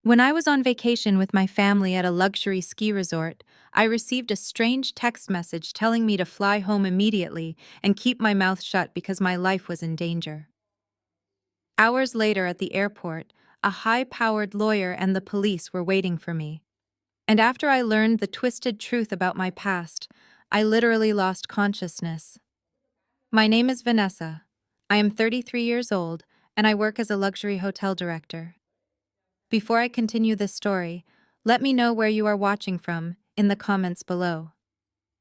When I was on vacation with my family at a luxury ski resort, I received a strange text message telling me to fly home immediately and keep my mouth shut because my life was in danger. Hours later at the airport, a high-powered lawyer and the police were waiting for me. And after I learned the twisted truth about my past, I literally lost consciousness. My name is Vanessa. I am 33 years old, and I work as a luxury hotel director. Before I continue this story, let me know where you are watching from in the comments below.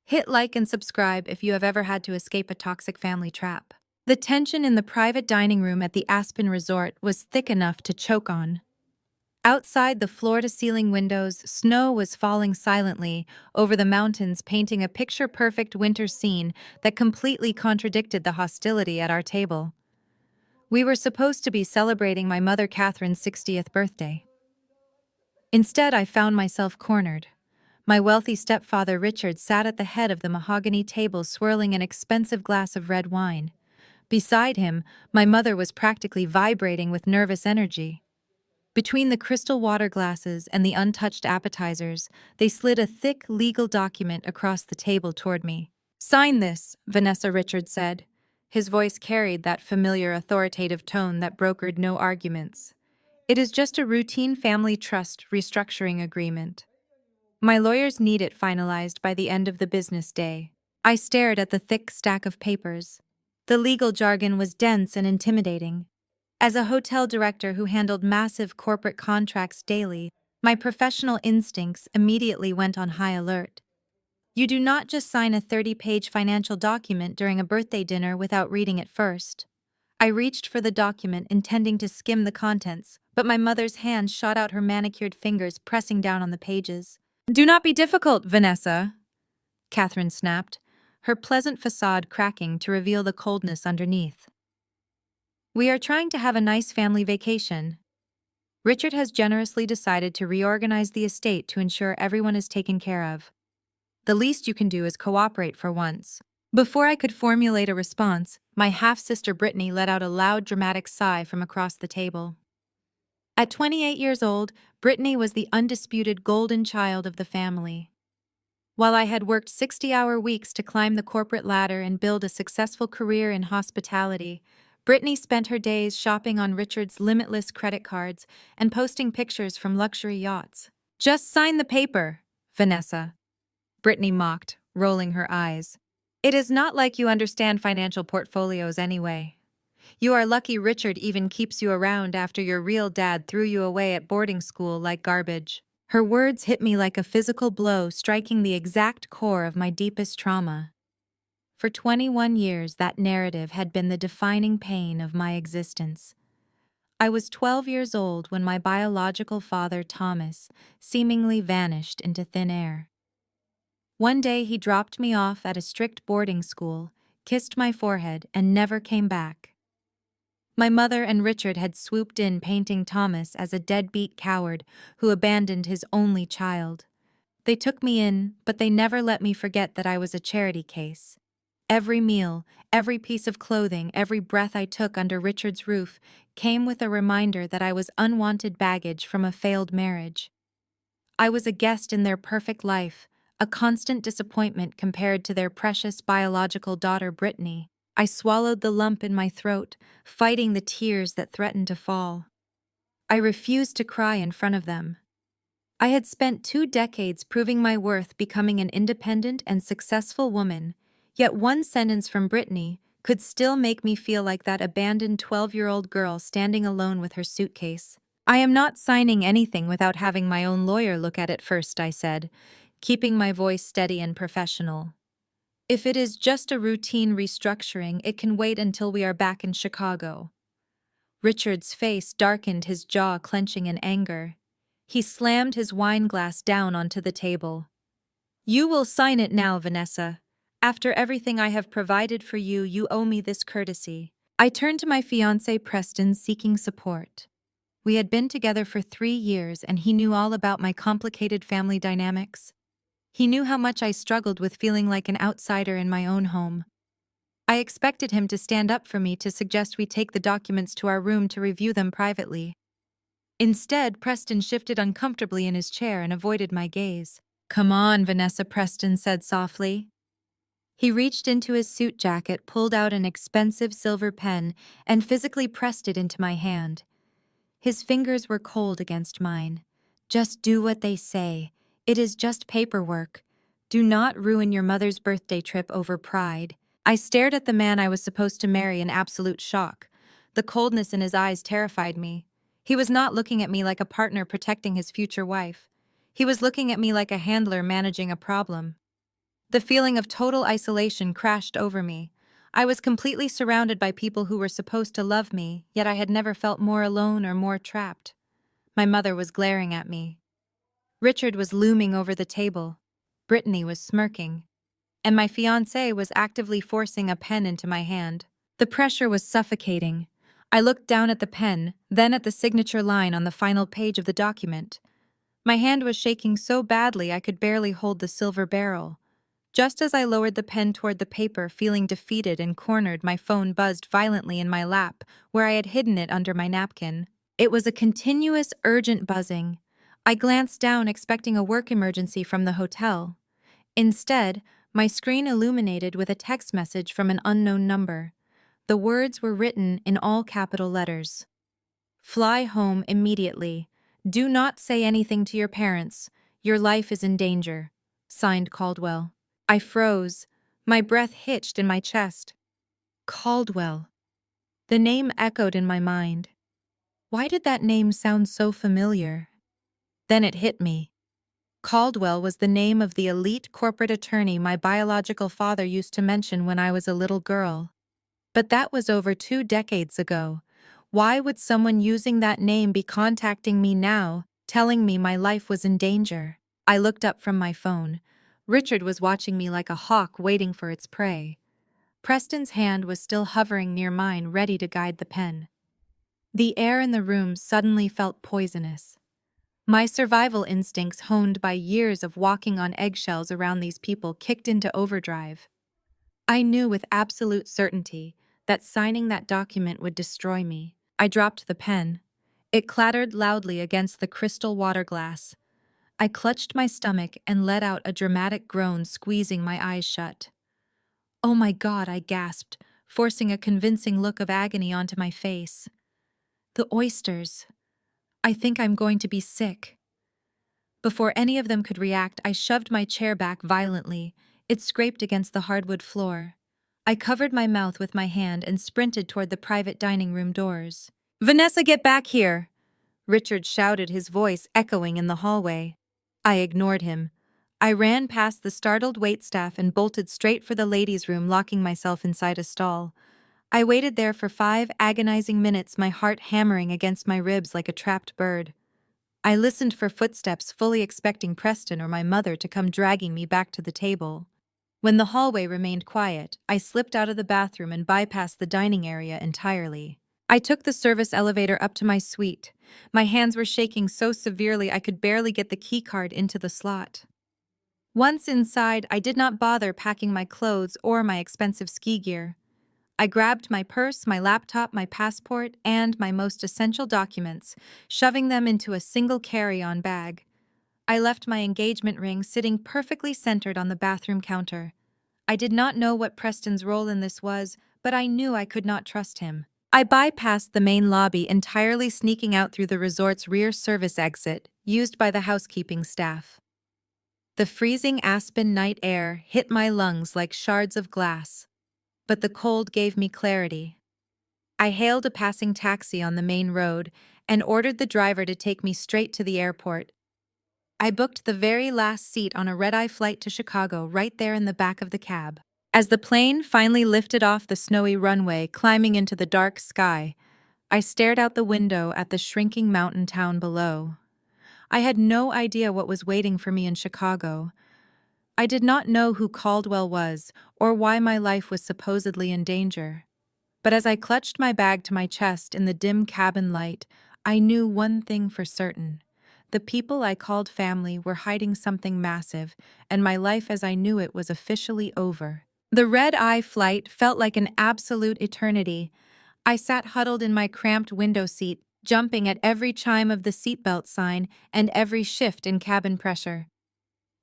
Hit like and subscribe if you have ever had to escape a toxic family trap. The tension in the private dining room at the Aspen Resort was thick enough to choke on. Outside the floor-to-ceiling windows, snow was falling silently over the mountains, painting a picture-perfect winter scene that completely contradicted the hostility at our table. We were supposed to be celebrating my mother Catherine's 60th birthday. Instead, I found myself cornered. My wealthy stepfather Richard sat at the head of the mahogany table swirling an expensive glass of red wine. Beside him, my mother was practically vibrating with nervous energy. Between the crystal water glasses and the untouched appetizers, they slid a thick legal document across the table toward me. "Sign this," Vanessa Richard said. His voice carried that familiar authoritative tone that brokered no arguments. "It is just a routine family trust restructuring agreement. My lawyers need it finalized by the end of the business day." I stared at the thick stack of papers. The legal jargon was dense and intimidating. As a hotel director who handled massive corporate contracts daily, my professional instincts immediately went on high alert. You do not just sign a 30-page financial document during a birthday dinner without reading it first. I reached for the document, intending to skim the contents, but my mother's hand shot out, her manicured fingers pressing down on the pages. "Do not be difficult, Vanessa," Catherine snapped, her pleasant facade cracking to reveal the coldness underneath. "We are trying to have a nice family vacation. Richard has generously decided to reorganize the estate to ensure everyone is taken care of. The least you can do is cooperate for once." Before I could formulate a response, my half-sister Brittany let out a loud, dramatic sigh from across the table. At 28 years old, Brittany was the undisputed golden child of the family. While I had worked 60-hour weeks to climb the corporate ladder and build a successful career in hospitality, Brittany spent her days shopping on Richard's limitless credit cards and posting pictures from luxury yachts. "Just sign the paper, Vanessa," Brittany mocked, rolling her eyes. "It is not like you understand financial portfolios anyway. You are lucky Richard even keeps you around after your real dad threw you away at boarding school like garbage." Her words hit me like a physical blow, striking the exact core of my deepest trauma. For 21 years, that narrative had been the defining pain of my existence. I was 12 years old when my biological father, Thomas, seemingly vanished into thin air. One day he dropped me off at a strict boarding school, kissed my forehead, and never came back. My mother and Richard had swooped in, painting Thomas as a deadbeat coward who abandoned his only child. They took me in, but they never let me forget that I was a charity case. Every meal, every piece of clothing, every breath I took under Richard's roof came with a reminder that I was unwanted baggage from a failed marriage. I was a guest in their perfect life, a constant disappointment compared to their precious biological daughter Brittany. I swallowed the lump in my throat, fighting the tears that threatened to fall. I refused to cry in front of them. I had spent 2 decades proving my worth, becoming an independent and successful woman, yet one sentence from Brittany could still make me feel like that abandoned 12-year-old girl standing alone with her suitcase. "I am not signing anything without having my own lawyer look at it first," I said, keeping my voice steady and professional. "If it is just a routine restructuring, it can wait until we are back in Chicago." Richard's face darkened, his jaw clenching in anger. He slammed his wine glass down onto the table. "You will sign it now, Vanessa. After everything I have provided for you, you owe me this courtesy." I turned to my fiancé Preston, seeking support. We had been together for 3 years, and he knew all about my complicated family dynamics. He knew how much I struggled with feeling like an outsider in my own home. I expected him to stand up for me, to suggest we take the documents to our room to review them privately. Instead, Preston shifted uncomfortably in his chair and avoided my gaze. "Come on," Vanessa, Preston said softly. He reached into his suit jacket, pulled out an expensive silver pen, and physically pressed it into my hand. His fingers were cold against mine. "Just do what they say. It is just paperwork. Do not ruin your mother's birthday trip over pride." I stared at the man I was supposed to marry in absolute shock. The coldness in his eyes terrified me. He was not looking at me like a partner protecting his future wife. He was looking at me like a handler managing a problem. The feeling of total isolation crashed over me. I was completely surrounded by people who were supposed to love me, yet I had never felt more alone or more trapped. My mother was glaring at me. Richard was looming over the table. Brittany was smirking. And my fiancé was actively forcing a pen into my hand. The pressure was suffocating. I looked down at the pen, then at the signature line on the final page of the document. My hand was shaking so badly I could barely hold the silver barrel. Just as I lowered the pen toward the paper, feeling defeated and cornered, my phone buzzed violently in my lap, where I had hidden it under my napkin. It was a continuous, urgent buzzing. I glanced down, expecting a work emergency from the hotel. Instead, my screen illuminated with a text message from an unknown number. The words were written in all capital letters. "Fly home immediately. Do not say anything to your parents. Your life is in danger." Signed, Caldwell. I froze. My breath hitched in my chest. Caldwell. The name echoed in my mind. Why did that name sound so familiar? Then it hit me. Caldwell was the name of the elite corporate attorney my biological father used to mention when I was a little girl. But that was over 2 decades ago. Why would someone using that name be contacting me now, telling me my life was in danger? I looked up from my phone. Richard was watching me like a hawk waiting for its prey. Preston's hand was still hovering near mine, ready to guide the pen. The air in the room suddenly felt poisonous. My survival instincts, honed by years of walking on eggshells around these people, kicked into overdrive. I knew with absolute certainty that signing that document would destroy me. I dropped the pen. It clattered loudly against the crystal water glass. I clutched my stomach and let out a dramatic groan, squeezing my eyes shut. "Oh my God," I gasped, forcing a convincing look of agony onto my face. "The oysters. I think I'm going to be sick." Before any of them could react, I shoved my chair back violently. It scraped against the hardwood floor. I covered my mouth with my hand and sprinted toward the private dining room doors. "Vanessa, get back here!" Richard shouted, his voice echoing in the hallway. I ignored him. I ran past the startled waitstaff and bolted straight for the ladies' room, locking myself inside a stall. I waited there for 5 agonizing minutes, my heart hammering against my ribs like a trapped bird. I listened for footsteps, fully expecting Preston or my mother to come dragging me back to the table. When the hallway remained quiet, I slipped out of the bathroom and bypassed the dining area entirely. I took the service elevator up to my suite. My hands were shaking so severely I could barely get the keycard into the slot. Once inside, I did not bother packing my clothes or my expensive ski gear. I grabbed my purse, my laptop, my passport, and my most essential documents, shoving them into a single carry-on bag. I left my engagement ring sitting perfectly centered on the bathroom counter. I did not know what Preston's role in this was, but I knew I could not trust him. I bypassed the main lobby, entirely sneaking out through the resort's rear service exit, used by the housekeeping staff. The freezing Aspen night air hit my lungs like shards of glass, but the cold gave me clarity. I hailed a passing taxi on the main road and ordered the driver to take me straight to the airport. I booked the very last seat on a red-eye flight to Chicago right there in the back of the cab. As the plane finally lifted off the snowy runway, climbing into the dark sky, I stared out the window at the shrinking mountain town below. I had no idea what was waiting for me in Chicago. I did not know who Caldwell was or why my life was supposedly in danger. But as I clutched my bag to my chest in the dim cabin light, I knew one thing for certain. The people I called family were hiding something massive, and my life as I knew it was officially over. The red-eye flight felt like an absolute eternity. I sat huddled in my cramped window seat, jumping at every chime of the seatbelt sign and every shift in cabin pressure.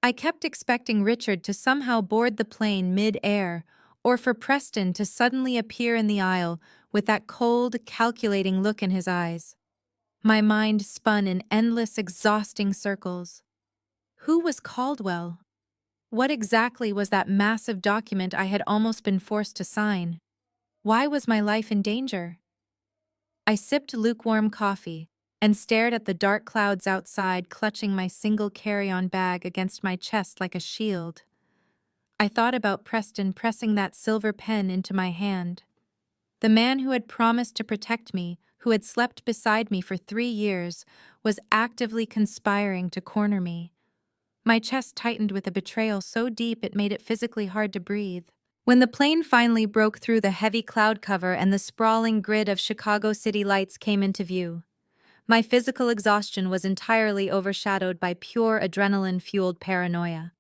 I kept expecting Richard to somehow board the plane mid-air, or for Preston to suddenly appear in the aisle with that cold, calculating look in his eyes. My mind spun in endless, exhausting circles. Who was Caldwell? What exactly was that massive document I had almost been forced to sign? Why was my life in danger? I sipped lukewarm coffee and stared at the dark clouds outside, clutching my single carry-on bag against my chest like a shield. I thought about Preston pressing that silver pen into my hand. The man who had promised to protect me, who had slept beside me for 3 years, was actively conspiring to corner me. My chest tightened with a betrayal so deep it made it physically hard to breathe. When the plane finally broke through the heavy cloud cover and the sprawling grid of Chicago city lights came into view, my physical exhaustion was entirely overshadowed by pure adrenaline-fueled paranoia.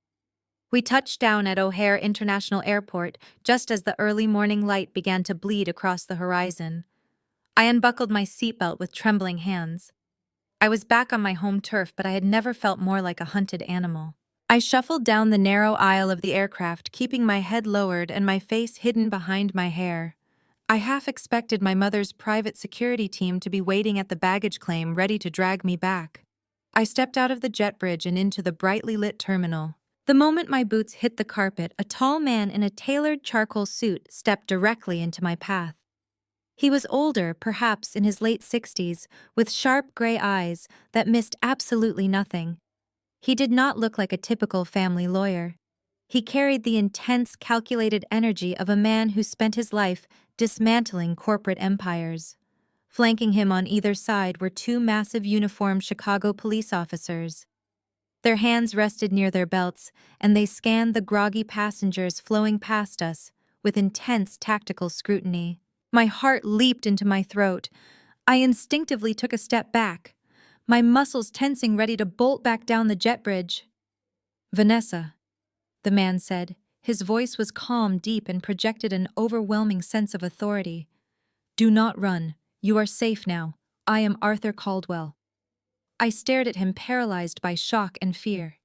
We touched down at O'Hare International Airport just as the early morning light began to bleed across the horizon. I unbuckled my seatbelt with trembling hands. I was back on my home turf, but I had never felt more like a hunted animal. I shuffled down the narrow aisle of the aircraft, keeping my head lowered and my face hidden behind my hair. I half expected my mother's private security team to be waiting at the baggage claim, ready to drag me back. I stepped out of the jet bridge and into the brightly lit terminal. The moment my boots hit the carpet, a tall man in a tailored charcoal suit stepped directly into my path. He was older, perhaps in his late 60s, with sharp gray eyes that missed absolutely nothing. He did not look like a typical family lawyer. He carried the intense, calculated energy of a man who spent his life dismantling corporate empires. Flanking him on either side were two massive uniformed Chicago police officers. Their hands rested near their belts, and they scanned the groggy passengers flowing past us with intense tactical scrutiny. My heart leaped into my throat. I instinctively took a step back, my muscles tensing, ready to bolt back down the jet bridge. "Vanessa," the man said. His voice was calm, deep, and projected an overwhelming sense of authority. "Do not run. You are safe now. I am Arthur Caldwell." I stared at him, paralyzed by shock and fear.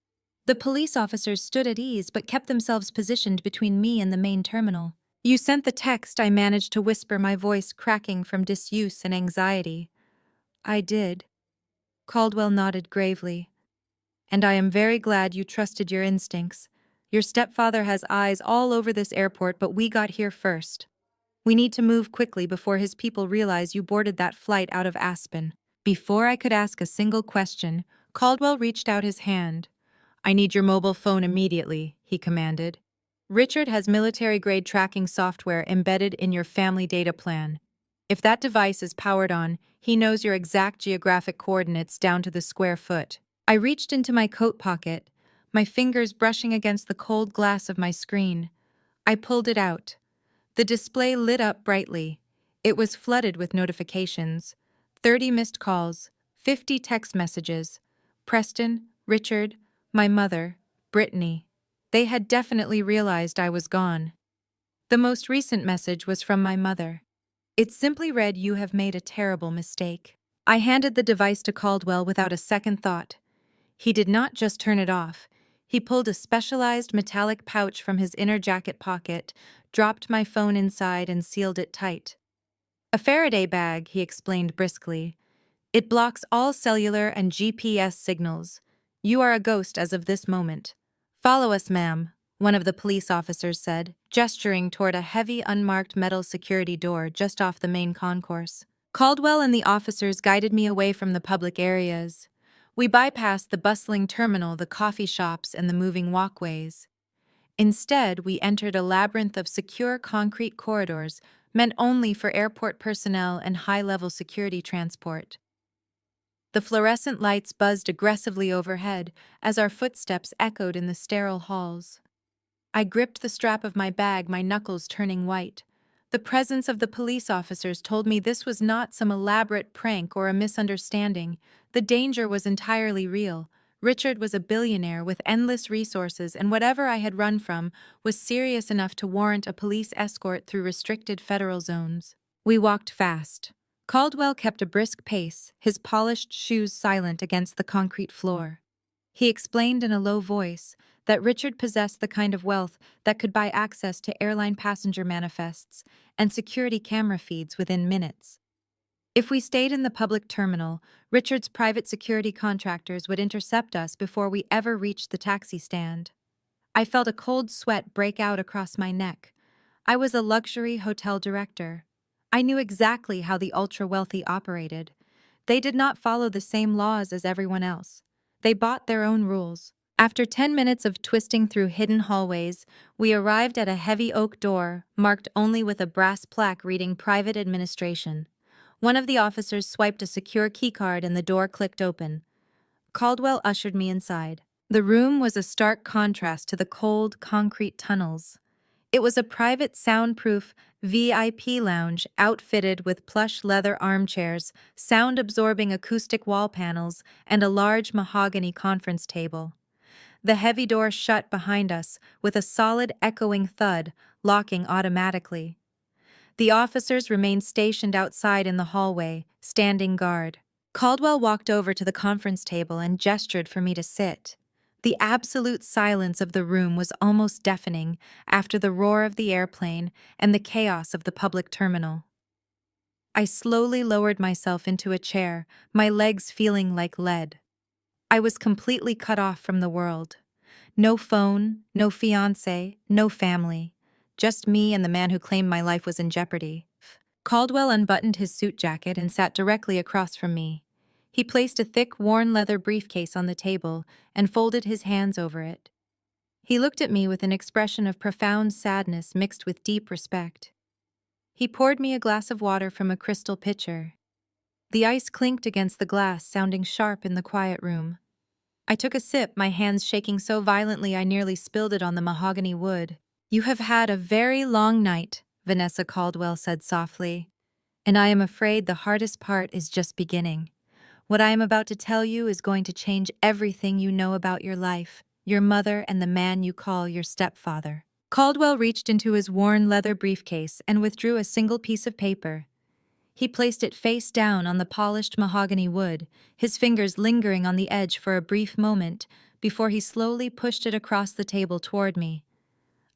The police officers stood at ease but kept themselves positioned between me and the main terminal. "You sent the text," I managed to whisper, my voice cracking from disuse and anxiety. "I did." Caldwell nodded gravely. "And I am very glad you trusted your instincts. Your stepfather has eyes all over this airport, but we got here first. We need to move quickly before his people realize you boarded that flight out of Aspen." Before I could ask a single question, Caldwell reached out his hand. "I need your mobile phone immediately," he commanded. "Richard has military-grade tracking software embedded in your family data plan. If that device is powered on, he knows your exact geographic coordinates down to the square foot." I reached into my coat pocket, my fingers brushing against the cold glass of my screen. I pulled it out. The display lit up brightly. It was flooded with notifications. 30 missed calls, 50 text messages. Preston, Richard, my mother, Brittany. They had definitely realized I was gone. The most recent message was from my mother. It simply read, "You have made a terrible mistake." I handed the device to Caldwell without a second thought. He did not just turn it off. He pulled a specialized metallic pouch from his inner jacket pocket, dropped my phone inside, and sealed it tight. "A Faraday bag," he explained briskly. "It blocks all cellular and GPS signals. You are a ghost as of this moment." "Follow us, ma'am," one of the police officers said, gesturing toward a heavy, unmarked metal security door just off the main concourse. Caldwell and the officers guided me away from the public areas. We bypassed the bustling terminal, the coffee shops, and the moving walkways. Instead, we entered a labyrinth of secure concrete corridors meant only for airport personnel and high-level security transport. The fluorescent lights buzzed aggressively overhead as our footsteps echoed in the sterile halls. I gripped the strap of my bag, my knuckles turning white. The presence of the police officers told me this was not some elaborate prank or a misunderstanding. The danger was entirely real. Richard was a billionaire with endless resources, and whatever I had run from was serious enough to warrant a police escort through restricted federal zones. We walked fast. Caldwell kept a brisk pace, his polished shoes silent against the concrete floor. He explained in a low voice that Richard possessed the kind of wealth that could buy access to airline passenger manifests and security camera feeds within minutes. If we stayed in the public terminal, Richard's private security contractors would intercept us before we ever reached the taxi stand. I felt a cold sweat break out across my neck. I was a luxury hotel director. I knew exactly how the ultra-wealthy operated. They did not follow the same laws as everyone else. They bought their own rules. After 10 minutes of twisting through hidden hallways, we arrived at a heavy oak door, marked only with a brass plaque reading Private Administration. One of the officers swiped a secure keycard and the door clicked open. Caldwell ushered me inside. The room was a stark contrast to the cold, concrete tunnels. It was a private, soundproof VIP lounge outfitted with plush leather armchairs, sound-absorbing acoustic wall panels, and a large mahogany conference table. The heavy door shut behind us with a solid, echoing thud, locking automatically. The officers remained stationed outside in the hallway, standing guard. Caldwell walked over to the conference table and gestured for me to sit. The absolute silence of the room was almost deafening after the roar of the airplane and the chaos of the public terminal. I slowly lowered myself into a chair, my legs feeling like lead. I was completely cut off from the world. No phone, no fiancé, no family. Just me and the man who claimed my life was in jeopardy. Caldwell unbuttoned his suit jacket and sat directly across from me. He placed a thick, worn leather briefcase on the table and folded his hands over it. He looked at me with an expression of profound sadness mixed with deep respect. He poured me a glass of water from a crystal pitcher. The ice clinked against the glass, sounding sharp in the quiet room. I took a sip, my hands shaking so violently I nearly spilled it on the mahogany wood. "You have had a very long night," Vanessa Caldwell said softly, "and I am afraid the hardest part is just beginning. What I am about to tell you is going to change everything you know about your life, your mother, and the man you call your stepfather." Caldwell reached into his worn leather briefcase and withdrew a single piece of paper. He placed it face down on the polished mahogany wood, his fingers lingering on the edge for a brief moment before he slowly pushed it across the table toward me.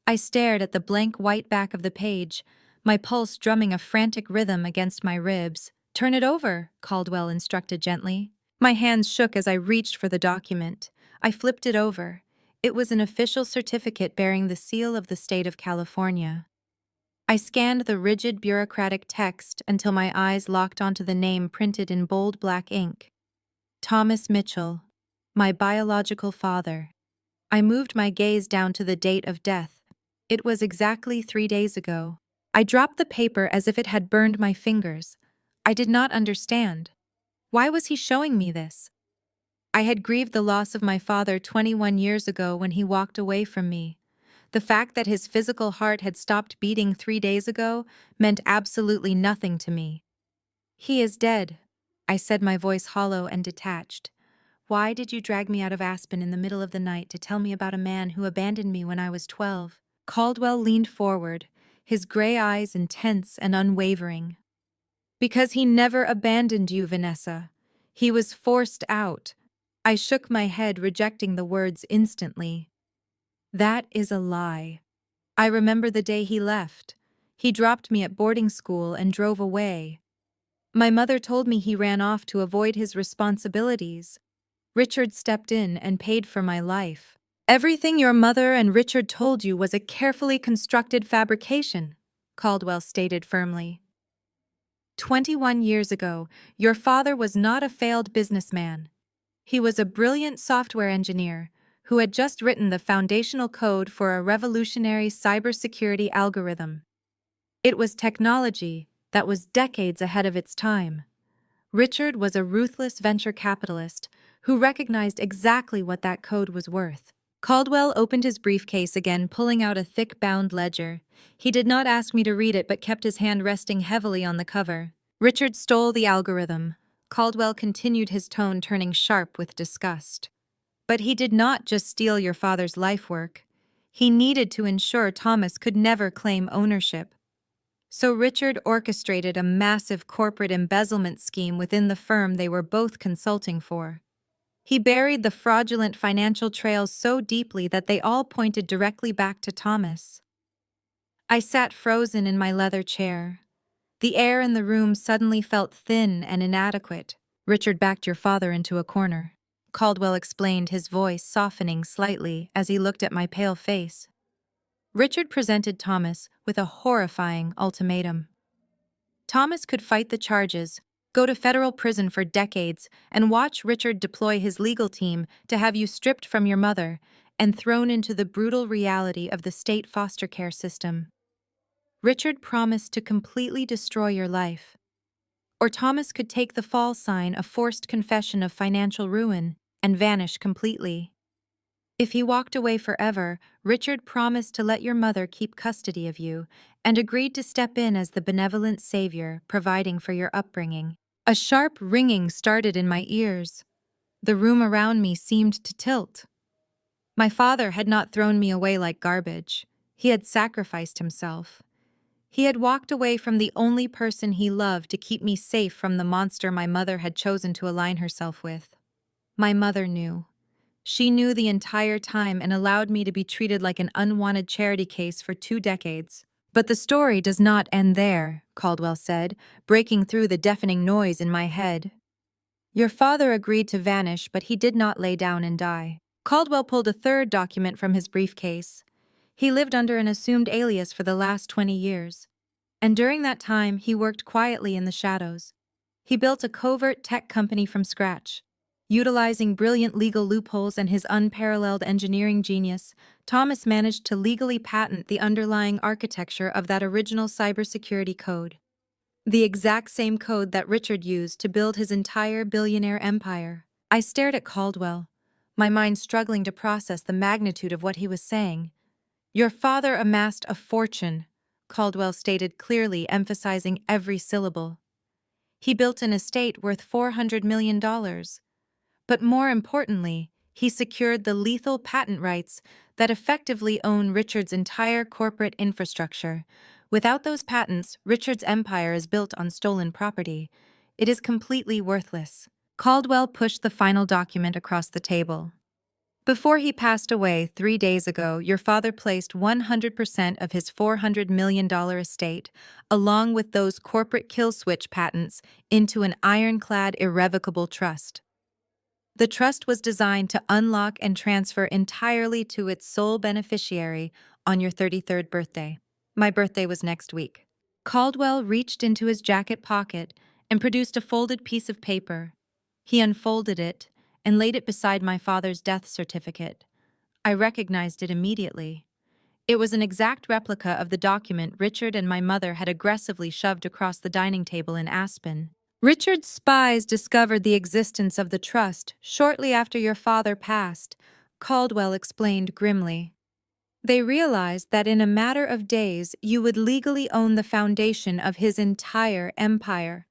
I stared at the blank white back of the page, my pulse drumming a frantic rhythm against my ribs. "Turn it over," Caldwell instructed gently. My hands shook as I reached for the document. I flipped it over. It was an official certificate bearing the seal of the state of California. I scanned the rigid bureaucratic text until my eyes locked onto the name printed in bold black ink. Thomas Mitchell, my biological father. I moved my gaze down to the date of death. It was exactly 3 days ago. I dropped the paper as if it had burned my fingers. I did not understand. Why was he showing me this? I had grieved the loss of my father 21 years ago when he walked away from me. The fact that his physical heart had stopped beating 3 days ago meant absolutely nothing to me. "He is dead," I said, my voice hollow and detached. "Why did you drag me out of Aspen in the middle of the night to tell me about a man who abandoned me when I was 12? Caldwell leaned forward, his gray eyes intense and unwavering. "Because he never abandoned you, Vanessa. He was forced out." I shook my head, rejecting the words instantly. "That is a lie. I remember the day he left. He dropped me at boarding school and drove away. My mother told me he ran off to avoid his responsibilities. Richard stepped in and paid for my life. Everything your mother and Richard told you was a carefully constructed fabrication," Caldwell stated firmly. 21 years ago, your father was not a failed businessman. He was a brilliant software engineer who had just written the foundational code for a revolutionary cybersecurity algorithm. It was technology that was decades ahead of its time. Richard was a ruthless venture capitalist who recognized exactly what that code was worth. Caldwell opened his briefcase again, pulling out a thick bound ledger. He did not ask me to read it but kept his hand resting heavily on the cover. "Richard stole the algorithm." Caldwell continued, his tone turning sharp with disgust. "But he did not just steal your father's life work. He needed to ensure Thomas could never claim ownership. So Richard orchestrated a massive corporate embezzlement scheme within the firm they were both consulting for. He buried the fraudulent financial trails so deeply that they all pointed directly back to Thomas. I sat frozen in my leather chair. The air in the room suddenly felt thin and inadequate. Richard backed your father into a corner. Caldwell explained, his voice softening slightly as he looked at my pale face. Richard presented Thomas with a horrifying ultimatum. Thomas could fight the charges, go to federal prison for decades, and watch Richard deploy his legal team to have you stripped from your mother and thrown into the brutal reality of the state foster care system. Richard promised to completely destroy your life. Or Thomas could take the fall sign, a forced confession of financial ruin, and vanish completely. If he walked away forever, Richard promised to let your mother keep custody of you and agreed to step in as the benevolent savior, providing for your upbringing. A sharp ringing started in my ears. The room around me seemed to tilt. My father had not thrown me away like garbage. He had sacrificed himself. He had walked away from the only person he loved to keep me safe from the monster my mother had chosen to align herself with. My mother knew. She knew the entire time and allowed me to be treated like an unwanted charity case for 2 decades. But the story does not end there, Caldwell said, breaking through the deafening noise in my head. Your father agreed to vanish, but he did not lay down and die. Caldwell pulled a third document from his briefcase. He lived under an assumed alias for the last 20 years. And during that time, he worked quietly in the shadows. He built a covert tech company from scratch. Utilizing brilliant legal loopholes and his unparalleled engineering genius, Thomas managed to legally patent the underlying architecture of that original cybersecurity code. The exact same code that Richard used to build his entire billionaire empire. I stared at Caldwell, my mind struggling to process the magnitude of what he was saying. Your father amassed a fortune, Caldwell stated clearly, emphasizing every syllable. He built an estate worth $400 million. But more importantly, he secured the lethal patent rights that effectively own Richard's entire corporate infrastructure. Without those patents, Richard's empire is built on stolen property. It is completely worthless. Caldwell pushed the final document across the table. Before he passed away 3 days ago, your father placed 100% of his $400 million estate, along with those corporate kill switch patents, into an ironclad irrevocable trust. The trust was designed to unlock and transfer entirely to its sole beneficiary on your 33rd birthday. My birthday was next week. Caldwell reached into his jacket pocket and produced a folded piece of paper. He unfolded it and laid it beside my father's death certificate. I recognized it immediately. It was an exact replica of the document Richard and my mother had aggressively shoved across the dining table in Aspen. Richard's spies discovered the existence of the trust shortly after your father passed, Caldwell explained grimly. They realized that in a matter of days you would legally own the foundation of his entire empire.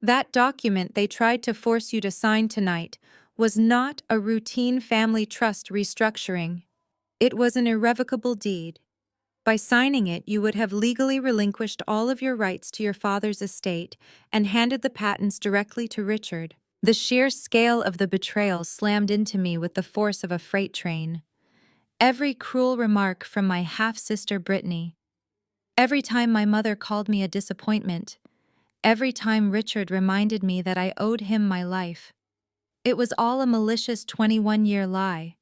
That document they tried to force you to sign tonight was not a routine family trust restructuring. It was an irrevocable deed. By signing it, you would have legally relinquished all of your rights to your father's estate and handed the patents directly to Richard. The sheer scale of the betrayal slammed into me with the force of a freight train. Every cruel remark from my half-sister Brittany, every time my mother called me a disappointment, every time Richard reminded me that I owed him my life. It was all a malicious 21-year lie.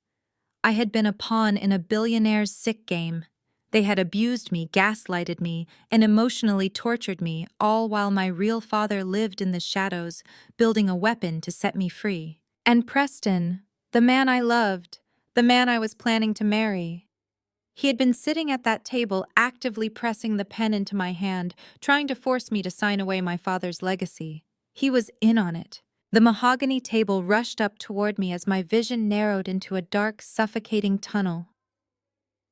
I had been a pawn in a billionaire's sick game. They had abused me, gaslighted me, and emotionally tortured me, all while my real father lived in the shadows, building a weapon to set me free. And Preston, the man I loved, the man I was planning to marry. He had been sitting at that table, actively pressing the pen into my hand, trying to force me to sign away my father's legacy. He was in on it. The mahogany table rushed up toward me as my vision narrowed into a dark, suffocating tunnel.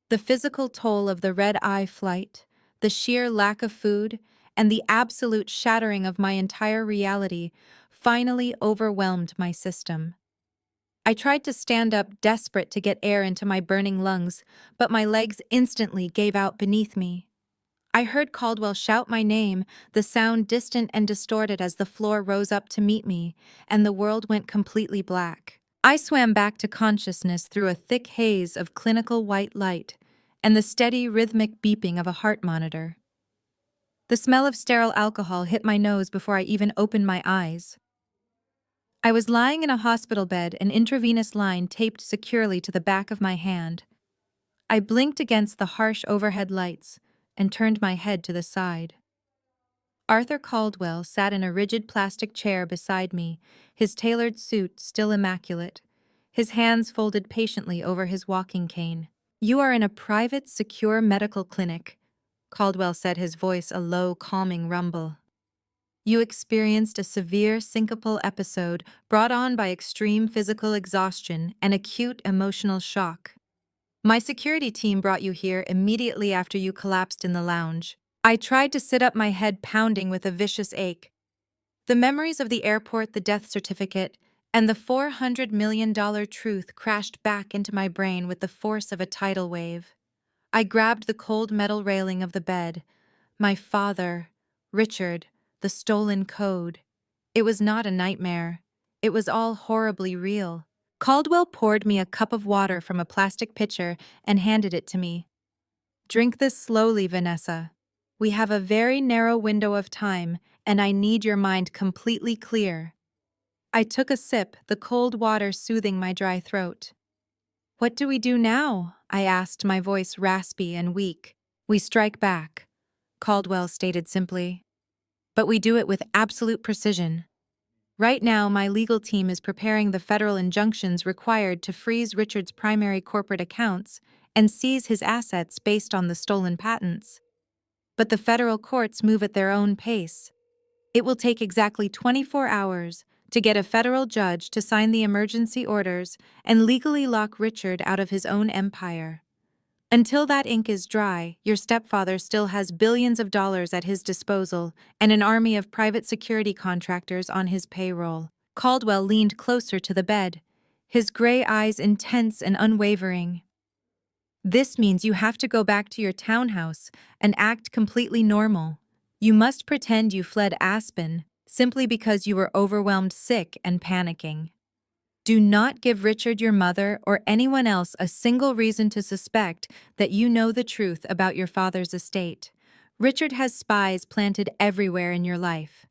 The physical toll of the red-eye flight, the sheer lack of food, and the absolute shattering of my entire reality finally overwhelmed my system. I tried to stand up, desperate to get air into my burning lungs, but my legs instantly gave out beneath me. I heard Caldwell shout my name, the sound distant and distorted as the floor rose up to meet me, and the world went completely black. I swam back to consciousness through a thick haze of clinical white light and the steady, rhythmic beeping of a heart monitor. The smell of sterile alcohol hit my nose before I even opened my eyes. I was lying in a hospital bed, an intravenous line taped securely to the back of my hand. I blinked against the harsh overhead lights and turned my head to the side. Arthur Caldwell sat in a rigid plastic chair beside me, his tailored suit still immaculate, his hands folded patiently over his walking cane. "You are in a private, secure medical clinic," Caldwell said, his voice a low, calming rumble. "You experienced a severe syncopal episode brought on by extreme physical exhaustion and acute emotional shock. My security team brought you here immediately after you collapsed in the lounge." I tried to sit up, my head pounding with a vicious ache. The memories of the airport, the death certificate, and the $400 million truth crashed back into my brain with the force of a tidal wave. I grabbed the cold metal railing of the bed. My father, Richard, the stolen code. It was not a nightmare. It was all horribly real. Caldwell poured me a cup of water from a plastic pitcher and handed it to me. "Drink this slowly, Vanessa. We have a very narrow window of time, and I need your mind completely clear." I took a sip, the cold water soothing my dry throat. "What do we do now?" I asked, my voice raspy and weak. "We strike back," Caldwell stated simply. "But we do it with absolute precision. Right now, my legal team is preparing the federal injunctions required to freeze Richard's primary corporate accounts and seize his assets based on the stolen patents. But the federal courts move at their own pace. It will take exactly 24 hours to get a federal judge to sign the emergency orders and legally lock Richard out of his own empire. Until that ink is dry, your stepfather still has billions of dollars at his disposal and an army of private security contractors on his payroll." Caldwell leaned closer to the bed, his gray eyes intense and unwavering. "This means you have to go back to your townhouse and act completely normal. You must pretend you fled Aspen simply because you were overwhelmed, sick, and panicking. Do not give Richard, your mother, or anyone else a single reason to suspect that you know the truth about your father's estate. Richard has spies planted everywhere in your life.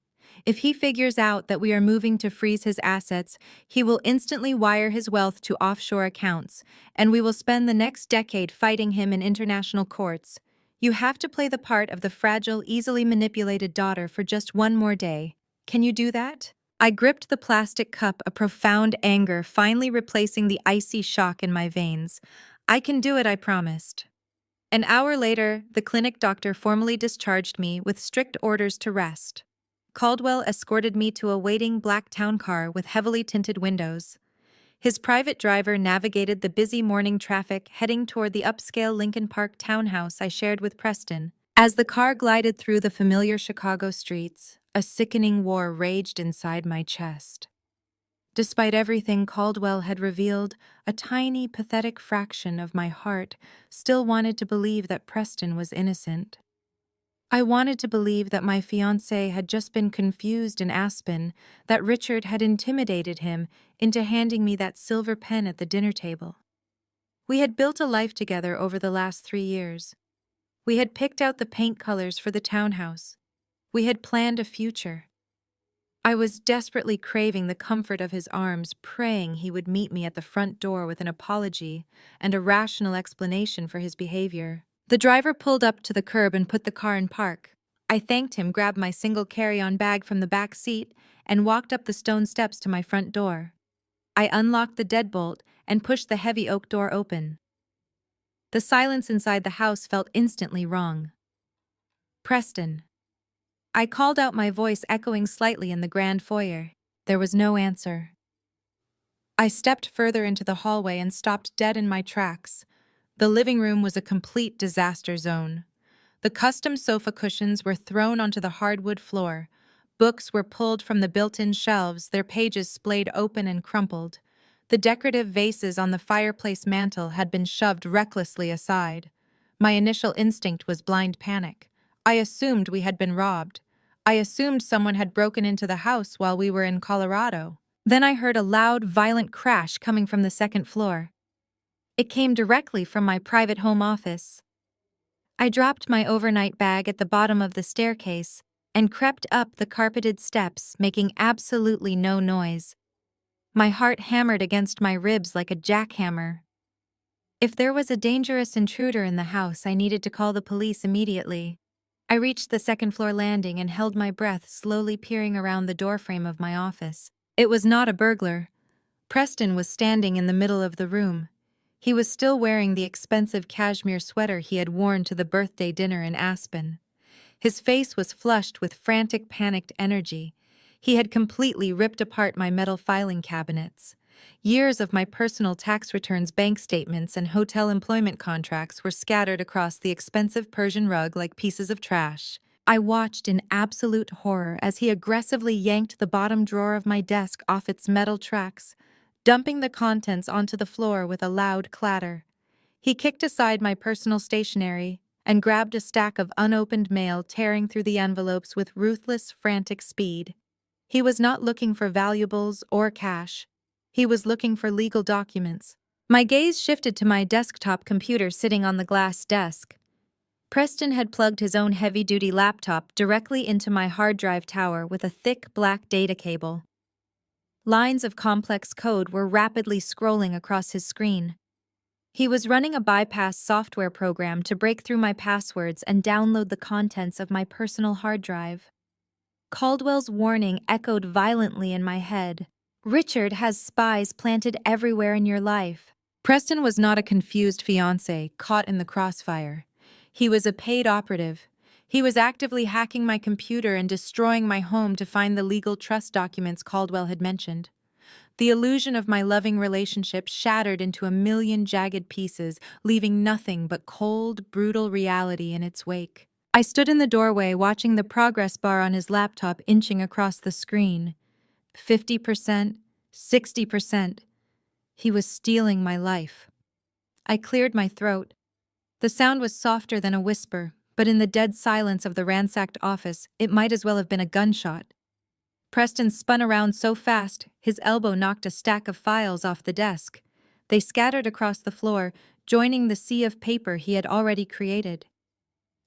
If he figures out that we are moving to freeze his assets, he will instantly wire his wealth to offshore accounts, and we will spend the next decade fighting him in international courts. You have to play the part of the fragile, easily manipulated daughter for just one more day. Can you do that?" I gripped the plastic cup, a profound anger finally replacing the icy shock in my veins. "I can do it," I promised. An hour later, the clinic doctor formally discharged me with strict orders to rest. Caldwell escorted me to a waiting black town car with heavily tinted windows. His private driver navigated the busy morning traffic, heading toward the upscale Lincoln Park townhouse I shared with Preston. As the car glided through the familiar Chicago streets, a sickening war raged inside my chest. Despite everything Caldwell had revealed, a tiny, pathetic fraction of my heart still wanted to believe that Preston was innocent. I wanted to believe that my fiancé had just been confused in Aspen, that Richard had intimidated him into handing me that silver pen at the dinner table. We had built a life together over the last 3 years. We had picked out the paint colors for the townhouse. We had planned a future. I was desperately craving the comfort of his arms, praying he would meet me at the front door with an apology and a rational explanation for his behavior. The driver pulled up to the curb and put the car in park. I thanked him, grabbed my single carry-on bag from the back seat, and walked up the stone steps to my front door. I unlocked the deadbolt and pushed the heavy oak door open. The silence inside the house felt instantly wrong. "Preston." I called out, my voice echoing slightly in the grand foyer. There was no answer. I stepped further into the hallway and stopped dead in my tracks. The living room was a complete disaster zone. The custom sofa cushions were thrown onto the hardwood floor. Books were pulled from the built-in shelves, their pages splayed open and crumpled. The decorative vases on the fireplace mantel had been shoved recklessly aside. My initial instinct was blind panic. I assumed we had been robbed. I assumed someone had broken into the house while we were in Colorado. Then I heard a loud, violent crash coming from the second floor. It came directly from my private home office. I dropped my overnight bag at the bottom of the staircase and crept up the carpeted steps, making absolutely no noise. My heart hammered against my ribs like a jackhammer. If there was a dangerous intruder in the house, I needed to call the police immediately. I reached the second floor landing and held my breath, slowly peering around the doorframe of my office. It was not a burglar. Preston was standing in the middle of the room. He was still wearing the expensive cashmere sweater he had worn to the birthday dinner in Aspen. His face was flushed with frantic, panicked energy. He had completely ripped apart my metal filing cabinets. Years of my personal tax returns, bank statements, and hotel employment contracts were scattered across the expensive Persian rug like pieces of trash. I watched in absolute horror as he aggressively yanked the bottom drawer of my desk off its metal tracks, dumping the contents onto the floor with a loud clatter. He kicked aside my personal stationery and grabbed a stack of unopened mail, tearing through the envelopes with ruthless, frantic speed. He was not looking for valuables or cash. He was looking for legal documents. My gaze shifted to my desktop computer sitting on the glass desk. Preston had plugged his own heavy-duty laptop directly into my hard drive tower with a thick black data cable. Lines of complex code were rapidly scrolling across his screen. He was running a bypass software program to break through my passwords and download the contents of my personal hard drive. Caldwell's warning echoed violently in my head. Richard has spies planted everywhere in your life. Preston was not a confused fiancé caught in the crossfire. He was a paid operative. He was actively hacking my computer and destroying my home to find the legal trust documents Caldwell had mentioned. The illusion of my loving relationship shattered into a million jagged pieces, leaving nothing but cold, brutal reality in its wake. I stood in the doorway watching the progress bar on his laptop inching across the screen. 50%, 60%. He was stealing my life. I cleared my throat. The sound was softer than a whisper, but in the dead silence of the ransacked office, it might as well have been a gunshot. Preston spun around so fast, his elbow knocked a stack of files off the desk. They scattered across the floor, joining the sea of paper he had already created.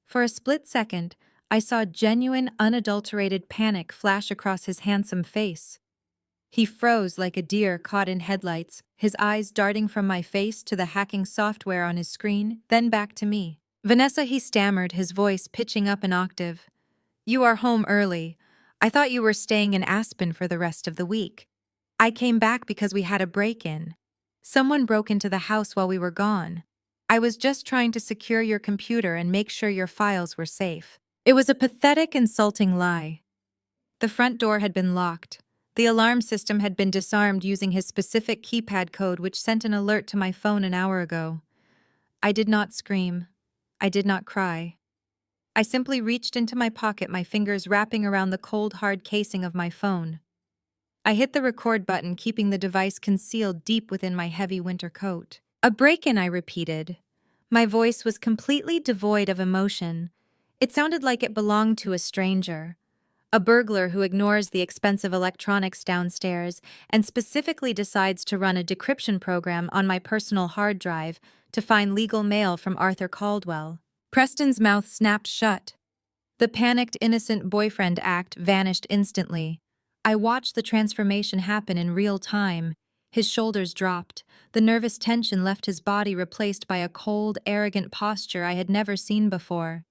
For a split second, I saw genuine, unadulterated panic flash across his handsome face. He froze like a deer caught in headlights, his eyes darting from my face to the hacking software on his screen, then back to me. "Vanessa," he stammered, his voice pitching up an octave. "You are home early. I thought you were staying in Aspen for the rest of the week. I came back because we had a break-in. Someone broke into the house while we were gone. I was just trying to secure your computer and make sure your files were safe." It was a pathetic, insulting lie. The front door had been locked. The alarm system had been disarmed using his specific keypad code, which sent an alert to my phone an hour ago. I did not scream. I did not cry. I simply reached into my pocket, my fingers wrapping around the cold, hard casing of my phone. I hit the record button, keeping the device concealed deep within my heavy winter coat. "A break-in," I repeated. My voice was completely devoid of emotion. It sounded like it belonged to a stranger. A burglar who ignores the expensive electronics downstairs and specifically decides to run a decryption program on my personal hard drive to find legal mail from Arthur Caldwell. Preston's mouth snapped shut. The panicked, innocent boyfriend act vanished instantly. I watched the transformation happen in real time. His shoulders dropped. The nervous tension left his body, replaced by a cold, arrogant posture I had never seen before.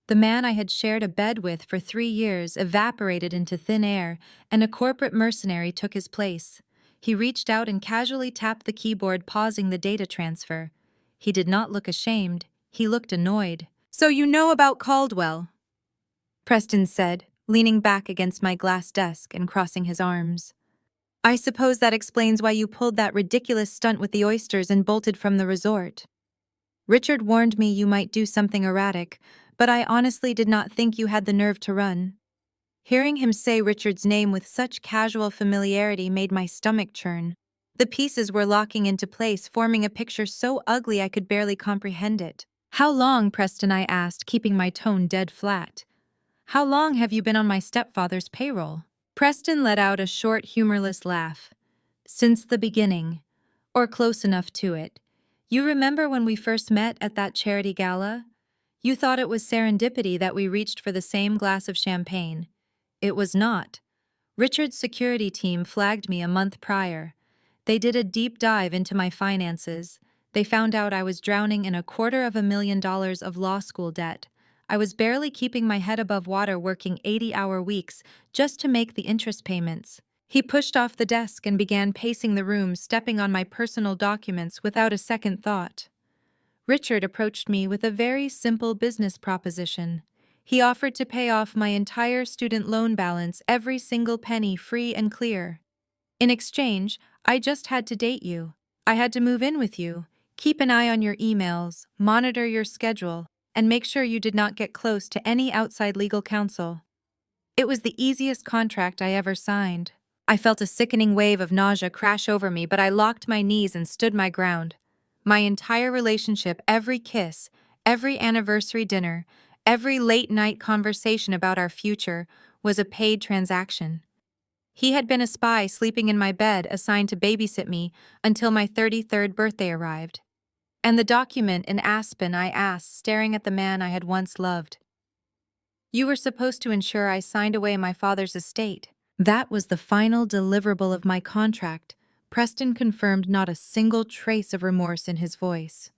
The man I had shared a bed with for 3 years evaporated into thin air, and a corporate mercenary took his place. He reached out and casually tapped the keyboard, pausing the data transfer. He did not look ashamed. He looked annoyed. "So you know about Caldwell?" Preston said, leaning back against my glass desk and crossing his arms. "I suppose that explains why you pulled that ridiculous stunt with the oysters and bolted from the resort. Richard warned me you might do something erratic, but I honestly did not think you had the nerve to run." Hearing him say Richard's name with such casual familiarity made my stomach churn. The pieces were locking into place, forming a picture so ugly I could barely comprehend it. "How long?" Preston, I asked, keeping my tone dead flat. How long have you been on my stepfather's payroll? Preston let out a short, humorless laugh. Since the beginning, or close enough to it. You remember when we first met at that charity gala? You thought it was serendipity that we reached for the same glass of champagne. It was not. Richard's security team flagged me a month prior. They did a deep dive into my finances. They found out I was drowning in $250,000 of law school debt. I was barely keeping my head above water working 80-hour weeks just to make the interest payments. He pushed off the desk and began pacing the room, stepping on my personal documents without a second thought. Richard approached me with a very simple business proposition. He offered to pay off my entire student loan balance, every single penny, free and clear. In exchange, I just had to date you. I had to move in with you, keep an eye on your emails, monitor your schedule, and make sure you did not get close to any outside legal counsel. It was the easiest contract I ever signed. I felt a sickening wave of nausea crash over me, but I locked my knees and stood my ground. My entire relationship, every kiss, every anniversary dinner, every late-night conversation about our future was a paid transaction. He had been a spy sleeping in my bed assigned to babysit me until my 33rd birthday arrived. And the document in Aspen I asked, staring at the man I had once loved. You were supposed to ensure I signed away my father's estate. That was the final deliverable of my contract. Preston confirmed, not a single trace of remorse in his voice.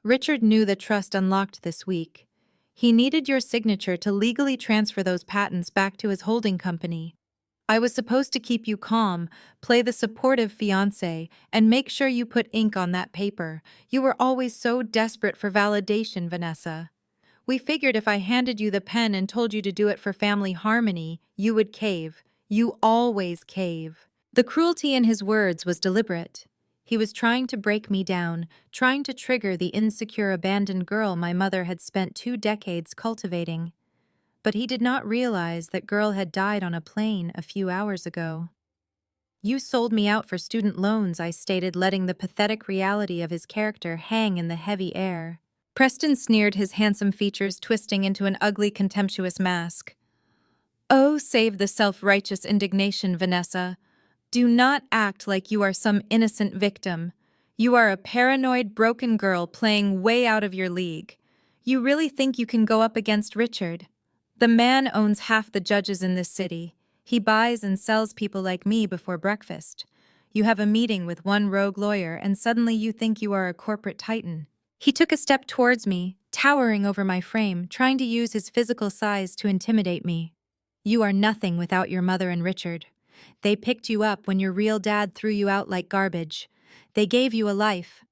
Richard knew the trust unlocked this week. He needed your signature to legally transfer those patents back to his holding company. I was supposed to keep you calm, play the supportive fiancé, and make sure you put ink on that paper. You were always so desperate for validation, Vanessa. We figured if I handed you the pen and told you to do it for family harmony, you would cave. You always cave. The cruelty in his words was deliberate. He was trying to break me down, trying to trigger the insecure abandoned girl my mother had spent 2 decades cultivating. But he did not realize that girl had died on a plane a few hours ago. You sold me out for student loans, I stated, letting the pathetic reality of his character hang in the heavy air. Preston sneered, his handsome features twisting into an ugly, contemptuous mask. Oh, save the self-righteous indignation, Vanessa. Do not act like you are some innocent victim. You are a paranoid, broken girl playing way out of your league. You really think you can go up against Richard? The man owns half the judges in this city. He buys and sells people like me before breakfast. You have a meeting with one rogue lawyer and suddenly you think you are a corporate titan. He took a step towards me, towering over my frame, trying to use his physical size to intimidate me. You are nothing without your mother and Richard. They picked you up when your real dad threw you out like garbage. They gave you a life.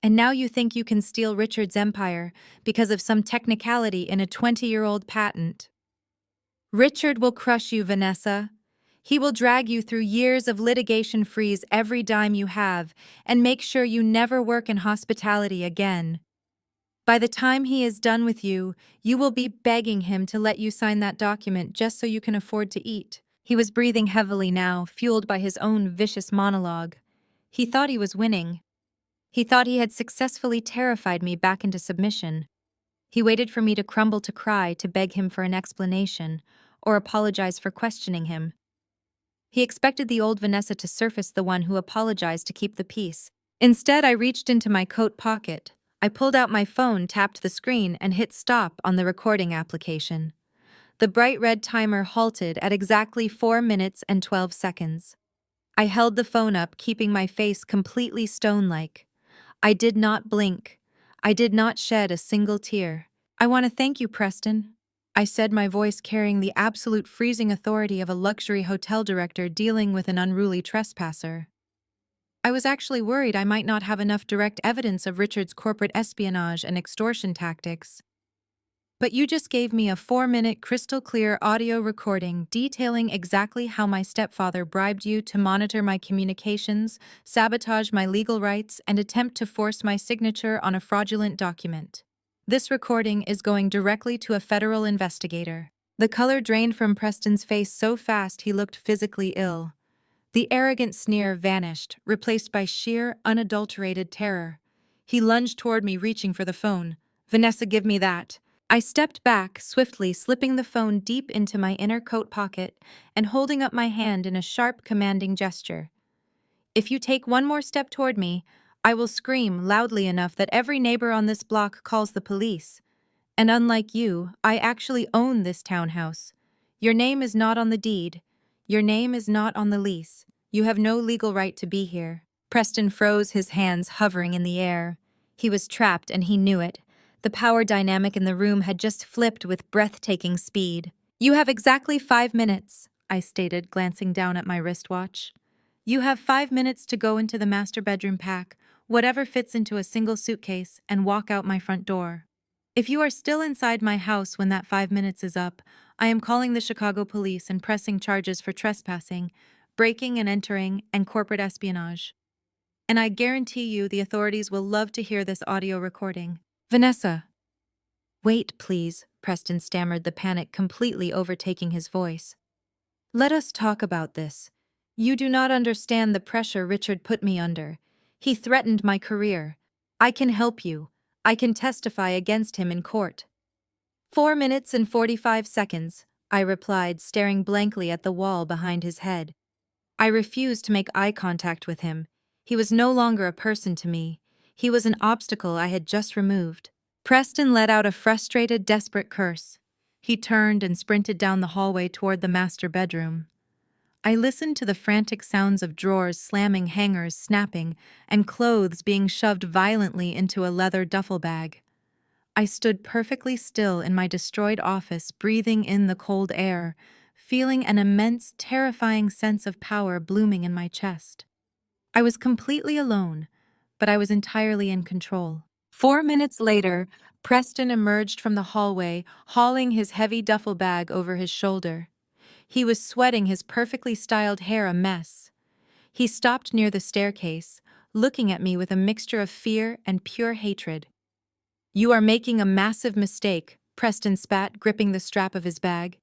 And now you think you can steal Richard's empire because of some technicality in a 20-year-old patent. Richard will crush you, Vanessa. He will drag you through years of litigation, freeze every dime you have, and make sure you never work in hospitality again. By the time he is done with you, you will be begging him to let you sign that document just so you can afford to eat. He was breathing heavily now, fueled by his own vicious monologue. He thought he was winning. He thought he had successfully terrified me back into submission. He waited for me to crumble to cry to beg him for an explanation, or apologize for questioning him. He expected the old Vanessa to surface, the one who apologized to keep the peace. Instead, I reached into my coat pocket. I pulled out my phone, tapped the screen, and hit stop on the recording application. The bright red timer halted at exactly 4 minutes and 12 seconds. I held the phone up, keeping my face completely stone-like. I did not blink. I did not shed a single tear. I want to thank you, Preston, I said, my voice carrying the absolute freezing authority of a luxury hotel director dealing with an unruly trespasser. I was actually worried I might not have enough direct evidence of Richard's corporate espionage and extortion tactics. But you just gave me a 4-minute crystal-clear audio recording detailing exactly how my stepfather bribed you to monitor my communications, sabotage my legal rights, and attempt to force my signature on a fraudulent document. This recording is going directly to a federal investigator. The color drained from Preston's face so fast he looked physically ill. The arrogant sneer vanished, replaced by sheer, unadulterated terror. He lunged toward me, reaching for the phone. Vanessa, give me that. I stepped back, swiftly slipping the phone deep into my inner coat pocket and holding up my hand in a sharp, commanding gesture. If you take one more step toward me, I will scream loudly enough that every neighbor on this block calls the police. And unlike you, I actually own this townhouse. Your name is not on the deed. Your name is not on the lease. You have no legal right to be here. Preston froze, his hands hovering in the air. He was trapped, and he knew it. The power dynamic in the room had just flipped with breathtaking speed. You have exactly 5 minutes, I stated, glancing down at my wristwatch. You have 5 minutes to go into the master bedroom, pack whatever fits into a single suitcase, and walk out my front door. If you are still inside my house when that 5 minutes is up, I am calling the Chicago police and pressing charges for trespassing, breaking and entering, and corporate espionage. And I guarantee you the authorities will love to hear this audio recording. Vanessa. Wait, please, Preston stammered, the panic completely overtaking his voice. Let us talk about this. You do not understand the pressure Richard put me under. He threatened my career. I can help you. I can testify against him in court. 4 minutes and 45 seconds, I replied, staring blankly at the wall behind his head. I refused to make eye contact with him. He was no longer a person to me. He was an obstacle I had just removed. Preston let out a frustrated, desperate curse. He turned and sprinted down the hallway toward the master bedroom. I listened to the frantic sounds of drawers slamming, hangers snapping, and clothes being shoved violently into a leather duffel bag. I stood perfectly still in my destroyed office, breathing in the cold air, feeling an immense, terrifying sense of power blooming in my chest. I was completely alone, but I was entirely in control. 4 minutes later, Preston emerged from the hallway, hauling his heavy duffel bag over his shoulder. He was sweating, his perfectly styled hair a mess. He stopped near the staircase, looking at me with a mixture of fear and pure hatred. You are making a massive mistake, Preston spat, gripping the strap of his bag.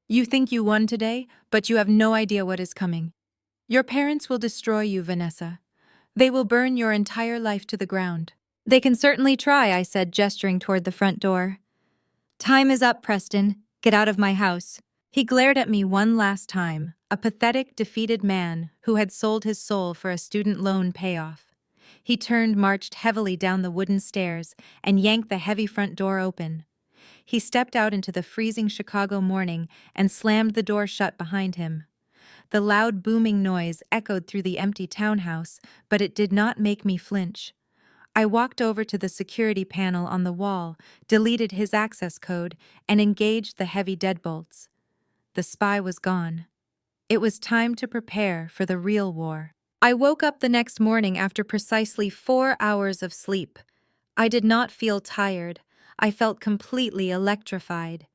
You think you won today, but you have no idea what is coming. Your parents will destroy you, Vanessa. They will burn your entire life to the ground. They can certainly try, I said, gesturing toward the front door. Time is up, Preston. Get out of my house. He glared at me one last time, a pathetic, defeated man who had sold his soul for a student loan payoff. He turned, marched heavily down the wooden stairs, and yanked the heavy front door open. He stepped out into the freezing Chicago morning and slammed the door shut behind him. The loud, booming noise echoed through the empty townhouse, but it did not make me flinch. I walked over to the security panel on the wall, deleted his access code, and engaged the heavy deadbolts. The spy was gone. It was time to prepare for the real war. I woke up the next morning after precisely 4 hours of sleep. I did not feel tired. I felt completely electrified.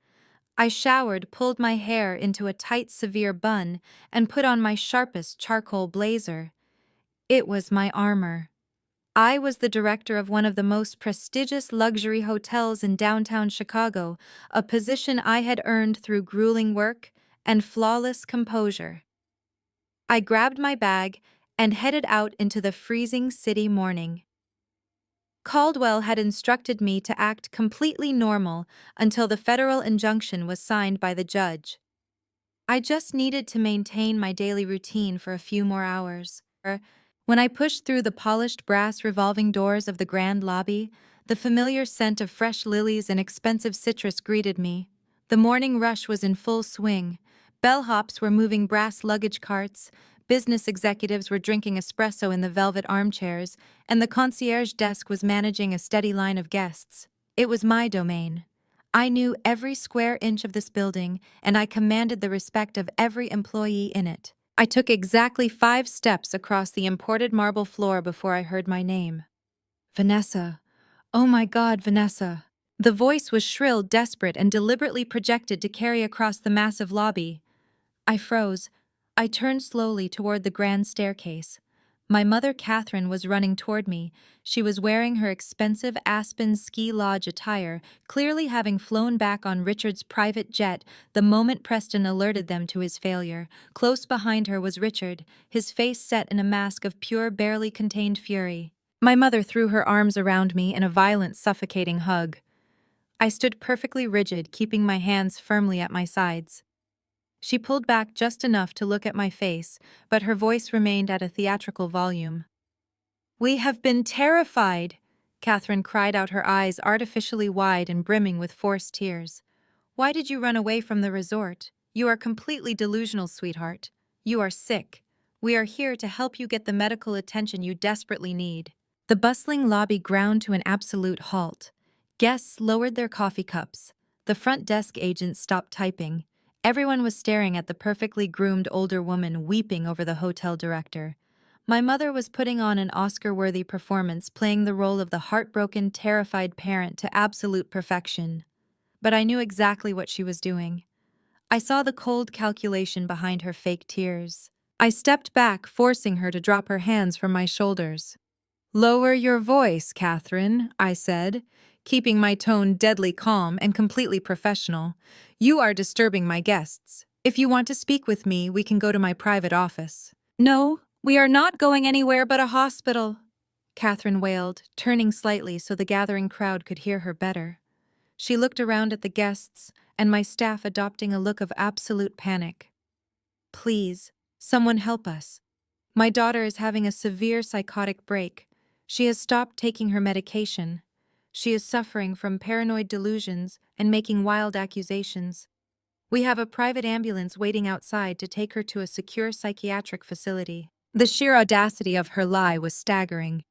I showered, pulled my hair into a tight, severe bun, and put on my sharpest charcoal blazer. It was my armor. I was the director of one of the most prestigious luxury hotels in downtown Chicago, a position I had earned through grueling work and flawless composure. I grabbed my bag and headed out into the freezing city morning. Caldwell had instructed me to act completely normal until the federal injunction was signed by the judge. I just needed to maintain my daily routine for a few more hours. When I pushed through the polished brass revolving doors of the grand lobby, the familiar scent of fresh lilies and expensive citrus greeted me. The morning rush was in full swing. Bellhops were moving brass luggage carts, business executives were drinking espresso in the velvet armchairs, and the concierge desk was managing a steady line of guests. It was my domain. I knew every square inch of this building, and I commanded the respect of every employee in it. I took exactly 5 steps across the imported marble floor before I heard my name. Vanessa. Oh my God, Vanessa. The voice was shrill, desperate, and deliberately projected to carry across the massive lobby. I froze. I turned slowly toward the grand staircase. My mother, Catherine, was running toward me. She was wearing her expensive Aspen ski lodge attire, clearly having flown back on Richard's private jet the moment Preston alerted them to his failure. Close behind her was Richard, his face set in a mask of pure, barely contained fury. My mother threw her arms around me in a violent, suffocating hug. I stood perfectly rigid, keeping my hands firmly at my sides. She pulled back just enough to look at my face, but her voice remained at a theatrical volume. "We have been terrified," Catherine cried out, her eyes artificially wide and brimming with forced tears. "Why did you run away from the resort? You are completely delusional, sweetheart. You are sick. We are here to help you get the medical attention you desperately need." The bustling lobby ground to an absolute halt. Guests lowered their coffee cups. The front desk agent stopped typing. Everyone was staring at the perfectly groomed older woman weeping over the hotel director. My mother was putting on an Oscar-worthy performance, playing the role of the heartbroken, terrified parent to absolute perfection. But I knew exactly what she was doing. I saw the cold calculation behind her fake tears. I stepped back, forcing her to drop her hands from my shoulders. "Lower your voice, Catherine," I said, keeping my tone deadly calm and completely professional. "You are disturbing my guests. If you want to speak with me, we can go to my private office." "No, we are not going anywhere but a hospital," Catherine wailed, turning slightly so the gathering crowd could hear her better. She looked around at the guests and my staff, adopting a look of absolute panic. "Please, someone help us. My daughter is having a severe psychotic break. She has stopped taking her medication. She is suffering from paranoid delusions and making wild accusations. We have a private ambulance waiting outside to take her to a secure psychiatric facility." The sheer audacity of her lie was staggering.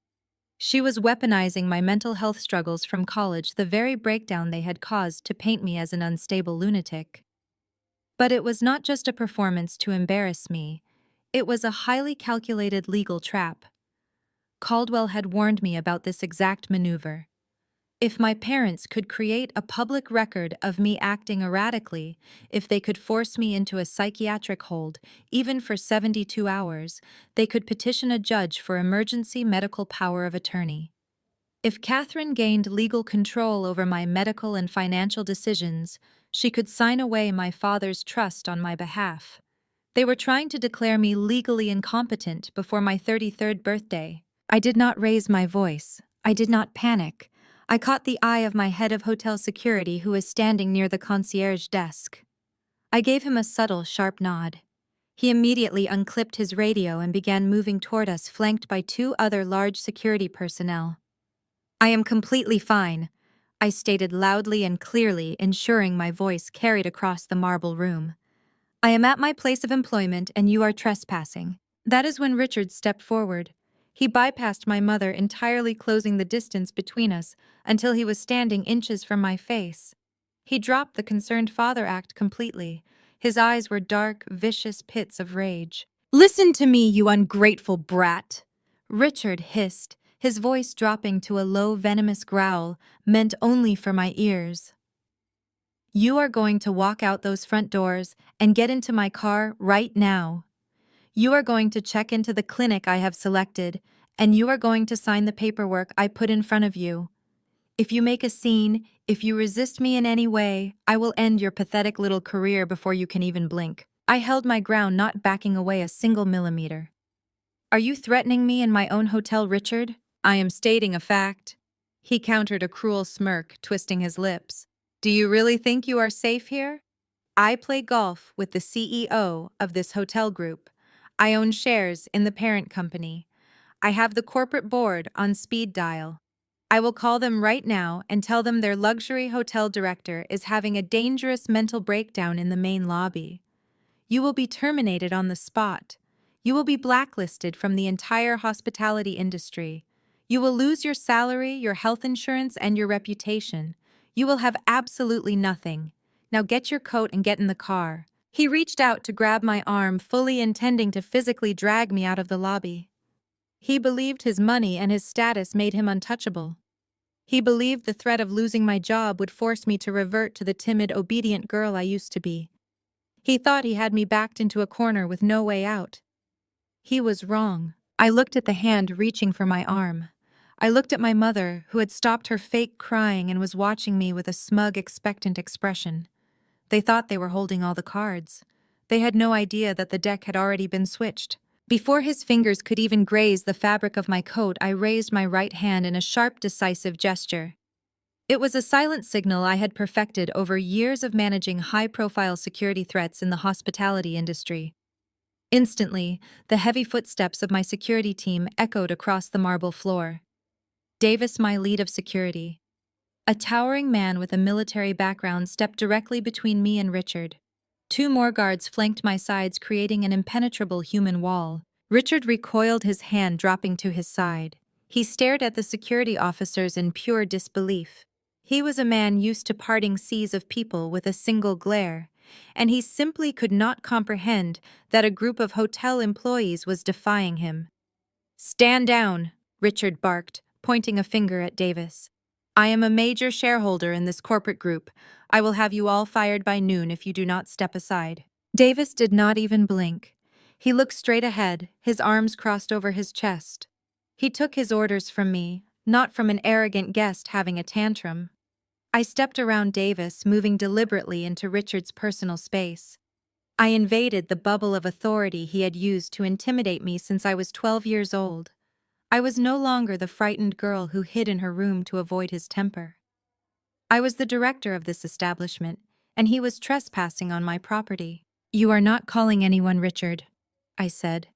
She was weaponizing my mental health struggles from college, the very breakdown they had caused, to paint me as an unstable lunatic. But it was not just a performance to embarrass me. It was a highly calculated legal trap. Caldwell had warned me about this exact maneuver. If my parents could create a public record of me acting erratically, if they could force me into a psychiatric hold, even for 72 hours, they could petition a judge for emergency medical power of attorney. If Catherine gained legal control over my medical and financial decisions, she could sign away my father's trust on my behalf. They were trying to declare me legally incompetent before my 33rd birthday. I did not raise my voice. I did not panic. I caught the eye of my head of hotel security, who was standing near the concierge desk. I gave him a subtle, sharp nod. He immediately unclipped his radio and began moving toward us, flanked by two other large security personnel. "I am completely fine," I stated loudly and clearly, ensuring my voice carried across the marble room. "I am at my place of employment and you are trespassing." That is when Richard stepped forward. He bypassed my mother, entirely closing the distance between us until he was standing inches from my face. He dropped the concerned father act completely. His eyes were dark, vicious pits of rage. "Listen to me, you ungrateful brat!" Richard hissed, his voice dropping to a low, venomous growl meant only for my ears. "You are going to walk out those front doors and get into my car right now. You are going to check into the clinic I have selected, and you are going to sign the paperwork I put in front of you. If you make a scene, if you resist me in any way, I will end your pathetic little career before you can even blink." I held my ground, not backing away a single millimeter. "Are you threatening me in my own hotel, Richard?" "I am stating a fact," he countered, a cruel smirk twisting his lips. "Do you really think you are safe here? I play golf with the CEO of this hotel group. I own shares in the parent company. I have the corporate board on speed dial. I will call them right now and tell them their luxury hotel director is having a dangerous mental breakdown in the main lobby. You will be terminated on the spot. You will be blacklisted from the entire hospitality industry. You will lose your salary, your health insurance, and your reputation. You will have absolutely nothing. Now get your coat and get in the car." He reached out to grab my arm, fully intending to physically drag me out of the lobby. He believed his money and his status made him untouchable. He believed the threat of losing my job would force me to revert to the timid, obedient girl I used to be. He thought he had me backed into a corner with no way out. He was wrong. I looked at the hand reaching for my arm. I looked at my mother, who had stopped her fake crying and was watching me with a smug, expectant expression. They thought they were holding all the cards. They had no idea that the deck had already been switched. Before his fingers could even graze the fabric of my coat, I raised my right hand in a sharp, decisive gesture. It was a silent signal I had perfected over years of managing high-profile security threats in the hospitality industry. Instantly, the heavy footsteps of my security team echoed across the marble floor. Davis, my lead of security. A towering man with a military background stepped directly between me and Richard. Two more guards flanked my sides, creating an impenetrable human wall. Richard recoiled, his hand dropping to his side. He stared at the security officers in pure disbelief. He was a man used to parting seas of people with a single glare, and he simply could not comprehend that a group of hotel employees was defying him. "Stand down," Richard barked, pointing a finger at Davis. "I am a major shareholder in this corporate group. I will have you all fired by noon if you do not step aside." Davis did not even blink. He looked straight ahead, his arms crossed over his chest. He took his orders from me, not from an arrogant guest having a tantrum. I stepped around Davis, moving deliberately into Richard's personal space. I invaded the bubble of authority he had used to intimidate me since I was 12 years old. I was no longer the frightened girl who hid in her room to avoid his temper. I was the director of this establishment, and he was trespassing on my property. "You are not calling anyone, Richard," I said.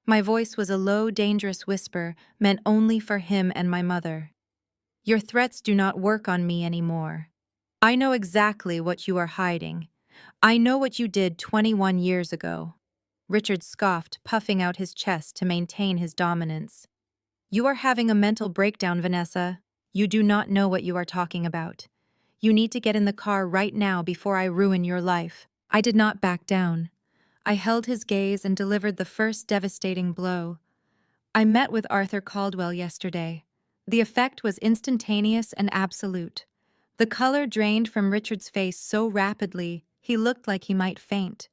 My voice was a low, dangerous whisper meant only for him and my mother. "Your threats do not work on me anymore. I know exactly what you are hiding. I know what you did 21 years ago." Richard scoffed, puffing out his chest to maintain his dominance. "You are having a mental breakdown, Vanessa. You do not know what you are talking about. You need to get in the car right now before I ruin your life." I did not back down. I held his gaze and delivered the first devastating blow. "I met with Arthur Caldwell yesterday. The effect was instantaneous and absolute. The color drained from Richard's face so rapidly, he looked like he might faint.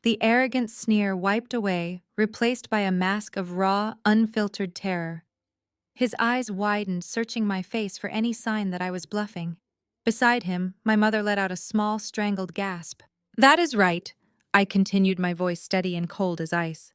The arrogant sneer wiped away, replaced by a mask of raw, unfiltered terror. His eyes widened, searching my face for any sign that I was bluffing. Beside him, my mother let out a small, strangled gasp. "That is right," I continued, my voice steady and cold as ice.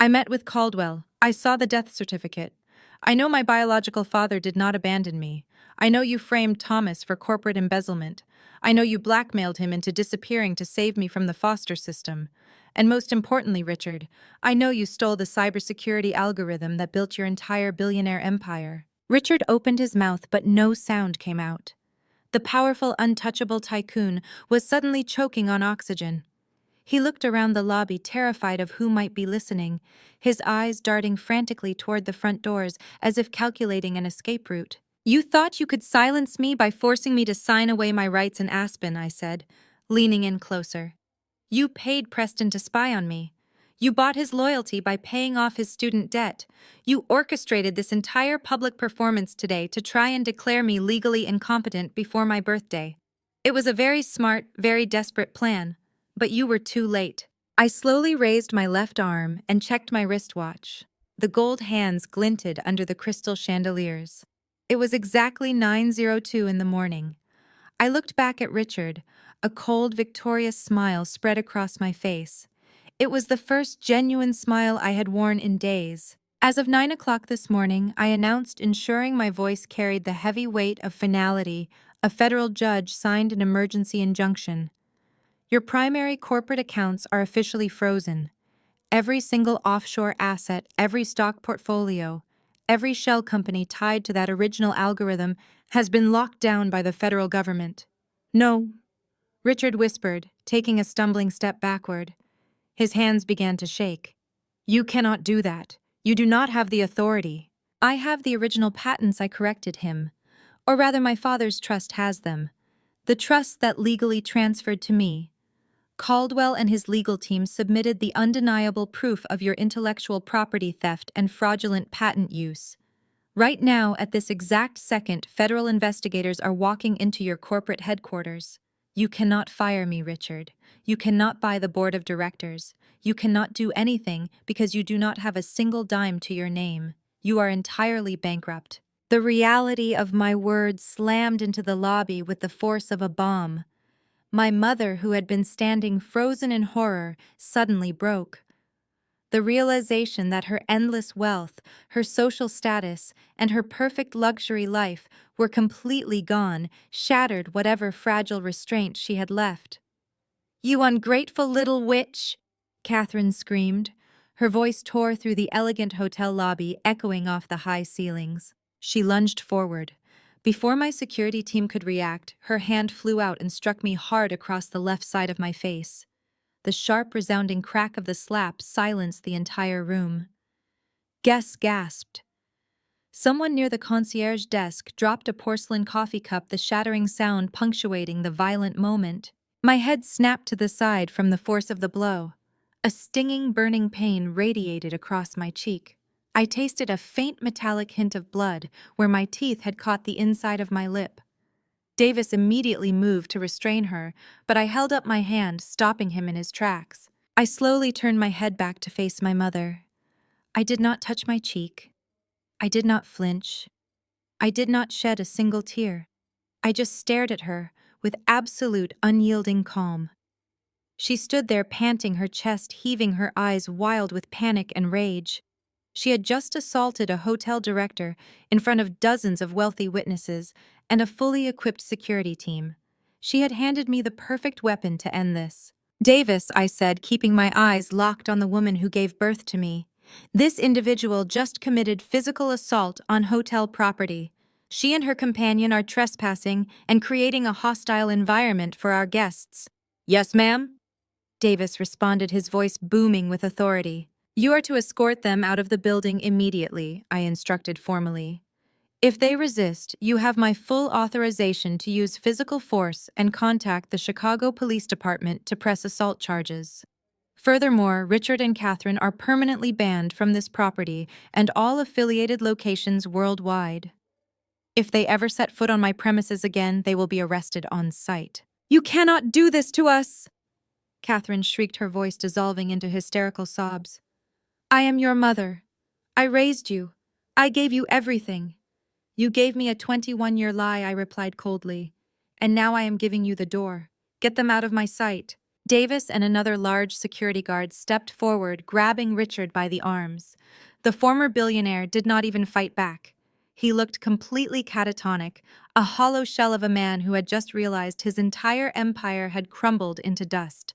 "I met with Caldwell. I saw the death certificate. I know my biological father did not abandon me. I know you framed Thomas for corporate embezzlement. I know you blackmailed him into disappearing to save me from the foster system. And most importantly, Richard, I know you stole the cybersecurity algorithm that built your entire billionaire empire." Richard opened his mouth, but no sound came out. The powerful, untouchable tycoon was suddenly choking on oxygen. He looked around the lobby, terrified of who might be listening, his eyes darting frantically toward the front doors as if calculating an escape route. "You thought you could silence me by forcing me to sign away my rights in Aspen," I said, leaning in closer. "You paid Preston to spy on me. You bought his loyalty by paying off his student debt. You orchestrated this entire public performance today to try and declare me legally incompetent before my birthday. It was a very smart, very desperate plan, but you were too late." I slowly raised my left arm and checked my wristwatch. The gold hands glinted under the crystal chandeliers. It was exactly 9:02 in the morning. I looked back at Richard, a cold, victorious smile spread across my face. It was the first genuine smile I had worn in days. As of 9 o'clock this morning, I announced, ensuring my voice carried the heavy weight of finality, a federal judge signed an emergency injunction. "Your primary corporate accounts are officially frozen. Every single offshore asset, every stock portfolio, every shell company tied to that original algorithm has been locked down by the federal government." "No," Richard whispered, taking a stumbling step backward. His hands began to shake. "You cannot do that. You do not have the authority." "I have the original patents," I corrected him. "Or rather, my father's trust has them. The trust that legally transferred to me. Caldwell and his legal team submitted the undeniable proof of your intellectual property theft and fraudulent patent use. Right now, at this exact second, federal investigators are walking into your corporate headquarters. You cannot fire me, Richard. You cannot buy the board of directors. You cannot do anything because you do not have a single dime to your name. You are entirely bankrupt." The reality of my words slammed into the lobby with the force of a bomb. My mother, who had been standing frozen in horror, suddenly broke. The realization that her endless wealth, her social status, and her perfect luxury life were completely gone shattered whatever fragile restraint she had left. "You ungrateful little witch!" Catherine screamed. Her voice tore through the elegant hotel lobby, echoing off the high ceilings. She lunged forward. Before my security team could react, her hand flew out and struck me hard across the left side of my face. The sharp, resounding crack of the slap silenced the entire room. Guests gasped. Someone near the concierge desk dropped a porcelain coffee cup, the shattering sound punctuating the violent moment. My head snapped to the side from the force of the blow. A stinging, burning pain radiated across my cheek. I tasted a faint metallic hint of blood where my teeth had caught the inside of my lip. Davis immediately moved to restrain her, but I held up my hand, stopping him in his tracks. I slowly turned my head back to face my mother. I did not touch my cheek. I did not flinch. I did not shed a single tear. I just stared at her with absolute unyielding calm. She stood there panting, her chest heaving, her eyes wild with panic and rage. She had just assaulted a hotel director in front of dozens of wealthy witnesses and a fully equipped security team. She had handed me the perfect weapon to end this. "Davis," I said, keeping my eyes locked on the woman who gave birth to me. "This individual just committed physical assault on hotel property. She and her companion are trespassing and creating a hostile environment for our guests." "Yes, ma'am?" Davis responded, his voice booming with authority. "You are to escort them out of the building immediately," I instructed formally. "If they resist, you have my full authorization to use physical force and contact the Chicago Police Department to press assault charges. Furthermore, Richard and Catherine are permanently banned from this property and all affiliated locations worldwide. If they ever set foot on my premises again, they will be arrested on sight." "You cannot do this to us!" Catherine shrieked, her voice dissolving into hysterical sobs. "I am your mother. I raised you. I gave you everything. You gave me a 21-year lie," I replied coldly. "And now I am giving you the door. Get them out of my sight." Davis and another large security guard stepped forward, grabbing Richard by the arms. The former billionaire did not even fight back. He looked completely catatonic, a hollow shell of a man who had just realized his entire empire had crumbled into dust.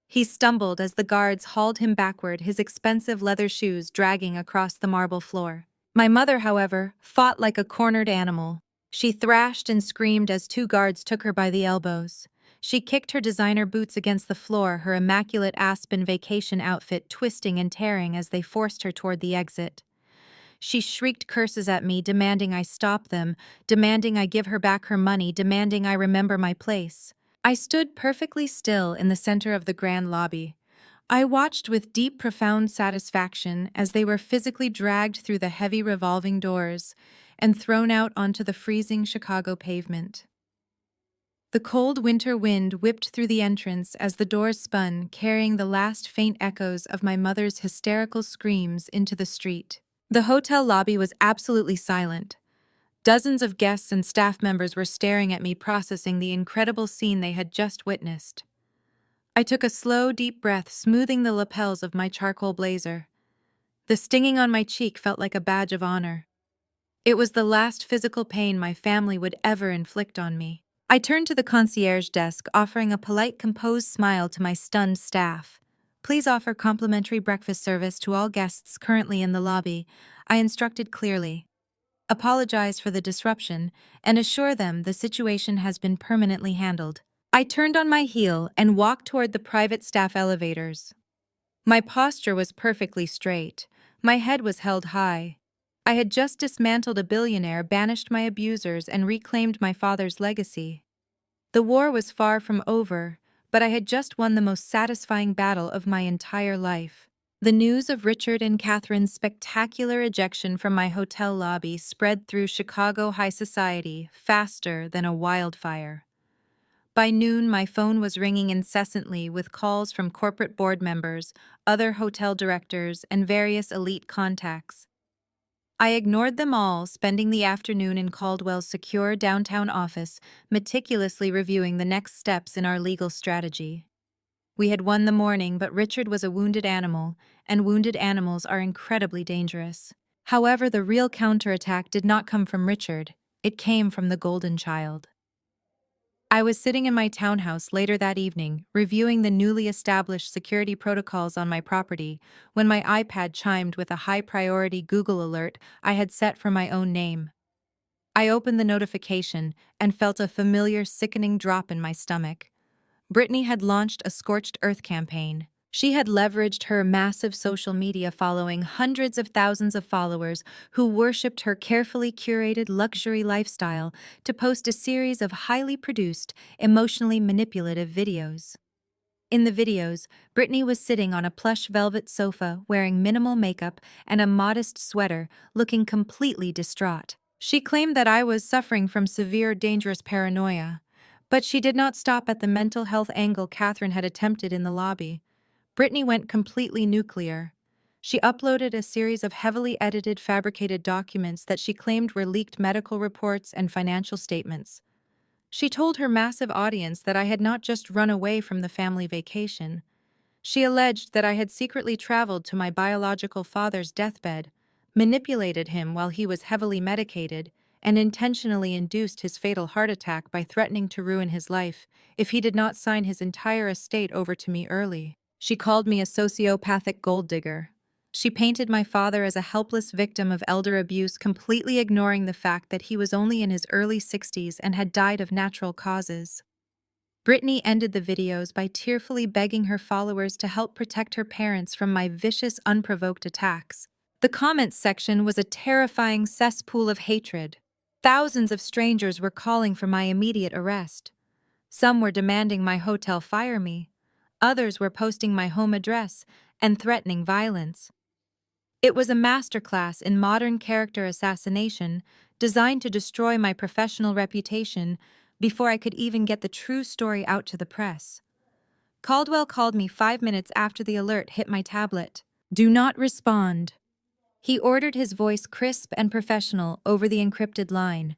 He stumbled as the guards hauled him backward, his expensive leather shoes dragging across the marble floor. My mother, however, fought like a cornered animal. She thrashed and screamed as two guards took her by the elbows. She kicked her designer boots against the floor, her immaculate Aspen vacation outfit twisting and tearing as they forced her toward the exit. She shrieked curses at me, demanding I stop them, demanding I give her back her money, demanding I remember my place. I stood perfectly still in the center of the grand lobby. I watched with deep, profound satisfaction as they were physically dragged through the heavy revolving doors and thrown out onto the freezing Chicago pavement. The cold winter wind whipped through the entrance as the doors spun, carrying the last faint echoes of my mother's hysterical screams into the street. The hotel lobby was absolutely silent. Dozens of guests and staff members were staring at me, processing the incredible scene they had just witnessed. I took a slow, deep breath, smoothing the lapels of my charcoal blazer. The stinging on my cheek felt like a badge of honor. It was the last physical pain my family would ever inflict on me. I turned to the concierge desk, offering a polite, composed smile to my stunned staff. "Please offer complimentary breakfast service to all guests currently in the lobby," I instructed clearly. "Apologize for the disruption, and assure them the situation has been permanently handled." I turned on my heel and walked toward the private staff elevators. My posture was perfectly straight. My head was held high. I had just dismantled a billionaire, banished my abusers, and reclaimed my father's legacy. The war was far from over, but I had just won the most satisfying battle of my entire life. The news of Richard and Catherine's spectacular ejection from my hotel lobby spread through Chicago high society faster than a wildfire. By noon, my phone was ringing incessantly with calls from corporate board members, other hotel directors, and various elite contacts. I ignored them all, spending the afternoon in Caldwell's secure downtown office, meticulously reviewing the next steps in our legal strategy. We had won the morning, but Richard was a wounded animal, and wounded animals are incredibly dangerous. However, the real counterattack did not come from Richard, it came from the Golden Child. I was sitting in my townhouse later that evening, reviewing the newly established security protocols on my property, when my iPad chimed with a high-priority Google alert I had set for my own name. I opened the notification and felt a familiar, sickening drop in my stomach. Brittany had launched a scorched earth campaign. She had leveraged her massive social media following, hundreds of thousands of followers who worshipped her carefully curated luxury lifestyle, to post a series of highly produced, emotionally manipulative videos. In the videos, Brittany was sitting on a plush velvet sofa wearing minimal makeup and a modest sweater, looking completely distraught. She claimed that I was suffering from severe, dangerous paranoia. But she did not stop at the mental health angle Catherine had attempted in the lobby. Brittany went completely nuclear. She uploaded a series of heavily edited, fabricated documents that she claimed were leaked medical reports and financial statements. She told her massive audience that I had not just run away from the family vacation. She alleged that I had secretly traveled to my biological father's deathbed, manipulated him while he was heavily medicated, and intentionally induced his fatal heart attack by threatening to ruin his life if he did not sign his entire estate over to me early. She called me a sociopathic gold digger. She painted my father as a helpless victim of elder abuse, completely ignoring the fact that he was only in his early 60s and had died of natural causes. Brittany ended the videos by tearfully begging her followers to help protect her parents from my vicious, unprovoked attacks. The comments section was a terrifying cesspool of hatred. Thousands of strangers were calling for my immediate arrest. Some were demanding my hotel fire me. Others were posting my home address and threatening violence. It was a masterclass in modern character assassination, designed to destroy my professional reputation before I could even get the true story out to the press. Caldwell called me 5 minutes after the alert hit my tablet. "Do not respond." He ordered, his voice crisp and professional over the encrypted line.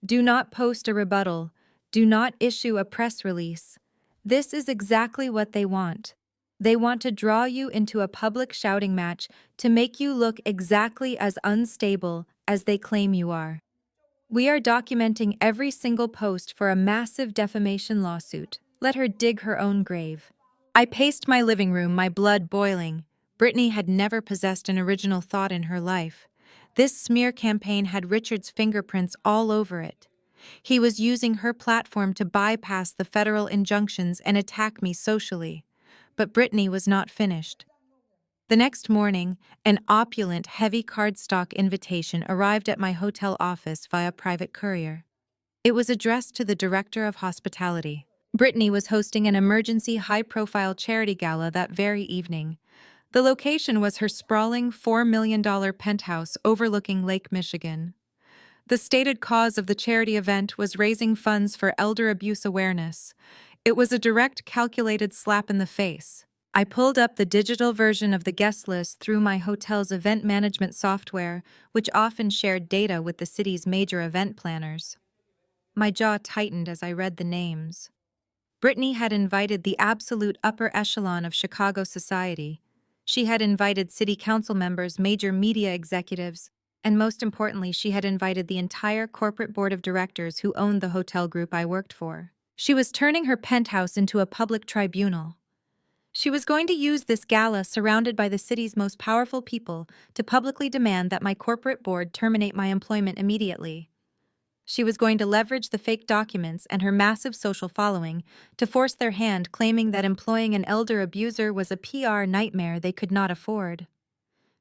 "Do not post a rebuttal. Do not issue a press release. This is exactly what they want. They want to draw you into a public shouting match to make you look exactly as unstable as they claim you are. We are documenting every single post for a massive defamation lawsuit. Let her dig her own grave." I paced my living room, my blood boiling. Brittany had never possessed an original thought in her life. This smear campaign had Richard's fingerprints all over it. He was using her platform to bypass the federal injunctions and attack me socially. But Brittany was not finished. The next morning, an opulent, heavy cardstock invitation arrived at my hotel office via private courier. It was addressed to the director of hospitality. Brittany was hosting an emergency, high-profile charity gala that very evening. The location was her sprawling $4 million penthouse overlooking Lake Michigan. The stated cause of the charity event was raising funds for elder abuse awareness. It was a direct, calculated slap in the face. I pulled up the digital version of the guest list through my hotel's event management software, which often shared data with the city's major event planners. My jaw tightened as I read the names. Brittany had invited the absolute upper echelon of Chicago society. She had invited city council members, major media executives, and most importantly, she had invited the entire corporate board of directors who owned the hotel group I worked for. She was turning her penthouse into a public tribunal. She was going to use this gala, surrounded by the city's most powerful people, to publicly demand that my corporate board terminate my employment immediately. She was going to leverage the fake documents and her massive social following to force their hand, claiming that employing an elder abuser was a PR nightmare they could not afford.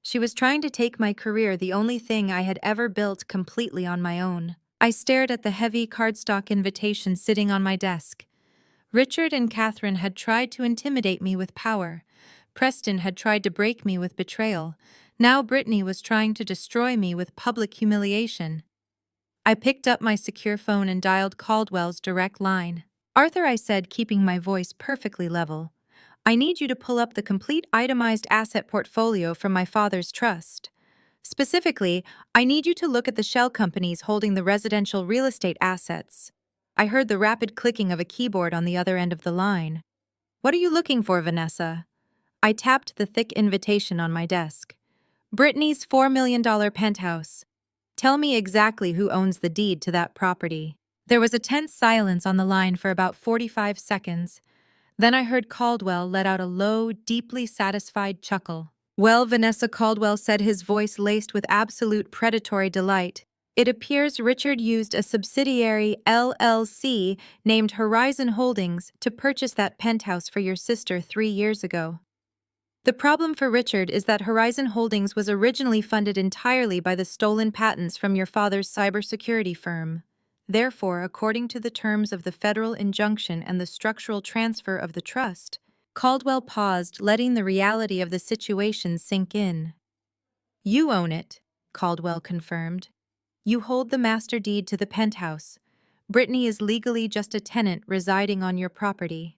She was trying to take my career, the only thing I had ever built, completely on my own. I stared at the heavy cardstock invitation sitting on my desk. Richard and Catherine had tried to intimidate me with power. Preston had tried to break me with betrayal. Now Brittany was trying to destroy me with public humiliation. I picked up my secure phone and dialed Caldwell's direct line. "Arthur," I said, keeping my voice perfectly level, "I need you to pull up the complete itemized asset portfolio from my father's trust. Specifically, I need you to look at the shell companies holding the residential real estate assets." I heard the rapid clicking of a keyboard on the other end of the line. What are you looking for, Vanessa? I tapped the thick invitation on my desk. Brittany's $4 million penthouse. Tell me exactly who owns the deed to that property. There was a tense silence on the line for about 45 seconds. Then I heard Caldwell let out a low, deeply satisfied chuckle. Well, Vanessa, Caldwell said, his voice laced with absolute predatory delight. It appears Richard used a subsidiary LLC named Horizon Holdings to purchase that penthouse for your sister 3 years ago. The problem for Richard is that Horizon Holdings was originally funded entirely by the stolen patents from your father's cybersecurity firm. Therefore, according to the terms of the federal injunction and the structural transfer of the trust, Caldwell paused, letting the reality of the situation sink in. You own it, Caldwell confirmed. You hold the master deed to the penthouse. Brittany is legally just a tenant residing on your property.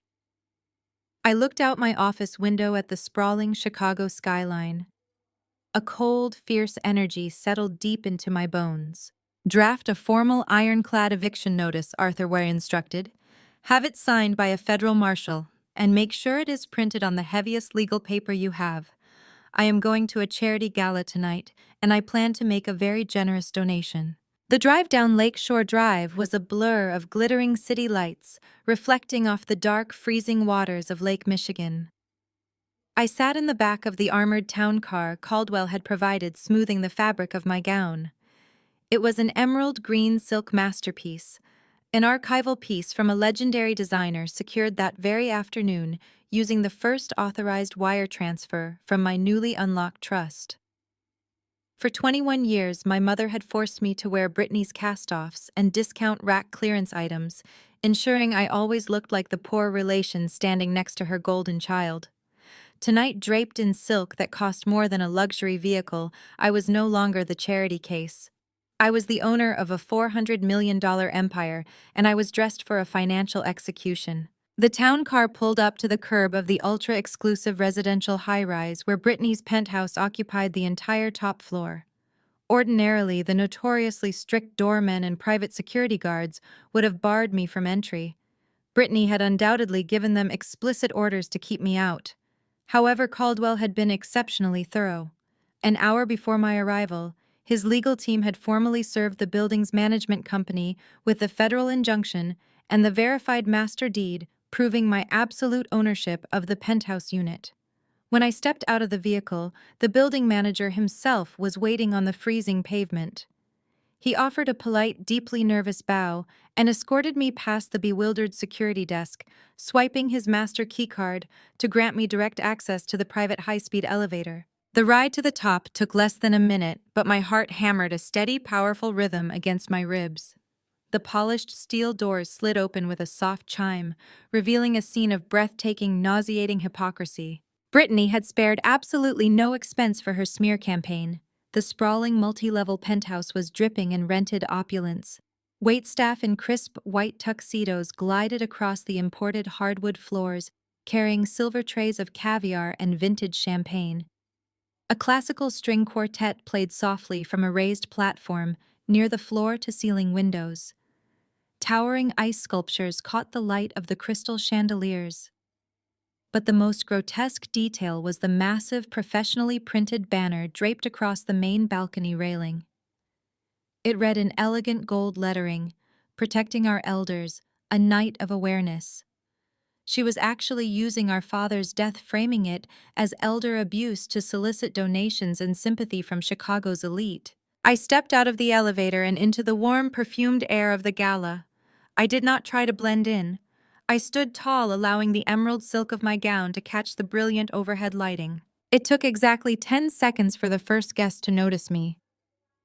I looked out my office window at the sprawling Chicago skyline. A cold, fierce energy settled deep into my bones. Draft a formal ironclad eviction notice, Arthur Ware instructed. Have it signed by a federal marshal, and make sure it is printed on the heaviest legal paper you have. I am going to a charity gala tonight, and I plan to make a very generous donation. The drive down Lakeshore Drive was a blur of glittering city lights, reflecting off the dark, freezing waters of Lake Michigan. I sat in the back of the armored town car Caldwell had provided, smoothing the fabric of my gown. It was an emerald green silk masterpiece, an archival piece from a legendary designer secured that very afternoon using the first authorized wire transfer from my newly unlocked trust. For 21 years, my mother had forced me to wear Brittany's cast-offs and discount rack clearance items, ensuring I always looked like the poor relation standing next to her golden child. Tonight, draped in silk that cost more than a luxury vehicle, I was no longer the charity case. I was the owner of a $400 million empire, and I was dressed for a financial execution. The town car pulled up to the curb of the ultra-exclusive residential high-rise where Brittany's penthouse occupied the entire top floor. Ordinarily, the notoriously strict doormen and private security guards would have barred me from entry. Brittany had undoubtedly given them explicit orders to keep me out. However, Caldwell had been exceptionally thorough. An hour before my arrival, his legal team had formally served the building's management company with the federal injunction and the verified master deed proving my absolute ownership of the penthouse unit. When I stepped out of the vehicle, the building manager himself was waiting on the freezing pavement. He offered a polite, deeply nervous bow and escorted me past the bewildered security desk, swiping his master keycard to grant me direct access to the private high-speed elevator. The ride to the top took less than a minute, but my heart hammered a steady, powerful rhythm against my ribs. The polished steel doors slid open with a soft chime, revealing a scene of breathtaking, nauseating hypocrisy. Brittany had spared absolutely no expense for her smear campaign. The sprawling multi-level penthouse was dripping in rented opulence. Waitstaff in crisp white tuxedos glided across the imported hardwood floors, carrying silver trays of caviar and vintage champagne. A classical string quartet played softly from a raised platform near the floor-to-ceiling windows. Towering ice sculptures caught the light of the crystal chandeliers. But the most grotesque detail was the massive, professionally printed banner draped across the main balcony railing. It read in elegant gold lettering, "Protecting our elders, a night of awareness." She was actually using our father's death, framing it as elder abuse to solicit donations and sympathy from Chicago's elite. I stepped out of the elevator and into the warm, perfumed air of the gala. I did not try to blend in. I stood tall, allowing the emerald silk of my gown to catch the brilliant overhead lighting. It took exactly 10 seconds for the first guest to notice me.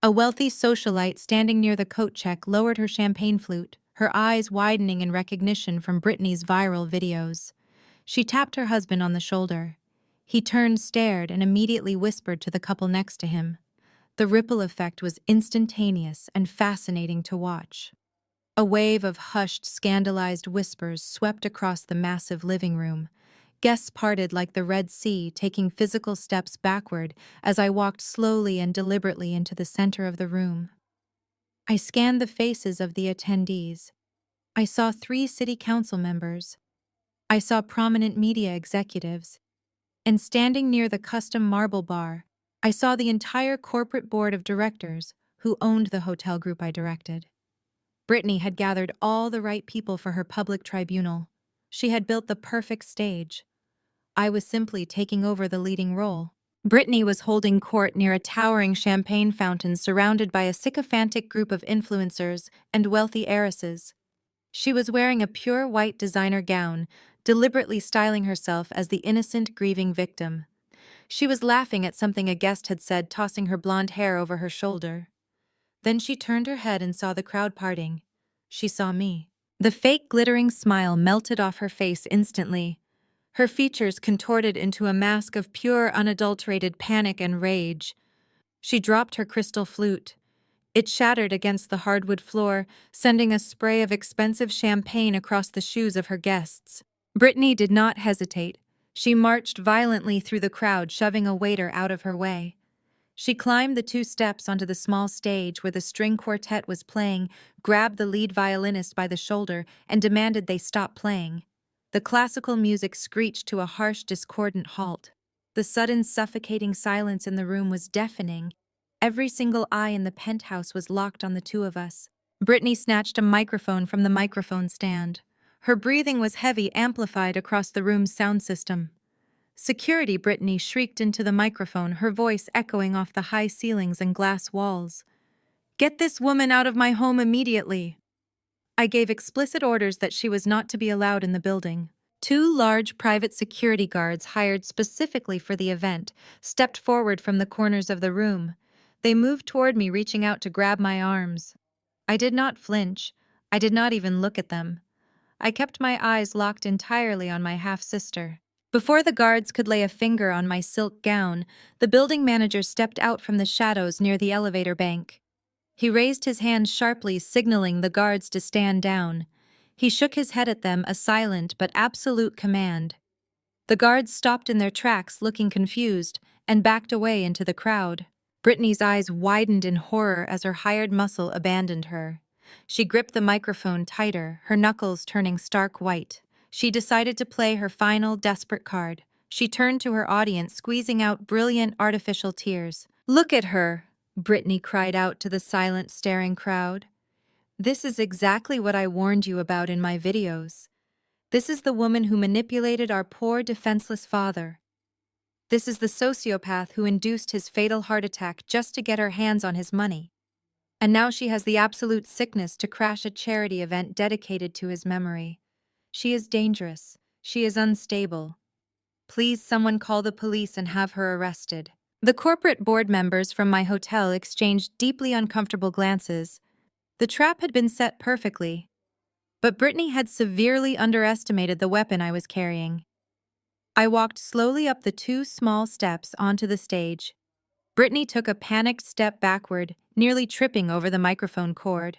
A wealthy socialite standing near the coat check lowered her champagne flute, her eyes widening in recognition from Brittany's viral videos. She tapped her husband on the shoulder. He turned, stared, and immediately whispered to the couple next to him. The ripple effect was instantaneous and fascinating to watch. A wave of hushed, scandalized whispers swept across the massive living room. Guests parted like the Red Sea, taking physical steps backward as I walked slowly and deliberately into the center of the room. I scanned the faces of the attendees. I saw 3 city council members, I saw prominent media executives, and standing near the custom marble bar, I saw the entire corporate board of directors who owned the hotel group I directed. Brittany had gathered all the right people for her public tribunal. She had built the perfect stage. I was simply taking over the leading role. Brittany was holding court near a towering champagne fountain surrounded by a sycophantic group of influencers and wealthy heiresses. She was wearing a pure white designer gown, deliberately styling herself as the innocent, grieving victim. She was laughing at something a guest had said, tossing her blonde hair over her shoulder. Then she turned her head and saw the crowd parting. She saw me. The fake glittering smile melted off her face instantly. Her features contorted into a mask of pure, unadulterated panic and rage. She dropped her crystal flute. It shattered against the hardwood floor, sending a spray of expensive champagne across the shoes of her guests. Brittany did not hesitate. She marched violently through the crowd, shoving a waiter out of her way. She climbed the 2 steps onto the small stage where the string quartet was playing, grabbed the lead violinist by the shoulder, and demanded they stop playing. The classical music screeched to a harsh, discordant halt. The sudden, suffocating silence in the room was deafening. Every single eye in the penthouse was locked on the two of us. Brittany snatched a microphone from the microphone stand. Her breathing was heavy, amplified across the room's sound system. "Security!" Brittany shrieked into the microphone, her voice echoing off the high ceilings and glass walls. "Get this woman out of my home immediately!" I gave explicit orders that she was not to be allowed in the building. 2 large private security guards hired specifically for the event stepped forward from the corners of the room. They moved toward me, reaching out to grab my arms. I did not flinch. I did not even look at them. I kept my eyes locked entirely on my half-sister. Before the guards could lay a finger on my silk gown, the building manager stepped out from the shadows near the elevator bank. He raised his hand sharply, signaling the guards to stand down. He shook his head at them, a silent but absolute command. The guards stopped in their tracks, looking confused, and backed away into the crowd. Brittany's eyes widened in horror as her hired muscle abandoned her. She gripped the microphone tighter, her knuckles turning stark white. She decided to play her final, desperate card. She turned to her audience, squeezing out brilliant, artificial tears. "Look at her!" Brittany cried out to the silent, staring crowd. "This is exactly what I warned you about in my videos. This is the woman who manipulated our poor, defenseless father. This is the sociopath who induced his fatal heart attack just to get her hands on his money. And now she has the absolute sickness to crash a charity event dedicated to his memory. She is dangerous. She is unstable. Please, someone call the police and have her arrested." The corporate board members from my hotel exchanged deeply uncomfortable glances. The trap had been set perfectly. But Brittany had severely underestimated the weapon I was carrying. I walked slowly up the 2 small steps onto the stage. Brittany took a panicked step backward, nearly tripping over the microphone cord.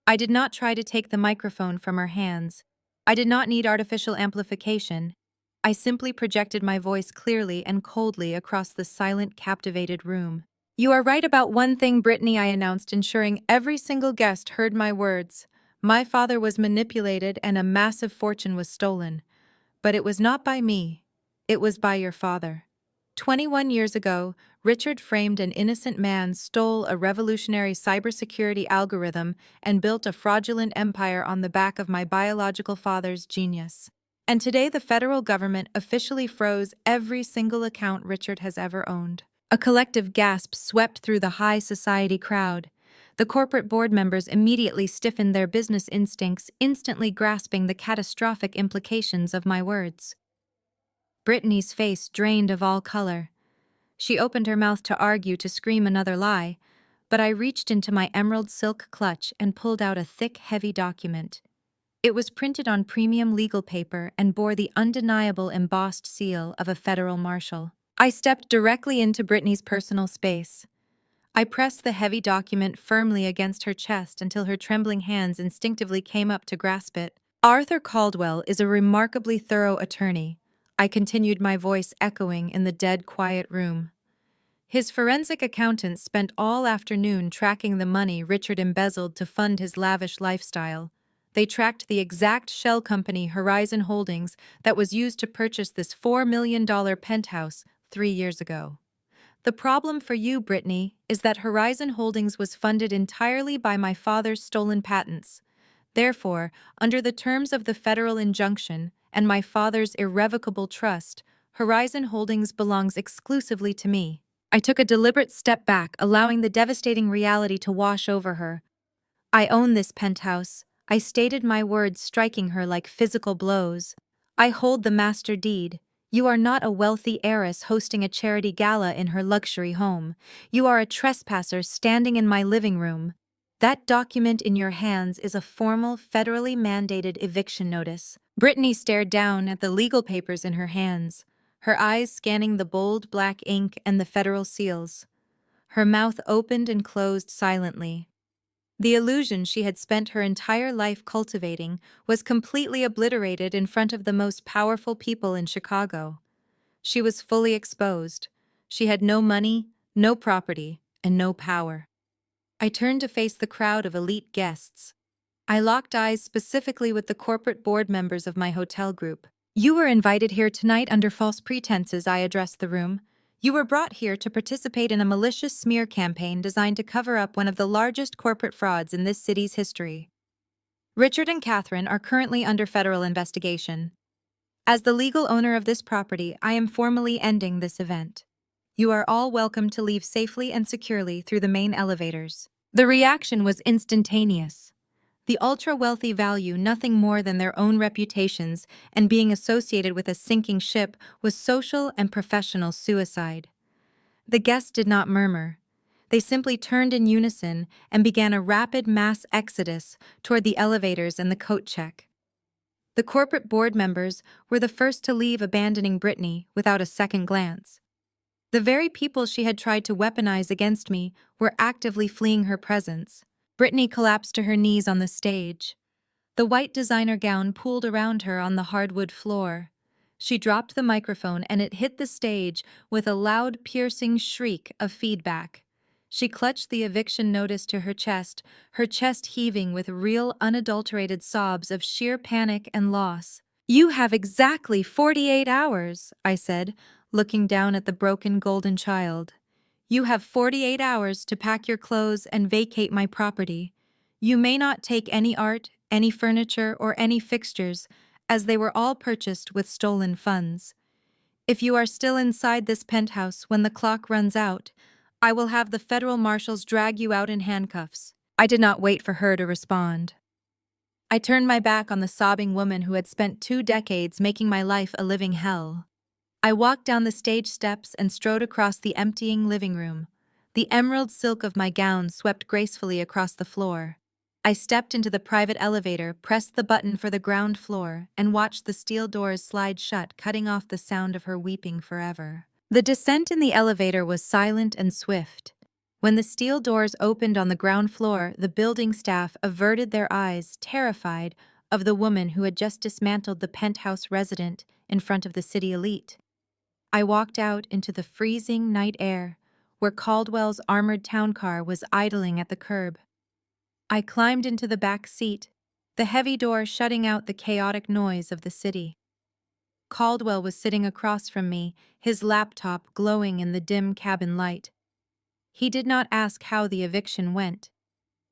I did not try to take the microphone from her hands. I did not need artificial amplification. I simply projected my voice clearly and coldly across the silent, captivated room. "You are right about one thing, Brittany," I announced, ensuring every single guest heard my words. "My father was manipulated and a massive fortune was stolen. But it was not by me. It was by your father. 21 years ago, Richard framed an innocent man, stole a revolutionary cybersecurity algorithm, and built a fraudulent empire on the back of my biological father's genius. And today the federal government officially froze every single account Richard has ever owned." A collective gasp swept through the high society crowd. The corporate board members immediately stiffened their business instincts, instantly grasping the catastrophic implications of my words. Brittany's face drained of all color. She opened her mouth to argue, to scream another lie, but I reached into my emerald silk clutch and pulled out a thick, heavy document. It was printed on premium legal paper and bore the undeniable embossed seal of a federal marshal. I stepped directly into Brittany's personal space. I pressed the heavy document firmly against her chest until her trembling hands instinctively came up to grasp it. "Arthur Caldwell is a remarkably thorough attorney," I continued, my voice echoing in the dead, quiet room. "His forensic accountant spent all afternoon tracking the money Richard embezzled to fund his lavish lifestyle. They tracked the exact shell company, Horizon Holdings, that was used to purchase this $4 million penthouse 3 years ago. The problem for you, Brittany, is that Horizon Holdings was funded entirely by my father's stolen patents. Therefore, under the terms of the federal injunction and my father's irrevocable trust, Horizon Holdings belongs exclusively to me. I took a deliberate step back, allowing the devastating reality to wash over her. I own this penthouse. I stated my words, striking her like physical blows. I hold the master deed. You are not a wealthy heiress hosting a charity gala in her luxury home. You are a trespasser standing in my living room. That document in your hands is a formal, federally mandated eviction notice. Brittany stared down at the legal papers in her hands, her eyes scanning the bold black ink and the federal seals. Her mouth opened and closed silently. The illusion she had spent her entire life cultivating was completely obliterated in front of the most powerful people in Chicago. She was fully exposed. She had no money, no property, and no power. I turned to face the crowd of elite guests. I locked eyes specifically with the corporate board members of my hotel group. You were invited here tonight under false pretenses, I addressed the room. You were brought here to participate in a malicious smear campaign designed to cover up one of the largest corporate frauds in this city's history. Richard and Catherine are currently under federal investigation. As the legal owner of this property, I am formally ending this event. You are all welcome to leave safely and securely through the main elevators. The reaction was instantaneous. The ultra-wealthy value nothing more than their own reputations, and being associated with a sinking ship was social and professional suicide. The guests did not murmur. They simply turned in unison and began a rapid mass exodus toward the elevators and the coat check. The corporate board members were the first to leave, abandoning Brittany without a second glance. The very people she had tried to weaponize against me were actively fleeing her presence. Brittany collapsed to her knees on the stage. The white designer gown pooled around her on the hardwood floor. She dropped the microphone and it hit the stage with a loud, piercing shriek of feedback. She clutched the eviction notice to her chest heaving with real, unadulterated sobs of sheer panic and loss. "You have exactly 48 hours," I said, looking down at the broken golden child. "You have 48 hours to pack your clothes and vacate my property. You may not take any art, any furniture, or any fixtures, as they were all purchased with stolen funds. If you are still inside this penthouse when the clock runs out, I will have the federal marshals drag you out in handcuffs." I did not wait for her to respond. I turned my back on the sobbing woman who had spent 2 decades making my life a living hell. I walked down the stage steps and strode across the emptying living room. The emerald silk of my gown swept gracefully across the floor. I stepped into the private elevator, pressed the button for the ground floor, and watched the steel doors slide shut, cutting off the sound of her weeping forever. The descent in the elevator was silent and swift. When the steel doors opened on the ground floor, the building staff averted their eyes, terrified of the woman who had just dismantled the penthouse resident in front of the city elite. I walked out into the freezing night air, where Caldwell's armored town car was idling at the curb. I climbed into the back seat, the heavy door shutting out the chaotic noise of the city. Caldwell was sitting across from me, his laptop glowing in the dim cabin light. He did not ask how the eviction went.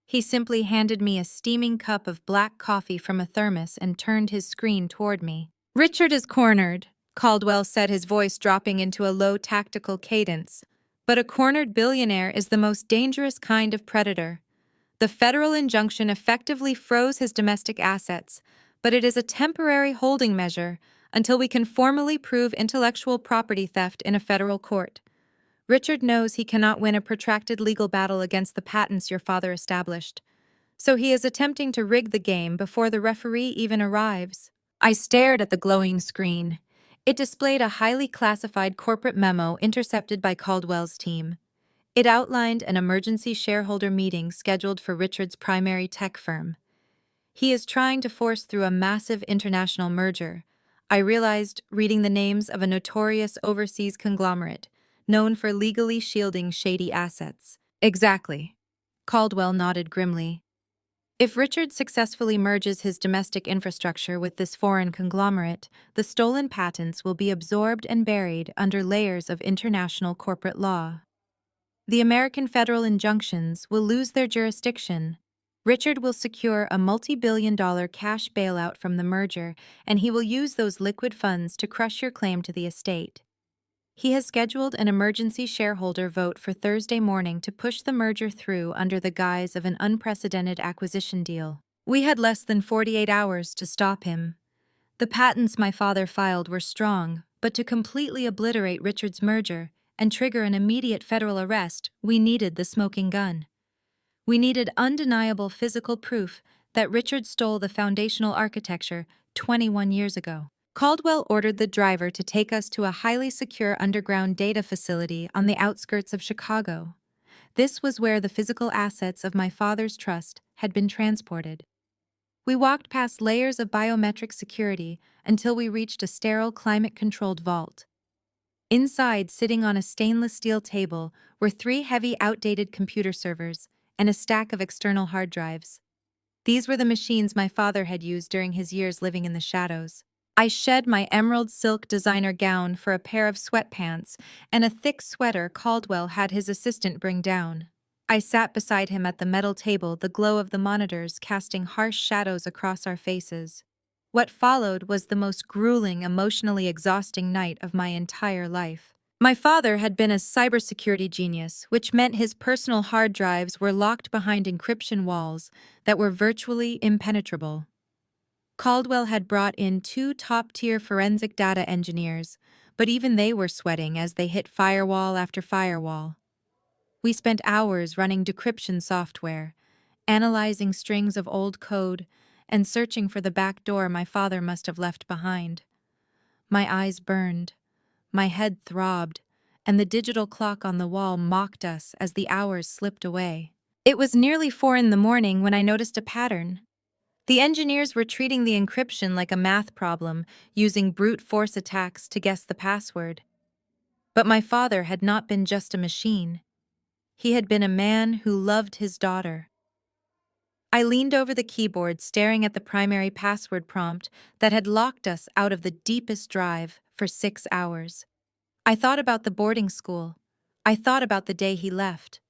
He simply handed me a steaming cup of black coffee from a thermos and turned his screen toward me. "Richard is cornered," Caldwell said, his voice dropping into a low tactical cadence. "But a cornered billionaire is the most dangerous kind of predator. The federal injunction effectively froze his domestic assets, but it is a temporary holding measure until we can formally prove intellectual property theft in a federal court. Richard knows he cannot win a protracted legal battle against the patents your father established, so he is attempting to rig the game before the referee even arrives." I stared at the glowing screen. It displayed a highly classified corporate memo intercepted by Caldwell's team. It outlined an emergency shareholder meeting scheduled for Richard's primary tech firm. He is trying to force through a massive international merger, I realized, reading the names of a notorious overseas conglomerate, known for legally shielding shady assets. "Exactly." Caldwell nodded grimly. If Richard successfully merges his domestic infrastructure with this foreign conglomerate, the stolen patents will be absorbed and buried under layers of international corporate law. The American federal injunctions will lose their jurisdiction. Richard will secure a multi-billion-dollar cash bailout from the merger, and he will use those liquid funds to crush your claim to the estate. He has scheduled an emergency shareholder vote for Thursday morning to push the merger through under the guise of an unprecedented acquisition deal. We had less than 48 hours to stop him. The patents my father filed were strong, but to completely obliterate Richard's merger and trigger an immediate federal arrest, we needed the smoking gun. We needed undeniable physical proof that Richard stole the foundational architecture 21 years ago. Caldwell ordered the driver to take us to a highly secure underground data facility on the outskirts of Chicago. This was where the physical assets of my father's trust had been transported. We walked past layers of biometric security until we reached a sterile, climate-controlled vault. Inside, sitting on a stainless steel table, were 3 heavy, outdated computer servers and a stack of external hard drives. These were the machines my father had used during his years living in the shadows. I shed my emerald silk designer gown for a pair of sweatpants and a thick sweater Caldwell had his assistant bring down. I sat beside him at the metal table, the glow of the monitors casting harsh shadows across our faces. What followed was the most grueling, emotionally exhausting night of my entire life. My father had been a cybersecurity genius, which meant his personal hard drives were locked behind encryption walls that were virtually impenetrable. Caldwell had brought in 2 top-tier forensic data engineers, but even they were sweating as they hit firewall after firewall. We spent hours running decryption software, analyzing strings of old code, and searching for the back door my father must have left behind. My eyes burned, my head throbbed, and the digital clock on the wall mocked us as the hours slipped away. It was nearly 4 in the morning when I noticed a pattern. The engineers were treating the encryption like a math problem, using brute force attacks to guess the password. But my father had not been just a machine. He had been a man who loved his daughter. I leaned over the keyboard, staring at the primary password prompt that had locked us out of the deepest drive for 6 hours. I thought about the boarding school. I thought about the day he left.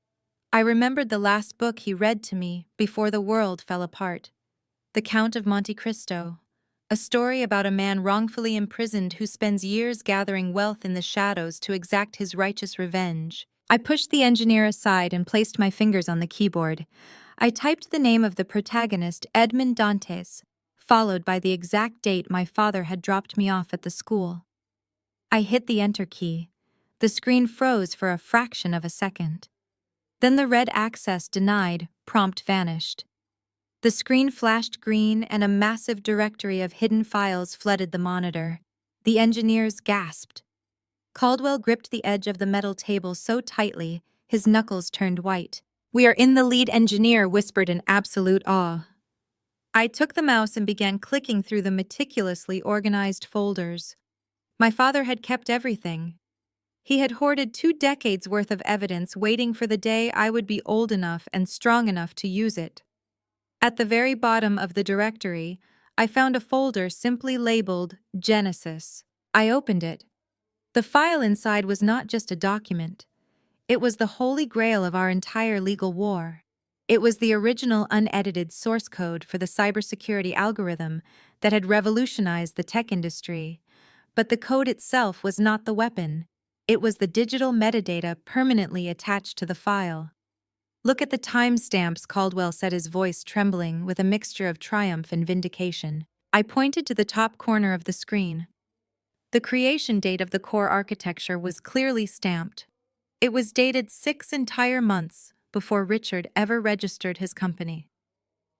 I remembered the last book he read to me before the world fell apart. The Count of Monte Cristo, a story about a man wrongfully imprisoned who spends years gathering wealth in the shadows to exact his righteous revenge. I pushed the engineer aside and placed my fingers on the keyboard. I typed the name of the protagonist, Edmond Dantes, followed by the exact date my father had dropped me off at the school. I hit the enter key. The screen froze for a fraction of a second. Then the red access denied prompt vanished. The screen flashed green and a massive directory of hidden files flooded the monitor. The engineers gasped. Caldwell gripped the edge of the metal table so tightly, his knuckles turned white. "We are in," the lead engineer whispered in absolute awe. I took the mouse and began clicking through the meticulously organized folders. My father had kept everything. He had hoarded 2 decades worth of evidence, waiting for the day I would be old enough and strong enough to use it. At the very bottom of the directory, I found a folder simply labeled Genesis. I opened it. The file inside was not just a document. It was the holy grail of our entire legal war. It was the original unedited source code for the cybersecurity algorithm that had revolutionized the tech industry. But the code itself was not the weapon. It was the digital metadata permanently attached to the file. "Look at the timestamps," Caldwell said, his voice trembling with a mixture of triumph and vindication. I pointed to the top corner of the screen. The creation date of the core architecture was clearly stamped. It was dated 6 entire months before Richard ever registered his company.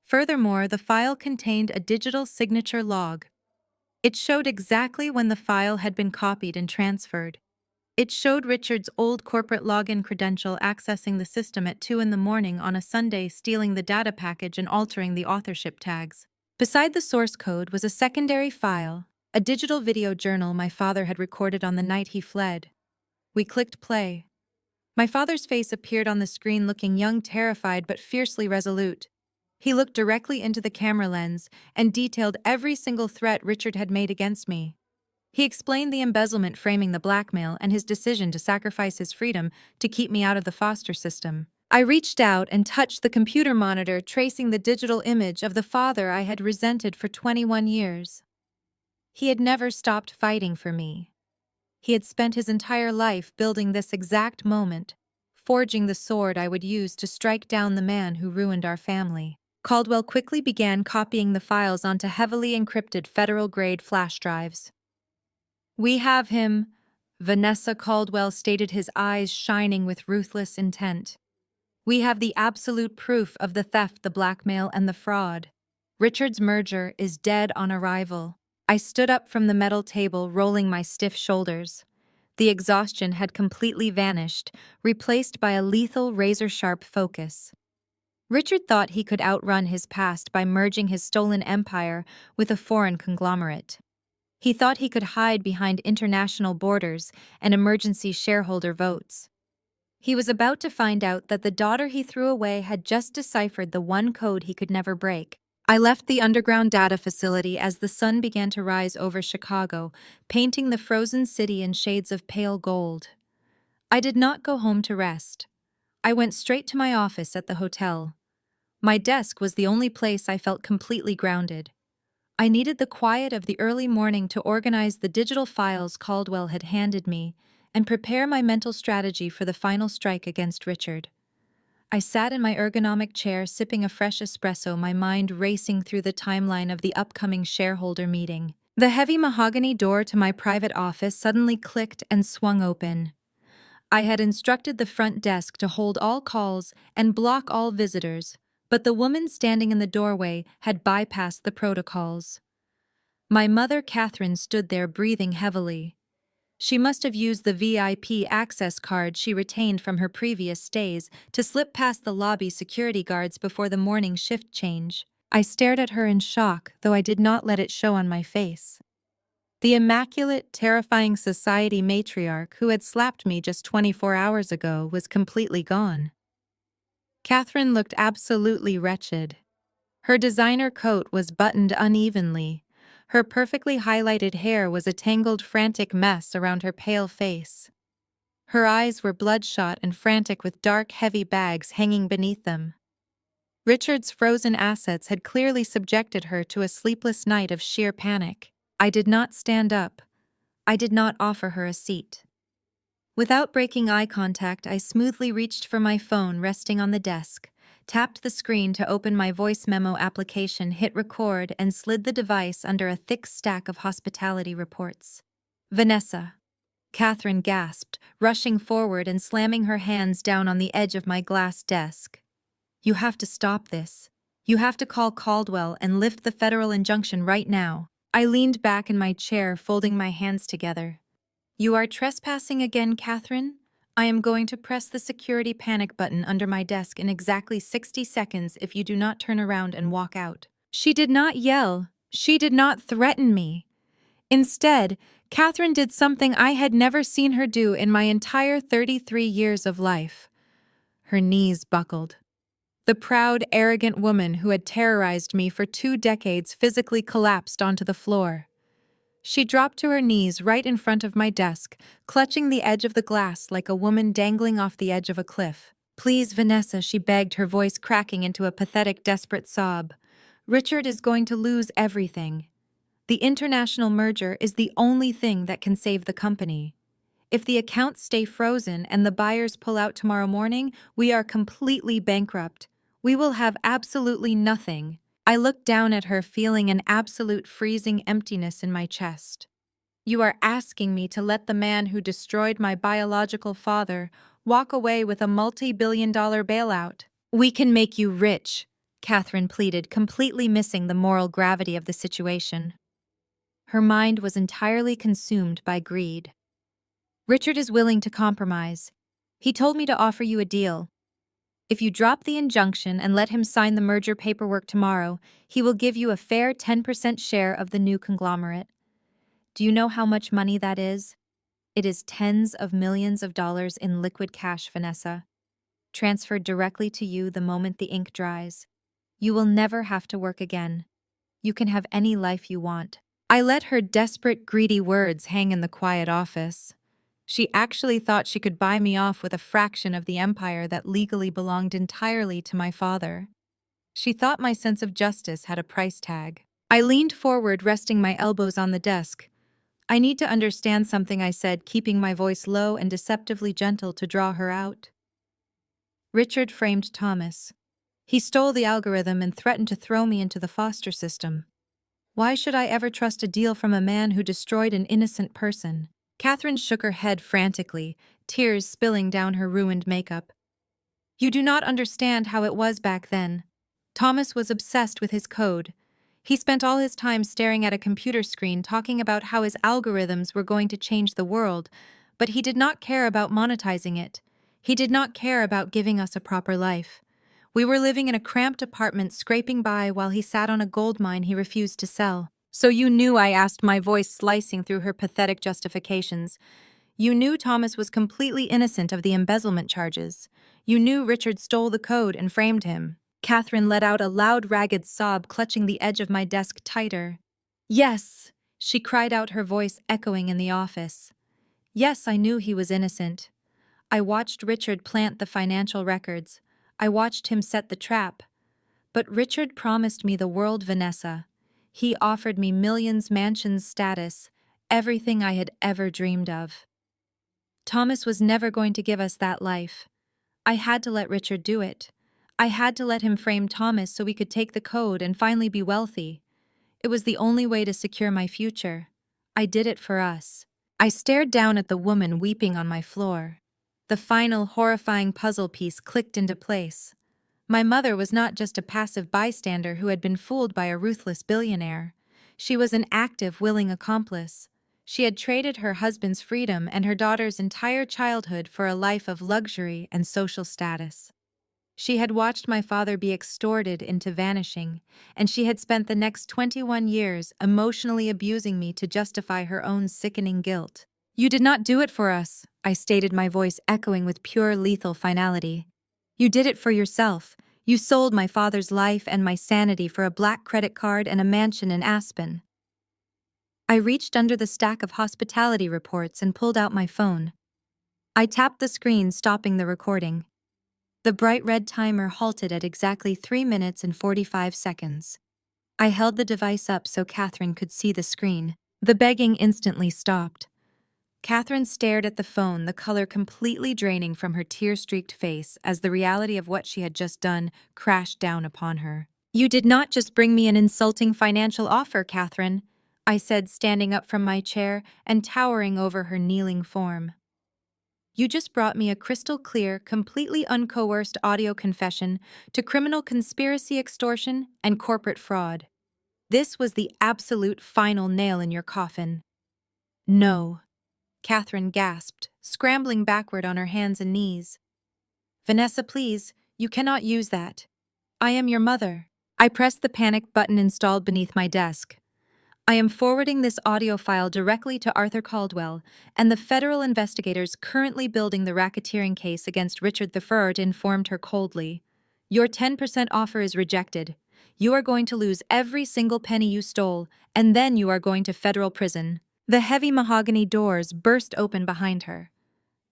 Furthermore, the file contained a digital signature log. It showed exactly when the file had been copied and transferred. It showed Richard's old corporate login credential accessing the system at 2 in the morning on a Sunday, stealing the data package and altering the authorship tags. Beside the source code was a secondary file, a digital video journal my father had recorded on the night he fled. We clicked play. My father's face appeared on the screen, looking young, terrified, but fiercely resolute. He looked directly into the camera lens and detailed every single threat Richard had made against me. He explained the embezzlement framing the blackmail and his decision to sacrifice his freedom to keep me out of the foster system. I reached out and touched the computer monitor, tracing the digital image of the father I had resented for 21 years. He had never stopped fighting for me. He had spent his entire life building this exact moment, forging the sword I would use to strike down the man who ruined our family. Caldwell quickly began copying the files onto heavily encrypted federal-grade flash drives. "We have him," Vanessa Caldwell stated, his eyes shining with ruthless intent. "We have the absolute proof of the theft, the blackmail, and the fraud. Richard's merger is dead on arrival." I stood up from the metal table, rolling my stiff shoulders. The exhaustion had completely vanished, replaced by a lethal, razor-sharp focus. Richard thought he could outrun his past by merging his stolen empire with a foreign conglomerate. He thought he could hide behind international borders and emergency shareholder votes. He was about to find out that the daughter he threw away had just deciphered the one code he could never break. I left the underground data facility as the sun began to rise over Chicago, painting the frozen city in shades of pale gold. I did not go home to rest. I went straight to my office at the hotel. My desk was the only place I felt completely grounded. I needed the quiet of the early morning to organize the digital files Caldwell had handed me and prepare my mental strategy for the final strike against Richard. I sat in my ergonomic chair, sipping a fresh espresso, my mind racing through the timeline of the upcoming shareholder meeting. The heavy mahogany door to my private office suddenly clicked and swung open. I had instructed the front desk to hold all calls and block all visitors, but the woman standing in the doorway had bypassed the protocols. My mother, Catherine, stood there breathing heavily. She must have used the VIP access card she retained from her previous stays to slip past the lobby security guards before the morning shift change. I stared at her in shock, though I did not let it show on my face. The immaculate, terrifying society matriarch who had slapped me just 24 hours ago was completely gone. Catherine looked absolutely wretched. Her designer coat was buttoned unevenly. Her perfectly highlighted hair was a tangled, frantic mess around her pale face. Her eyes were bloodshot and frantic, with dark, heavy bags hanging beneath them. Richard's frozen assets had clearly subjected her to a sleepless night of sheer panic. I did not stand up. I did not offer her a seat. Without breaking eye contact, I smoothly reached for my phone resting on the desk, tapped the screen to open my voice memo application, hit record, and slid the device under a thick stack of hospitality reports. "Vanessa," Catherine gasped, rushing forward and slamming her hands down on the edge of my glass desk. "You have to stop this. You have to call Caldwell and lift the federal injunction right now." I leaned back in my chair, folding my hands together. "You are trespassing again, Catherine. I am going to press the security panic button under my desk in exactly 60 seconds if you do not turn around and walk out." She did not yell. She did not threaten me. Instead, Catherine did something I had never seen her do in my entire 33 years of life. Her knees buckled. The proud, arrogant woman who had terrorized me for 2 decades physically collapsed onto the floor. She dropped to her knees right in front of my desk, clutching the edge of the glass like a woman dangling off the edge of a cliff. "Please, Vanessa," she begged, her voice cracking into a pathetic, desperate sob. "Richard is going to lose everything. The international merger is the only thing that can save the company. If the accounts stay frozen and the buyers pull out tomorrow morning, we are completely bankrupt. We will have absolutely nothing." I looked down at her, feeling an absolute freezing emptiness in my chest. "You are asking me to let the man who destroyed my biological father walk away with a multi-billion-dollar bailout?" "We can make you rich," Catherine pleaded, completely missing the moral gravity of the situation. Her mind was entirely consumed by greed. "Richard is willing to compromise. He told me to offer you a deal. If you drop the injunction and let him sign the merger paperwork tomorrow, he will give you a fair 10% share of the new conglomerate. Do you know how much money that is? It is tens of millions of dollars in liquid cash, Vanessa, transferred directly to you the moment the ink dries. You will never have to work again. You can have any life you want. I let her desperate, greedy words hang in the quiet office. She actually thought she could buy me off with a fraction of the empire that legally belonged entirely to my father. She thought my sense of justice had a price tag. I leaned forward, resting my elbows on the desk. I need to understand something, I said, keeping my voice low and deceptively gentle to draw her out. Richard framed Thomas. He stole the algorithm and threatened to throw me into the foster system. Why should I ever trust a deal from a man who destroyed an innocent person? Catherine shook her head frantically, tears spilling down her ruined makeup. You do not understand how it was back then. Thomas was obsessed with his code. He spent all his time staring at a computer screen talking about how his algorithms were going to change the world, but he did not care about monetizing it. He did not care about giving us a proper life. We were living in a cramped apartment, scraping by while he sat on a gold mine he refused to sell. So you knew, I asked, my voice slicing through her pathetic justifications. You knew Thomas was completely innocent of the embezzlement charges. You knew Richard stole the code and framed him. Catherine let out a loud, ragged sob, clutching the edge of my desk tighter. Yes, she cried out, her voice echoing in the office. Yes, I knew he was innocent. I watched Richard plant the financial records. I watched him set the trap. But Richard promised me the world, Vanessa. He offered me millions, mansions, status, everything I had ever dreamed of. Thomas was never going to give us that life. I had to let Richard do it. I had to let him frame Thomas so we could take the code and finally be wealthy. It was the only way to secure my future. I did it for us. I stared down at the woman weeping on my floor. The final horrifying puzzle piece clicked into place. My mother was not just a passive bystander who had been fooled by a ruthless billionaire. She was an active, willing accomplice. She had traded her husband's freedom and her daughter's entire childhood for a life of luxury and social status. She had watched my father be extorted into vanishing, and she had spent the next 21 years emotionally abusing me to justify her own sickening guilt. You did not do it for us, I stated, my voice echoing with pure lethal finality. You did it for yourself. You sold my father's life and my sanity for a black credit card and a mansion in Aspen. I reached under the stack of hospitality reports and pulled out my phone. I tapped the screen, stopping the recording. The bright red timer halted at exactly 3 minutes and 45 seconds. I held the device up so Catherine could see the screen. The begging instantly stopped. Catherine stared at the phone, the color completely draining from her tear-streaked face as the reality of what she had just done crashed down upon her. You did not just bring me an insulting financial offer, Catherine, I said, standing up from my chair and towering over her kneeling form. You just brought me a crystal-clear, completely uncoerced audio confession to criminal conspiracy, extortion, and corporate fraud. This was the absolute final nail in your coffin. No, Catherine gasped, scrambling backward on her hands and knees. Vanessa, please, you cannot use that. I am your mother. I pressed the panic button installed beneath my desk. I am forwarding this audio file directly to Arthur Caldwell and the federal investigators currently building the racketeering case against Richard III, informed her coldly. Your 10% offer is rejected. You are going to lose every single penny you stole, and then you are going to federal prison. The heavy mahogany doors burst open behind her.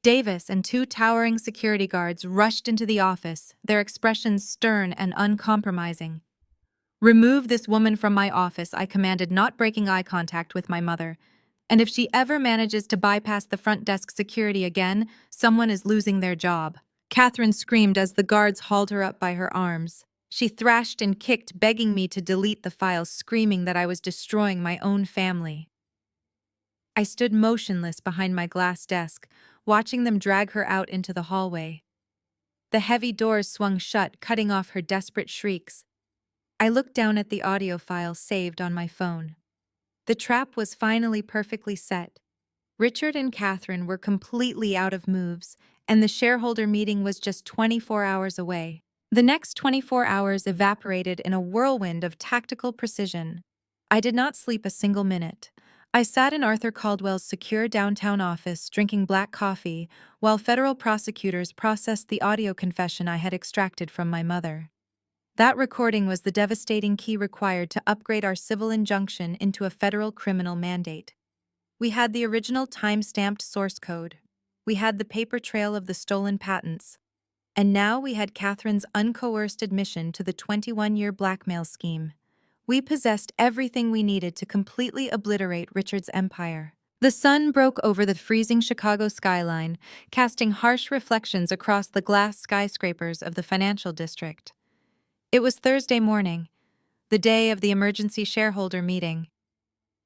Davis and 2 towering security guards rushed into the office, their expressions stern and uncompromising. Remove this woman from my office, I commanded, not breaking eye contact with my mother. And if she ever manages to bypass the front desk security again, someone is losing their job. Catherine screamed as the guards hauled her up by her arms. She thrashed and kicked, begging me to delete the files, screaming that I was destroying my own family. I stood motionless behind my glass desk, watching them drag her out into the hallway. The heavy doors swung shut, cutting off her desperate shrieks. I looked down at the audio file saved on my phone. The trap was finally perfectly set. Richard and Catherine were completely out of moves, and the shareholder meeting was just 24 hours away. The next 24 hours evaporated in a whirlwind of tactical precision. I did not sleep a single minute. I sat in Arthur Caldwell's secure downtown office, drinking black coffee, while federal prosecutors processed the audio confession I had extracted from my mother. That recording was the devastating key required to upgrade our civil injunction into a federal criminal mandate. We had the original time-stamped source code. We had the paper trail of the stolen patents. And now we had Catherine's uncoerced admission to the 21-year blackmail scheme. We possessed everything we needed to completely obliterate Richard's empire. The sun broke over the freezing Chicago skyline, casting harsh reflections across the glass skyscrapers of the financial district. It was Thursday morning, the day of the emergency shareholder meeting.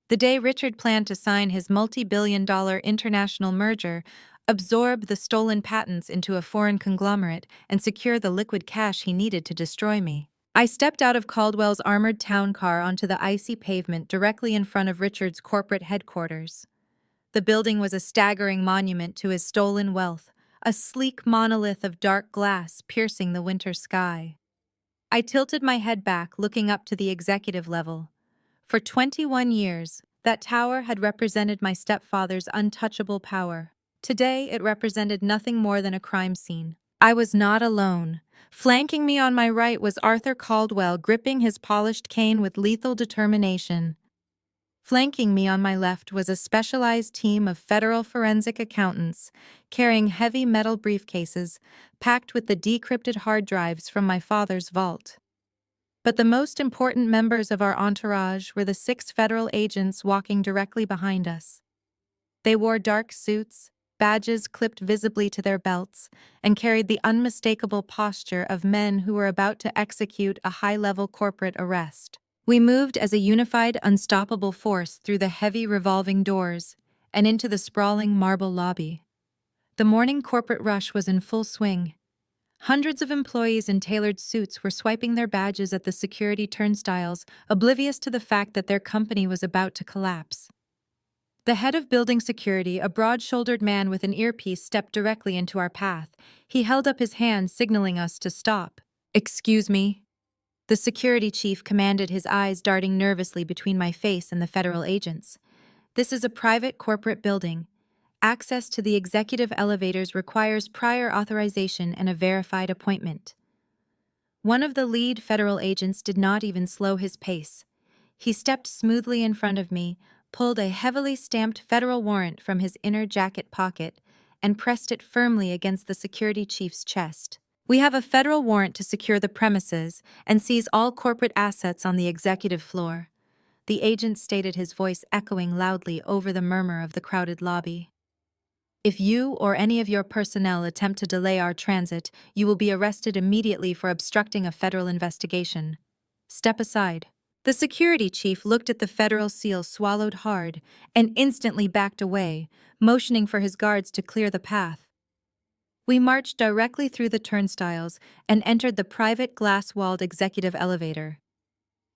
The day Richard planned to sign his multi-billion-dollar international merger, absorb the stolen patents into a foreign conglomerate, and secure the liquid cash he needed to destroy me. I stepped out of Caldwell's armored town car onto the icy pavement directly in front of Richard's corporate headquarters. The building was a staggering monument to his stolen wealth, a sleek monolith of dark glass piercing the winter sky. I tilted my head back, looking up to the executive level. For 21 years, that tower had represented my stepfather's untouchable power. Today, it represented nothing more than a crime scene. I was not alone. Flanking me on my right was Arthur Caldwell, gripping his polished cane with lethal determination. Flanking me on my left was a specialized team of federal forensic accountants, carrying heavy metal briefcases packed with the decrypted hard drives from my father's vault. But the most important members of our entourage were the 6 federal agents walking directly behind us. They wore dark suits, badges clipped visibly to their belts, and carried the unmistakable posture of men who were about to execute a high-level corporate arrest. We moved as a unified, unstoppable force through the heavy revolving doors and into the sprawling marble lobby. The morning corporate rush was in full swing. Hundreds of employees in tailored suits were swiping their badges at the security turnstiles, oblivious to the fact that their company was about to collapse. The head of building security, a broad-shouldered man with an earpiece, stepped directly into our path. He held up his hand, signaling us to stop. "Excuse me?" The security chief commanded, his eyes darting nervously between my face and the federal agents. "This is a private corporate building. Access to the executive elevators requires prior authorization and a verified appointment." One of the lead federal agents did not even slow his pace. He stepped smoothly in front of me, pulled a heavily stamped federal warrant from his inner jacket pocket, and pressed it firmly against the security chief's chest. "We have a federal warrant to secure the premises and seize all corporate assets on the executive floor," the agent stated, his voice echoing loudly over the murmur of the crowded lobby. "If you or any of your personnel attempt to delay our transit, you will be arrested immediately for obstructing a federal investigation. Step aside." The security chief looked at the federal seal, swallowed hard, and instantly backed away, motioning for his guards to clear the path. We marched directly through the turnstiles and entered the private glass-walled executive elevator.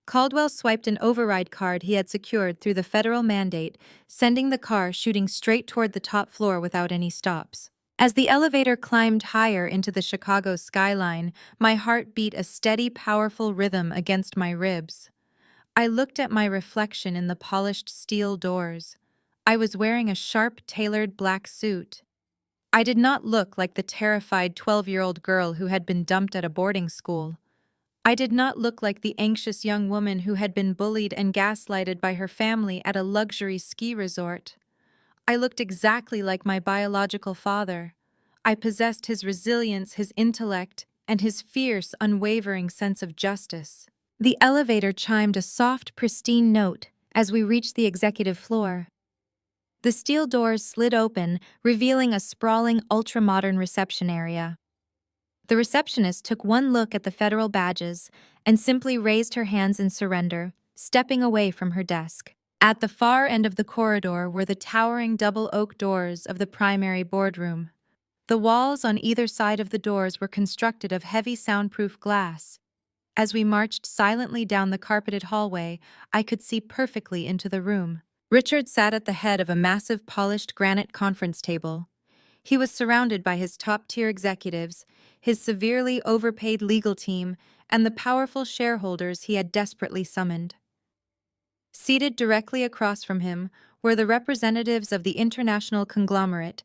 Caldwell swiped an override card he had secured through the federal mandate, sending the car shooting straight toward the top floor without any stops. As the elevator climbed higher into the Chicago skyline, my heart beat a steady, powerful rhythm against my ribs. I looked at my reflection in the polished steel doors. I was wearing a sharp, tailored black suit. I did not look like the terrified 12-year-old girl who had been dumped at a boarding school. I did not look like the anxious young woman who had been bullied and gaslighted by her family at a luxury ski resort. I looked exactly like my biological father. I possessed his resilience, his intellect, and his fierce, unwavering sense of justice. The elevator chimed a soft, pristine note as we reached the executive floor. The steel doors slid open, revealing a sprawling, ultra-modern reception area. The receptionist took one look at the federal badges and simply raised her hands in surrender, stepping away from her desk. At the far end of the corridor were the towering double oak doors of the primary boardroom. The walls on either side of the doors were constructed of heavy soundproof glass. As we marched silently down the carpeted hallway, I could see perfectly into the room. Richard sat at the head of a massive polished granite conference table. He was surrounded by his top-tier executives, his severely overpaid legal team, and the powerful shareholders he had desperately summoned. Seated directly across from him were the representatives of the international conglomerate,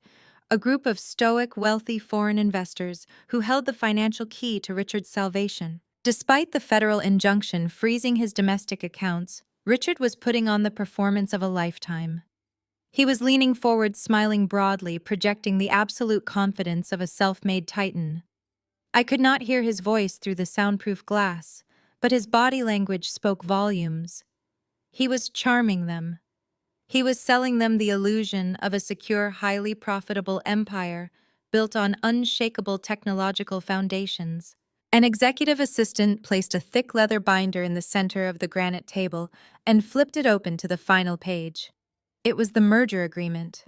a group of stoic, wealthy foreign investors who held the financial key to Richard's salvation. Despite the federal injunction freezing his domestic accounts, Richard was putting on the performance of a lifetime. He was leaning forward, smiling broadly, projecting the absolute confidence of a self-made titan. I could not hear his voice through the soundproof glass, but his body language spoke volumes. He was charming them. He was selling them the illusion of a secure, highly profitable empire built on unshakable technological foundations. An executive assistant placed a thick leather binder in the center of the granite table and flipped it open to the final page. It was the merger agreement.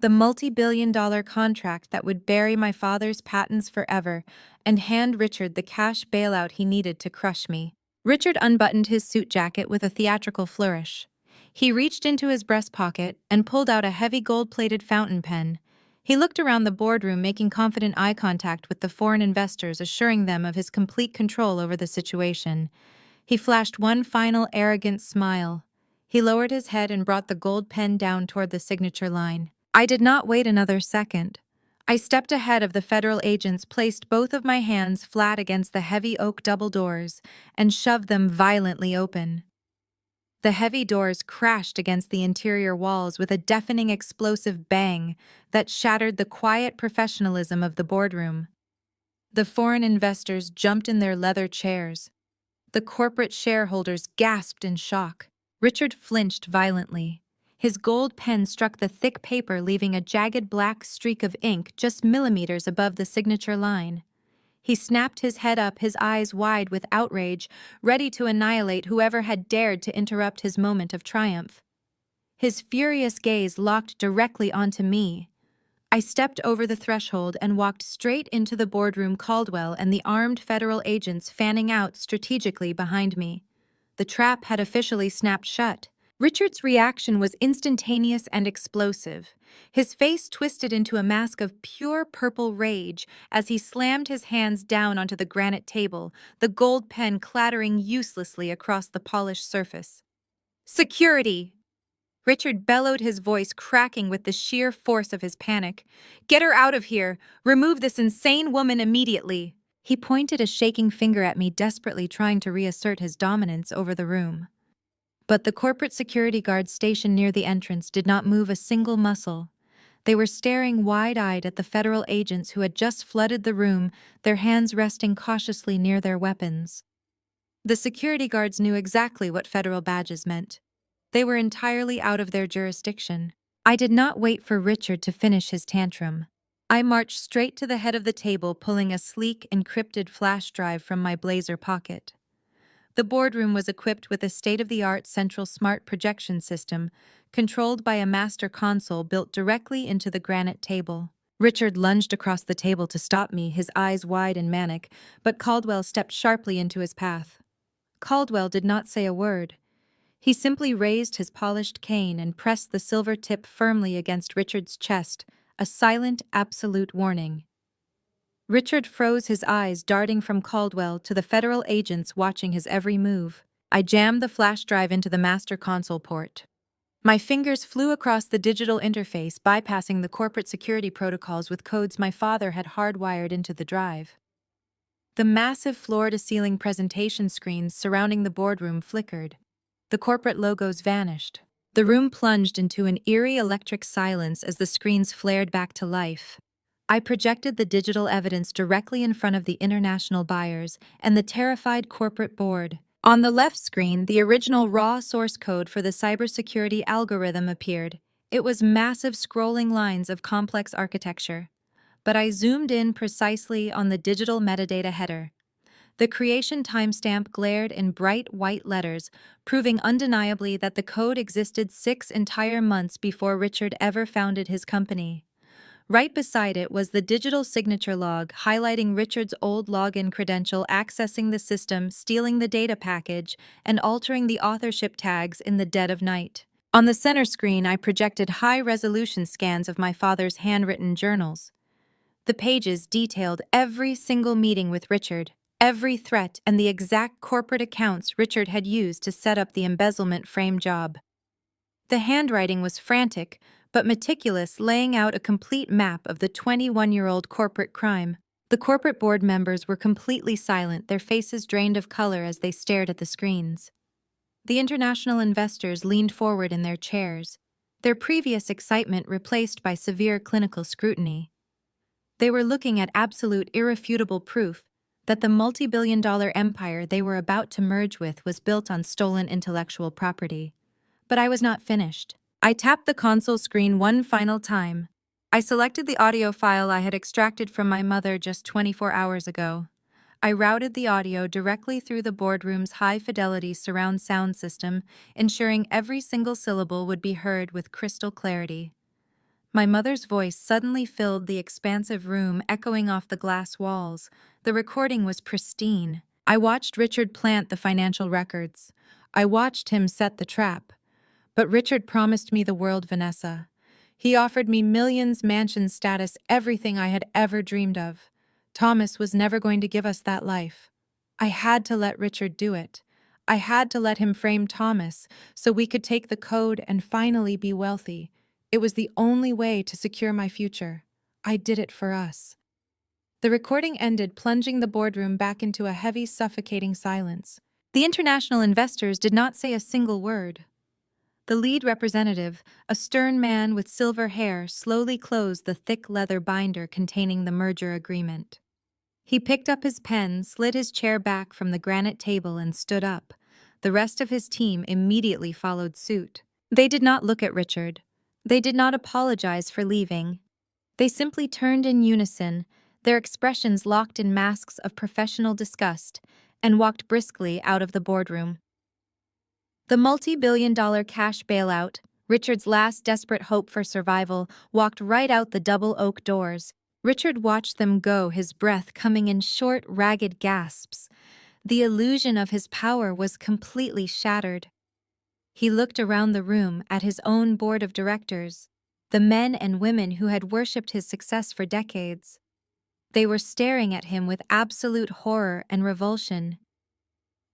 The multi-billion-dollar contract that would bury my father's patents forever and hand Richard the cash bailout he needed to crush me. Richard unbuttoned his suit jacket with a theatrical flourish. He reached into his breast pocket and pulled out a heavy gold-plated fountain pen. He looked around the boardroom, making confident eye contact with the foreign investors, assuring them of his complete control over the situation. He flashed one final arrogant smile. He lowered his head and brought the gold pen down toward the signature line. I did not wait another second. I stepped ahead of the federal agents, placed both of my hands flat against the heavy oak double doors, and shoved them violently open. The heavy doors crashed against the interior walls with a deafening explosive bang that shattered the quiet professionalism of the boardroom. The foreign investors jumped in their leather chairs. The corporate shareholders gasped in shock. Richard flinched violently. His gold pen struck the thick paper, leaving a jagged black streak of ink just millimeters above the signature line. He snapped his head up, his eyes wide with outrage, ready to annihilate whoever had dared to interrupt his moment of triumph. His furious gaze locked directly onto me. I stepped over the threshold and walked straight into the boardroom, Caldwell and the armed federal agents fanning out strategically behind me. The trap had officially snapped shut. Richard's reaction was instantaneous and explosive. His face twisted into a mask of pure purple rage as he slammed his hands down onto the granite table, the gold pen clattering uselessly across the polished surface. "Security!" Richard bellowed, his voice cracking with the sheer force of his panic. "Get her out of here! Remove this insane woman immediately!" He pointed a shaking finger at me, desperately trying to reassert his dominance over the room. But the corporate security guards stationed near the entrance did not move a single muscle. They were staring wide-eyed at the federal agents who had just flooded the room, their hands resting cautiously near their weapons. The security guards knew exactly what federal badges meant. They were entirely out of their jurisdiction. I did not wait for Richard to finish his tantrum. I marched straight to the head of the table, pulling a sleek, encrypted flash drive from my blazer pocket. The boardroom was equipped with a state-of-the-art central smart projection system, controlled by a master console built directly into the granite table. Richard lunged across the table to stop me, his eyes wide and manic, but Caldwell stepped sharply into his path. Caldwell did not say a word. He simply raised his polished cane and pressed the silver tip firmly against Richard's chest, a silent, absolute warning. Richard froze, his eyes darting from Caldwell to the federal agents watching his every move. I jammed the flash drive into the master console port. My fingers flew across the digital interface, bypassing the corporate security protocols with codes my father had hardwired into the drive. The massive floor-to-ceiling presentation screens surrounding the boardroom flickered. The corporate logos vanished. The room plunged into an eerie electric silence as the screens flared back to life. I projected the digital evidence directly in front of the international buyers and the terrified corporate board. On the left screen, the original raw source code for the cybersecurity algorithm appeared. It was massive scrolling lines of complex architecture. But I zoomed in precisely on the digital metadata header. The creation timestamp glared in bright white letters, proving undeniably that the code existed 6 entire months before Richard ever founded his company. Right beside it was the digital signature log, highlighting Richard's old login credential, accessing the system, stealing the data package, and altering the authorship tags in the dead of night. On the center screen, I projected high-resolution scans of my father's handwritten journals. The pages detailed every single meeting with Richard, every threat, and the exact corporate accounts Richard had used to set up the embezzlement frame job. The handwriting was frantic, but meticulous, laying out a complete map of the 21-year-old corporate crime. The corporate board members were completely silent, their faces drained of color as they stared at the screens. The international investors leaned forward in their chairs, their previous excitement replaced by severe clinical scrutiny. They were looking at absolute irrefutable proof that the multi-billion-dollar empire they were about to merge with was built on stolen intellectual property. But I was not finished. I tapped the console screen one final time. I selected the audio file I had extracted from my mother just 24 hours ago. I routed the audio directly through the boardroom's high-fidelity surround sound system, ensuring every single syllable would be heard with crystal clarity. My mother's voice suddenly filled the expansive room, echoing off the glass walls. The recording was pristine. I watched Richard plant the financial records. I watched him set the trap. But Richard promised me the world, Vanessa. He offered me millions, mansion status, everything I had ever dreamed of. Thomas was never going to give us that life. I had to let Richard do it. I had to let him frame Thomas so we could take the code and finally be wealthy. It was the only way to secure my future. I did it for us. The recording ended, plunging the boardroom back into a heavy, suffocating silence. The international investors did not say a single word. The lead representative, a stern man with silver hair, slowly closed the thick leather binder containing the merger agreement. He picked up his pen, slid his chair back from the granite table, and stood up. The rest of his team immediately followed suit. They did not look at Richard. They did not apologize for leaving. They simply turned in unison, their expressions locked in masks of professional disgust, and walked briskly out of the boardroom. The multi-billion-dollar cash bailout, Richard's last desperate hope for survival, walked right out the double oak doors. Richard watched them go, his breath coming in short, ragged gasps. The illusion of his power was completely shattered. He looked around the room at his own board of directors, the men and women who had worshipped his success for decades. They were staring at him with absolute horror and revulsion.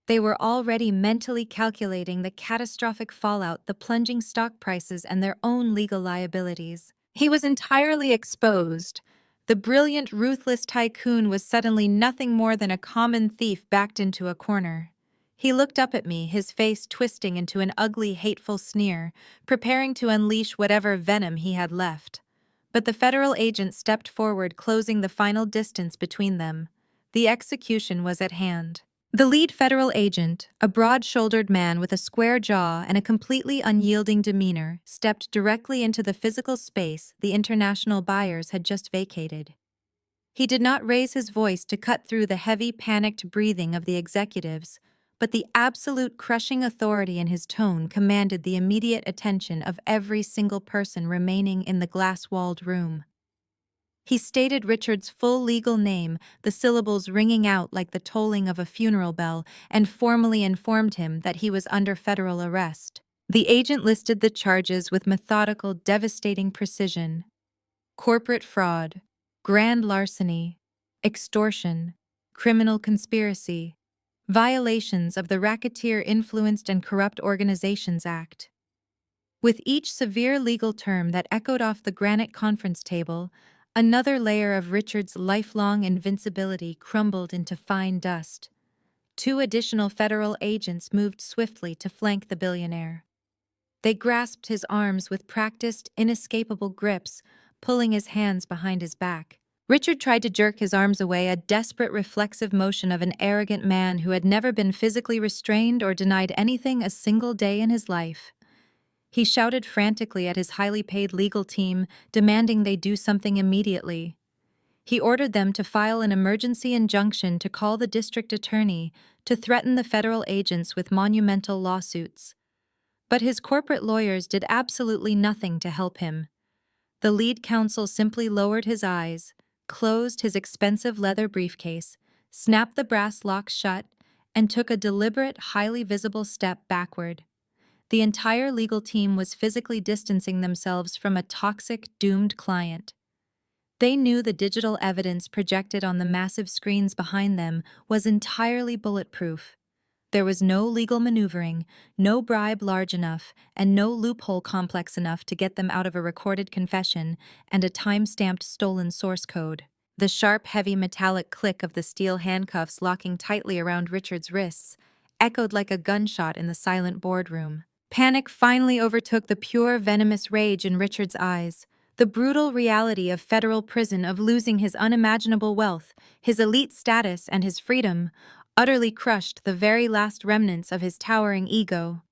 They were already mentally calculating the catastrophic fallout, the plunging stock prices, and their own legal liabilities. He was entirely exposed. The brilliant, ruthless tycoon was suddenly nothing more than a common thief backed into a corner. He looked up at me, his face twisting into an ugly, hateful sneer, preparing to unleash whatever venom he had left. But the federal agent stepped forward, closing the final distance between them. The execution was at hand. The lead federal agent, a broad-shouldered man with a square jaw and a completely unyielding demeanor, stepped directly into the physical space the international buyers had just vacated. He did not raise his voice to cut through the heavy, panicked breathing of the executives, but the absolute crushing authority in his tone commanded the immediate attention of every single person remaining in the glass-walled room. He stated Richard's full legal name, the syllables ringing out like the tolling of a funeral bell, and formally informed him that he was under federal arrest. The agent listed the charges with methodical, devastating precision: corporate fraud, grand larceny, extortion, criminal conspiracy, violations of the Racketeer Influenced and Corrupt Organizations Act. With each severe legal term that echoed off the granite conference table, another layer of Richard's lifelong invincibility crumbled into fine dust. 2 additional federal agents moved swiftly to flank the billionaire. They grasped his arms with practiced, inescapable grips, pulling his hands behind his back. Richard tried to jerk his arms away, a desperate, reflexive motion of an arrogant man who had never been physically restrained or denied anything a single day in his life. He shouted frantically at his highly paid legal team, demanding they do something immediately. He ordered them to file an emergency injunction to call the district attorney, to threaten the federal agents with monumental lawsuits. But his corporate lawyers did absolutely nothing to help him. The lead counsel simply lowered his eyes, closed his expensive leather briefcase, snapped the brass lock shut, and took a deliberate, highly visible step backward. The entire legal team was physically distancing themselves from a toxic, doomed client. They knew the digital evidence projected on the massive screens behind them was entirely bulletproof. There was no legal maneuvering, no bribe large enough, and no loophole complex enough to get them out of a recorded confession and a time-stamped stolen source code. The sharp, heavy metallic click of the steel handcuffs locking tightly around Richard's wrists echoed like a gunshot in the silent boardroom. Panic finally overtook the pure, venomous rage in Richard's eyes. The brutal reality of federal prison, of losing his unimaginable wealth, his elite status, and his freedom, utterly crushed the very last remnants of his towering ego.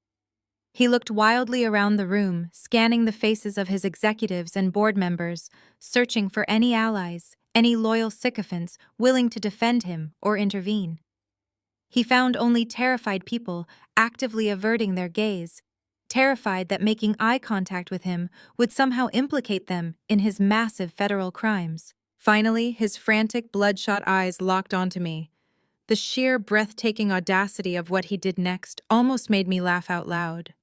He looked wildly around the room, scanning the faces of his executives and board members, searching for any allies, any loyal sycophants willing to defend him or intervene. He found only terrified people, actively averting their gaze, terrified that making eye contact with him would somehow implicate them in his massive federal crimes. Finally, his frantic, bloodshot eyes locked onto me. The sheer, breathtaking audacity of what he did next almost made me laugh out loud.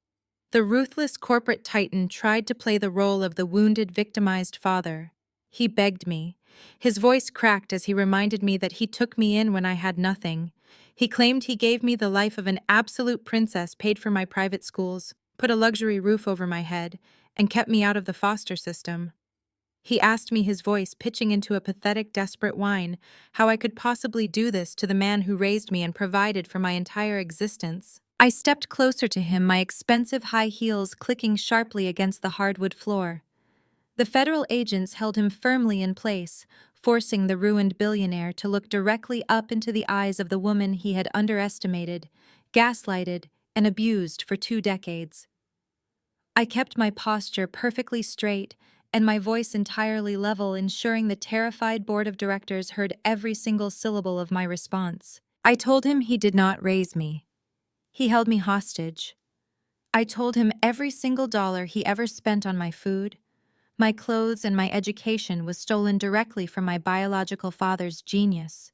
The ruthless corporate titan tried to play the role of the wounded, victimized father. He begged me. His voice cracked as he reminded me that he took me in when I had nothing. He claimed he gave me the life of an absolute princess, paid for my private schools, put a luxury roof over my head, and kept me out of the foster system. He asked me, his voice pitching into a pathetic, desperate whine, how I could possibly do this to the man who raised me and provided for my entire existence. I stepped closer to him, my expensive high heels clicking sharply against the hardwood floor. The federal agents held him firmly in place, forcing the ruined billionaire to look directly up into the eyes of the woman he had underestimated, gaslighted, and abused for 2 decades. I kept my posture perfectly straight and my voice entirely level, ensuring the terrified board of directors heard every single syllable of my response. I told him he did not raise me. He held me hostage. I told him every single dollar he ever spent on my food, my clothes, and my education was stolen directly from my biological father's genius.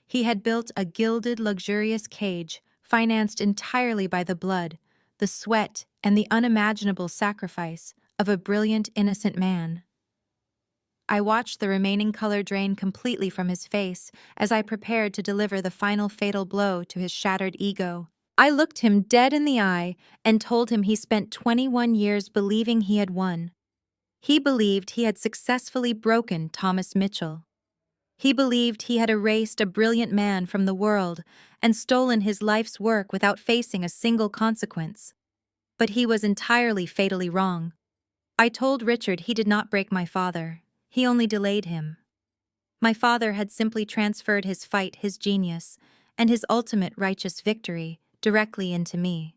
He had built a gilded, luxurious cage, financed entirely by the blood, the sweat, and the unimaginable sacrifice of a brilliant, innocent man. I watched the remaining color drain completely from his face as I prepared to deliver the final fatal blow to his shattered ego. I looked him dead in the eye and told him he spent 21 years believing he had won. He believed he had successfully broken Thomas Mitchell. He believed he had erased a brilliant man from the world and stolen his life's work without facing a single consequence. But he was entirely fatally wrong. I told Richard he did not break my father. He only delayed him. My father had simply transferred his fight, his genius, and his ultimate righteous victory directly into me.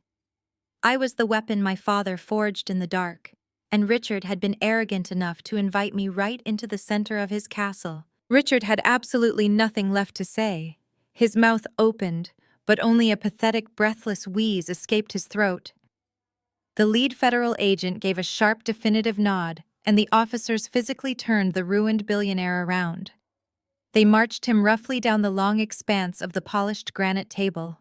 I was the weapon my father forged in the dark, and Richard had been arrogant enough to invite me right into the center of his castle. Richard had absolutely nothing left to say. His mouth opened, but only a pathetic, breathless wheeze escaped his throat. The lead federal agent gave a sharp, definitive nod, and the officers physically turned the ruined billionaire around. They marched him roughly down the long expanse of the polished granite table.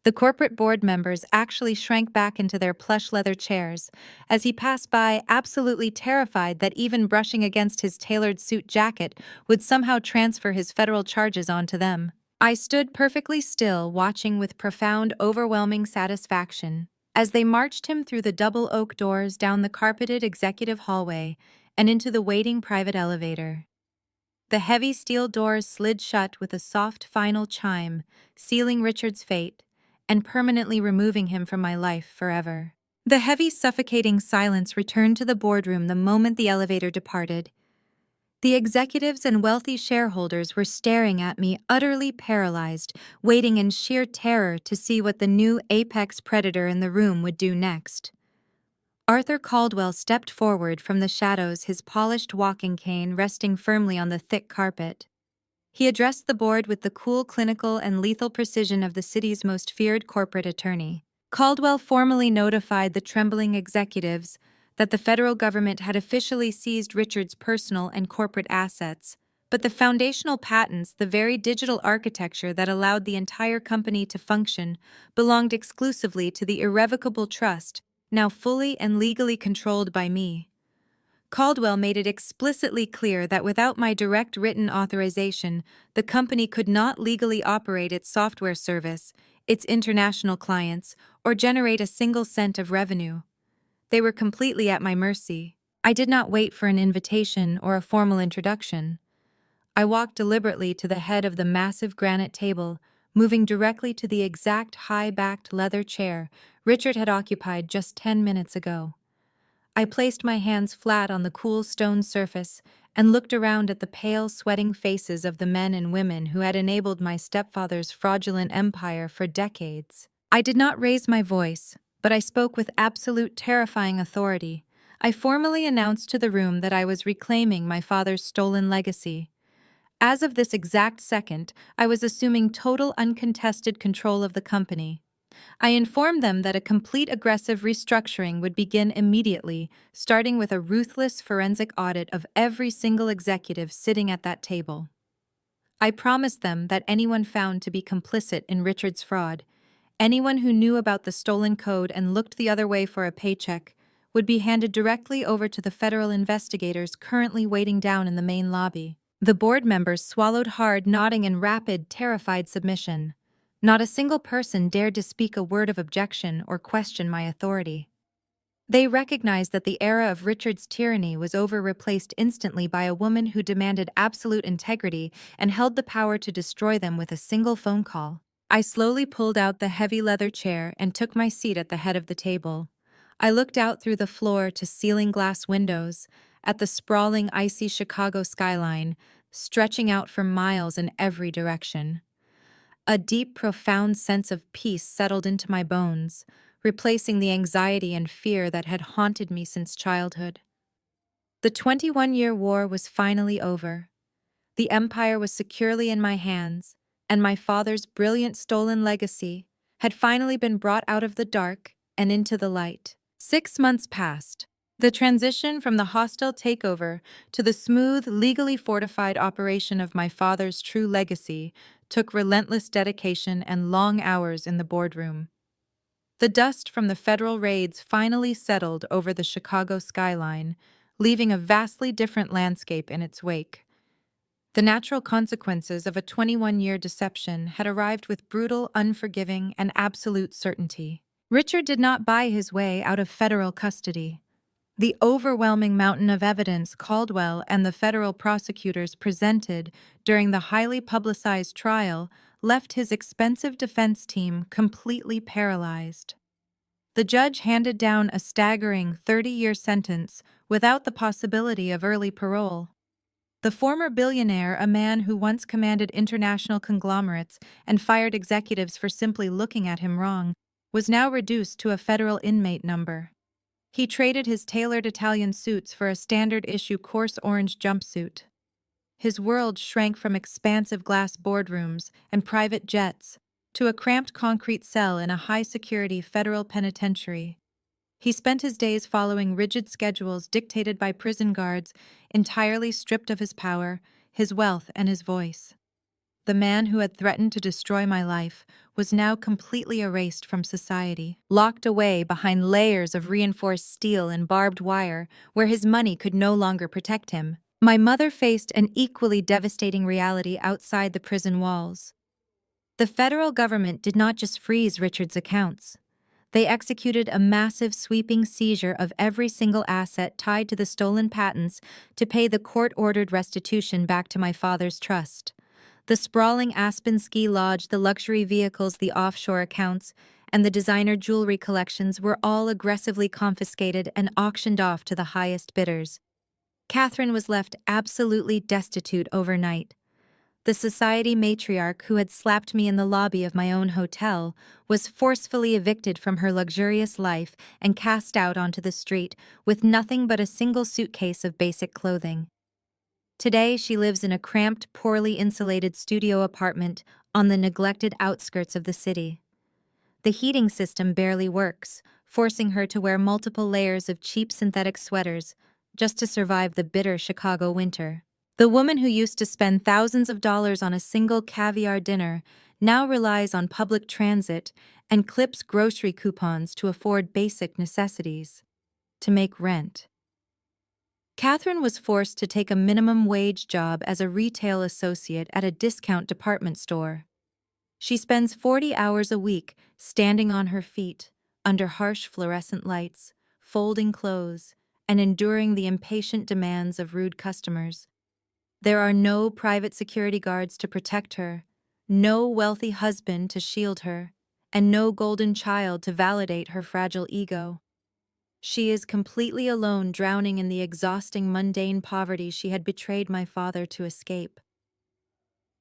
The corporate board members actually shrank back into their plush leather chairs as he passed by, absolutely terrified that even brushing against his tailored suit jacket would somehow transfer his federal charges onto them. I stood perfectly still, watching with profound, overwhelming satisfaction as they marched him through the double oak doors, down the carpeted executive hallway, and into the waiting private elevator. The heavy steel doors slid shut with a soft final chime, sealing Richard's fate and permanently removing him from my life forever. The heavy, suffocating silence returned to the boardroom the moment the elevator departed. The executives and wealthy shareholders were staring at me, utterly paralyzed, waiting in sheer terror to see what the new apex predator in the room would do next. Arthur Caldwell stepped forward from the shadows, his polished walking cane resting firmly on the thick carpet. He addressed the board with the cool, clinical, and lethal precision of the city's most feared corporate attorney. Caldwell formally notified the trembling executives that the federal government had officially seized Richard's personal and corporate assets, but the foundational patents, the very digital architecture that allowed the entire company to function, belonged exclusively to the irrevocable trust, now fully and legally controlled by me. Caldwell made it explicitly clear that without my direct written authorization, the company could not legally operate its software service, its international clients, or generate a single cent of revenue. They were completely at my mercy. I did not wait for an invitation or a formal introduction. I walked deliberately to the head of the massive granite table, moving directly to the exact high-backed leather chair Richard had occupied just 10 minutes ago. I placed my hands flat on the cool stone surface and looked around at the pale, sweating faces of the men and women who had enabled my stepfather's fraudulent empire for decades. I did not raise my voice, but I spoke with absolute terrifying authority. I formally announced to the room that I was reclaiming my father's stolen legacy. As of this exact second, I was assuming total uncontested control of the company. I informed them that a complete aggressive restructuring would begin immediately, starting with a ruthless forensic audit of every single executive sitting at that table. I promised them that anyone found to be complicit in Richard's fraud, anyone who knew about the stolen code and looked the other way for a paycheck, would be handed directly over to the federal investigators currently waiting down in the main lobby. The board members swallowed hard, nodding in rapid, terrified submission. Not a single person dared to speak a word of objection or question my authority. They recognized that the era of Richard's tyranny was over, replaced instantly by a woman who demanded absolute integrity and held the power to destroy them with a single phone call. I slowly pulled out the heavy leather chair and took my seat at the head of the table. I looked out through the floor to ceiling glass windows, at the sprawling, icy Chicago skyline, stretching out for miles in every direction. A deep, profound sense of peace settled into my bones, replacing the anxiety and fear that had haunted me since childhood. The 21-year war was finally over. The empire was securely in my hands, and my father's brilliant stolen legacy had finally been brought out of the dark and into the light. 6 months passed. The transition from the hostile takeover to the smooth, legally fortified operation of my father's true legacy took relentless dedication and long hours in the boardroom. The dust from the federal raids finally settled over the Chicago skyline, leaving a vastly different landscape in its wake. The natural consequences of a 21-year deception had arrived with brutal, unforgiving, and absolute certainty. Richard did not buy his way out of federal custody. The overwhelming mountain of evidence Caldwell and the federal prosecutors presented during the highly publicized trial left his expensive defense team completely paralyzed. The judge handed down a staggering 30-year sentence without the possibility of early parole. The former billionaire, a man who once commanded international conglomerates and fired executives for simply looking at him wrong, was now reduced to a federal inmate number. He traded his tailored Italian suits for a standard-issue coarse orange jumpsuit. His world shrank from expansive glass boardrooms and private jets to a cramped concrete cell in a high-security federal penitentiary. He spent his days following rigid schedules dictated by prison guards, entirely stripped of his power, his wealth, and his voice. The man who had threatened to destroy my life was now completely erased from society, locked away behind layers of reinforced steel and barbed wire where his money could no longer protect him. My mother faced an equally devastating reality outside the prison walls. The federal government did not just freeze Richard's accounts. They executed a massive sweeping seizure of every single asset tied to the stolen patents to pay the court-ordered restitution back to my father's trust. The sprawling Aspen ski lodge, the luxury vehicles, the offshore accounts, and the designer jewelry collections were all aggressively confiscated and auctioned off to the highest bidders. Catherine was left absolutely destitute overnight. The society matriarch who had slapped me in the lobby of my own hotel was forcefully evicted from her luxurious life and cast out onto the street with nothing but a single suitcase of basic clothing. Today, she lives in a cramped, poorly insulated studio apartment on the neglected outskirts of the city. The heating system barely works, forcing her to wear multiple layers of cheap synthetic sweaters just to survive the bitter Chicago winter. The woman who used to spend thousands of dollars on a single caviar dinner now relies on public transit and clips grocery coupons to afford basic necessities, to make rent. Catherine was forced to take a minimum wage job as a retail associate at a discount department store. She spends 40 hours a week standing on her feet, under harsh fluorescent lights, folding clothes, and enduring the impatient demands of rude customers. There are no private security guards to protect her, no wealthy husband to shield her, and no golden child to validate her fragile ego. She is completely alone, drowning in the exhausting mundane poverty she had betrayed my father to escape.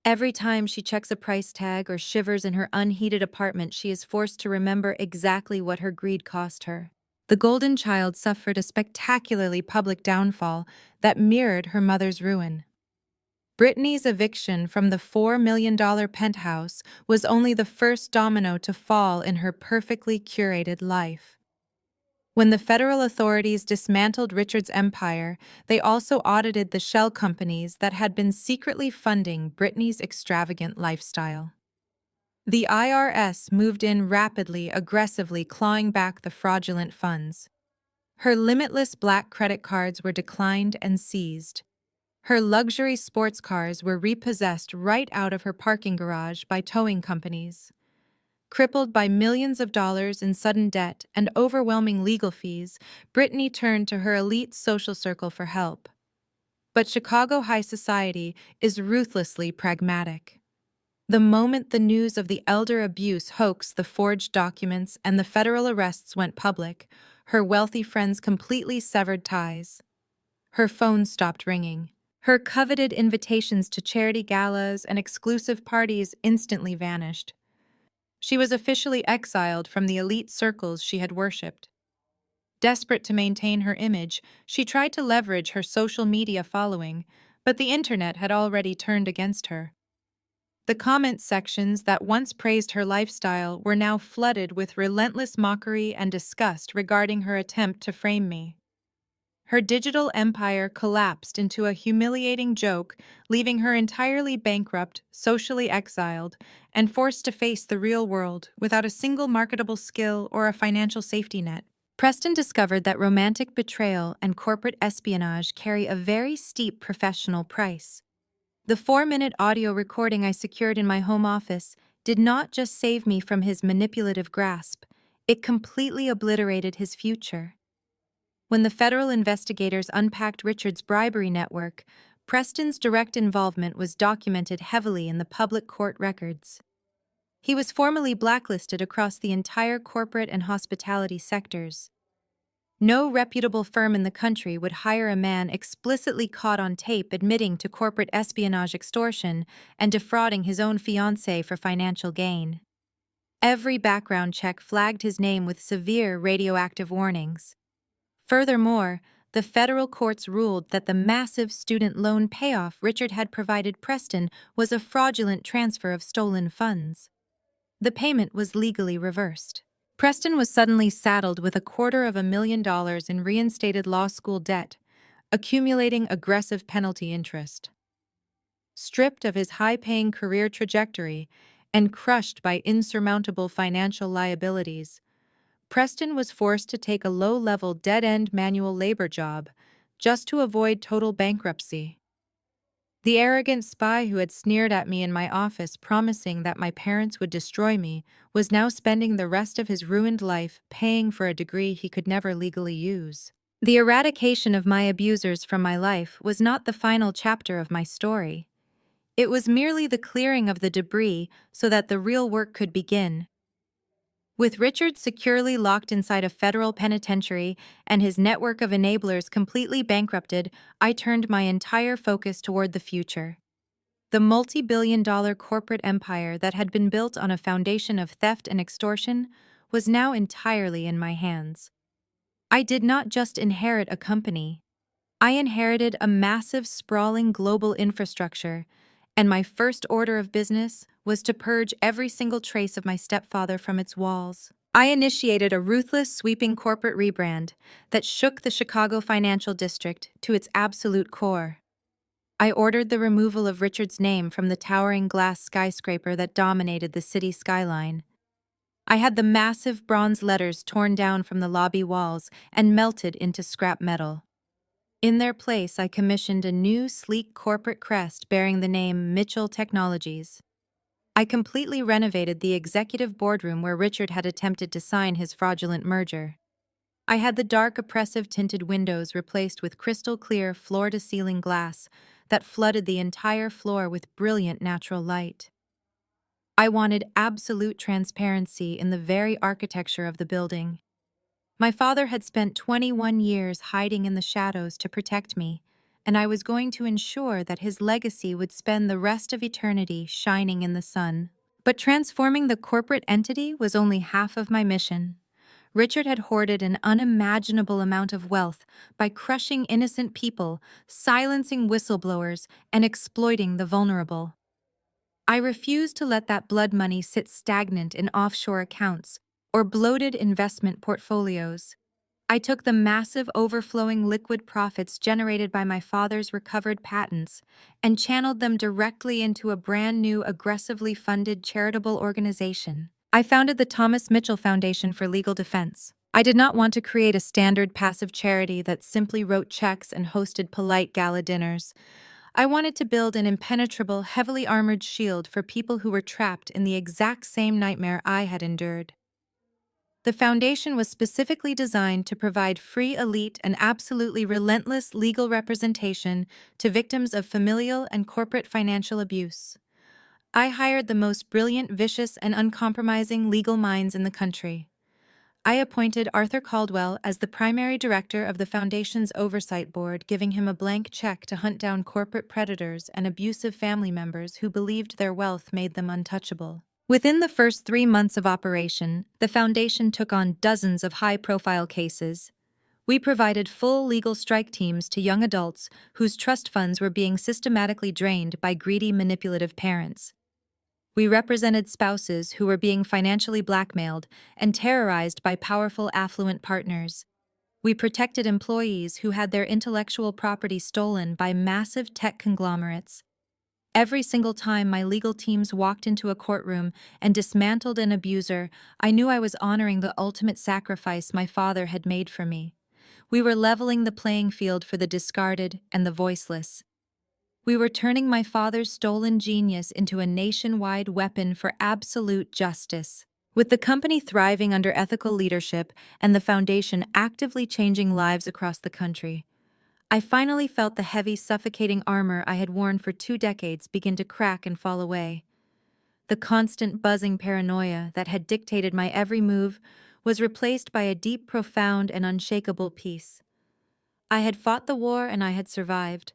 Every time she checks a price tag or shivers in her unheated apartment, she is forced to remember exactly what her greed cost her. The golden child suffered a spectacularly public downfall that mirrored her mother's ruin. Brittany's eviction from the $4 million penthouse was only the first domino to fall in her perfectly curated life. When the federal authorities dismantled Richard's empire, they also audited the shell companies that had been secretly funding Brittany's extravagant lifestyle. The IRS moved in rapidly, aggressively clawing back the fraudulent funds. Her limitless black credit cards were declined and seized. Her luxury sports cars were repossessed right out of her parking garage by towing companies. Crippled by millions of dollars in sudden debt and overwhelming legal fees, Brittany turned to her elite social circle for help. But Chicago high society is ruthlessly pragmatic. The moment the news of the elder abuse hoax, the forged documents, and the federal arrests went public, her wealthy friends completely severed ties. Her phone stopped ringing. Her coveted invitations to charity galas and exclusive parties instantly vanished. She was officially exiled from the elite circles she had worshipped. Desperate to maintain her image, she tried to leverage her social media following, but the internet had already turned against her. The comment sections that once praised her lifestyle were now flooded with relentless mockery and disgust regarding her attempt to frame me. Her digital empire collapsed into a humiliating joke, leaving her entirely bankrupt, socially exiled, and forced to face the real world without a single marketable skill or a financial safety net. Preston discovered that romantic betrayal and corporate espionage carry a very steep professional price. The 4-minute audio recording I secured in my home office did not just save me from his manipulative grasp, it completely obliterated his future. When the federal investigators unpacked Richard's bribery network, Preston's direct involvement was documented heavily in the public court records. He was formally blacklisted across the entire corporate and hospitality sectors. No reputable firm in the country would hire a man explicitly caught on tape admitting to corporate espionage, extortion, and defrauding his own fiancée for financial gain. Every background check flagged his name with severe radioactive warnings. Furthermore, the federal courts ruled that the massive student loan payoff Richard had provided Preston was a fraudulent transfer of stolen funds. The payment was legally reversed. Preston was suddenly saddled with $250,000 in reinstated law school debt, accumulating aggressive penalty interest. Stripped of his high-paying career trajectory and crushed by insurmountable financial liabilities, Preston was forced to take a low-level, dead-end manual labor job just to avoid total bankruptcy. The arrogant spy who had sneered at me in my office, promising that my parents would destroy me, was now spending the rest of his ruined life paying for a degree he could never legally use. The eradication of my abusers from my life was not the final chapter of my story. It was merely the clearing of the debris so that the real work could begin. With Richard securely locked inside a federal penitentiary and his network of enablers completely bankrupted, I turned my entire focus toward the future. The multi-billion-dollar corporate empire that had been built on a foundation of theft and extortion was now entirely in my hands. I did not just inherit a company. I inherited a massive, sprawling global infrastructure, and my first order of business was to purge every single trace of my stepfather from its walls. I initiated a ruthless, sweeping corporate rebrand that shook the Chicago financial district to its absolute core. I ordered the removal of Richard's name from the towering glass skyscraper that dominated the city skyline. I had the massive bronze letters torn down from the lobby walls and melted into scrap metal. In their place, I commissioned a new, sleek corporate crest bearing the name Mitchell Technologies. I completely renovated the executive boardroom where Richard had attempted to sign his fraudulent merger. I had the dark, oppressive tinted windows replaced with crystal clear, floor-to-ceiling glass, that flooded the entire floor with brilliant natural light. I wanted absolute transparency in the very architecture of the building. My father had spent 21 years hiding in the shadows to protect me, and I was going to ensure that his legacy would spend the rest of eternity shining in the sun. But transforming the corporate entity was only half of my mission. Richard had hoarded an unimaginable amount of wealth by crushing innocent people, silencing whistleblowers, and exploiting the vulnerable. I refused to let that blood money sit stagnant in offshore accounts or bloated investment portfolios. I took the massive overflowing liquid profits generated by my father's recovered patents and channeled them directly into a brand new, aggressively funded charitable organization. I founded the Thomas Mitchell Foundation for Legal Defense. I did not want to create a standard passive charity that simply wrote checks and hosted polite gala dinners. I wanted to build an impenetrable, heavily armored shield for people who were trapped in the exact same nightmare I had endured. The foundation was specifically designed to provide free, elite, and absolutely relentless legal representation to victims of familial and corporate financial abuse. I hired the most brilliant, vicious, and uncompromising legal minds in the country. I appointed Arthur Caldwell as the primary director of the foundation's oversight board, giving him a blank check to hunt down corporate predators and abusive family members who believed their wealth made them untouchable. Within the first 3 months of operation, the foundation took on dozens of high-profile cases. We provided full legal strike teams to young adults whose trust funds were being systematically drained by greedy, manipulative parents. We represented spouses who were being financially blackmailed and terrorized by powerful, affluent partners. We protected employees who had their intellectual property stolen by massive tech conglomerates. Every single time my legal teams walked into a courtroom and dismantled an abuser, I knew I was honoring the ultimate sacrifice my father had made for me. We were leveling the playing field for the discarded and the voiceless. We were turning my father's stolen genius into a nationwide weapon for absolute justice. With the company thriving under ethical leadership and the foundation actively changing lives across the country, I finally felt the heavy, suffocating armor I had worn for 2 decades begin to crack and fall away. The constant buzzing paranoia that had dictated my every move was replaced by a deep, profound, and unshakable peace. I had fought the war and I had survived.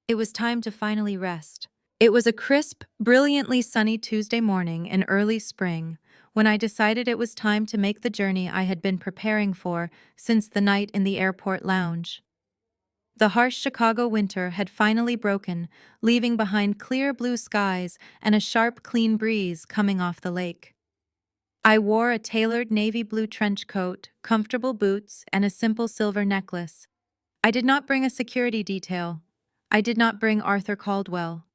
It was time to finally rest. It was a crisp, brilliantly sunny Tuesday morning in early spring when I decided it was time to make the journey I had been preparing for since the night in the airport lounge. The harsh Chicago winter had finally broken, leaving behind clear blue skies and a sharp, clean breeze coming off the lake. I wore a tailored navy blue trench coat, comfortable boots, and a simple silver necklace. I did not bring a security detail. I did not bring Arthur Caldwell.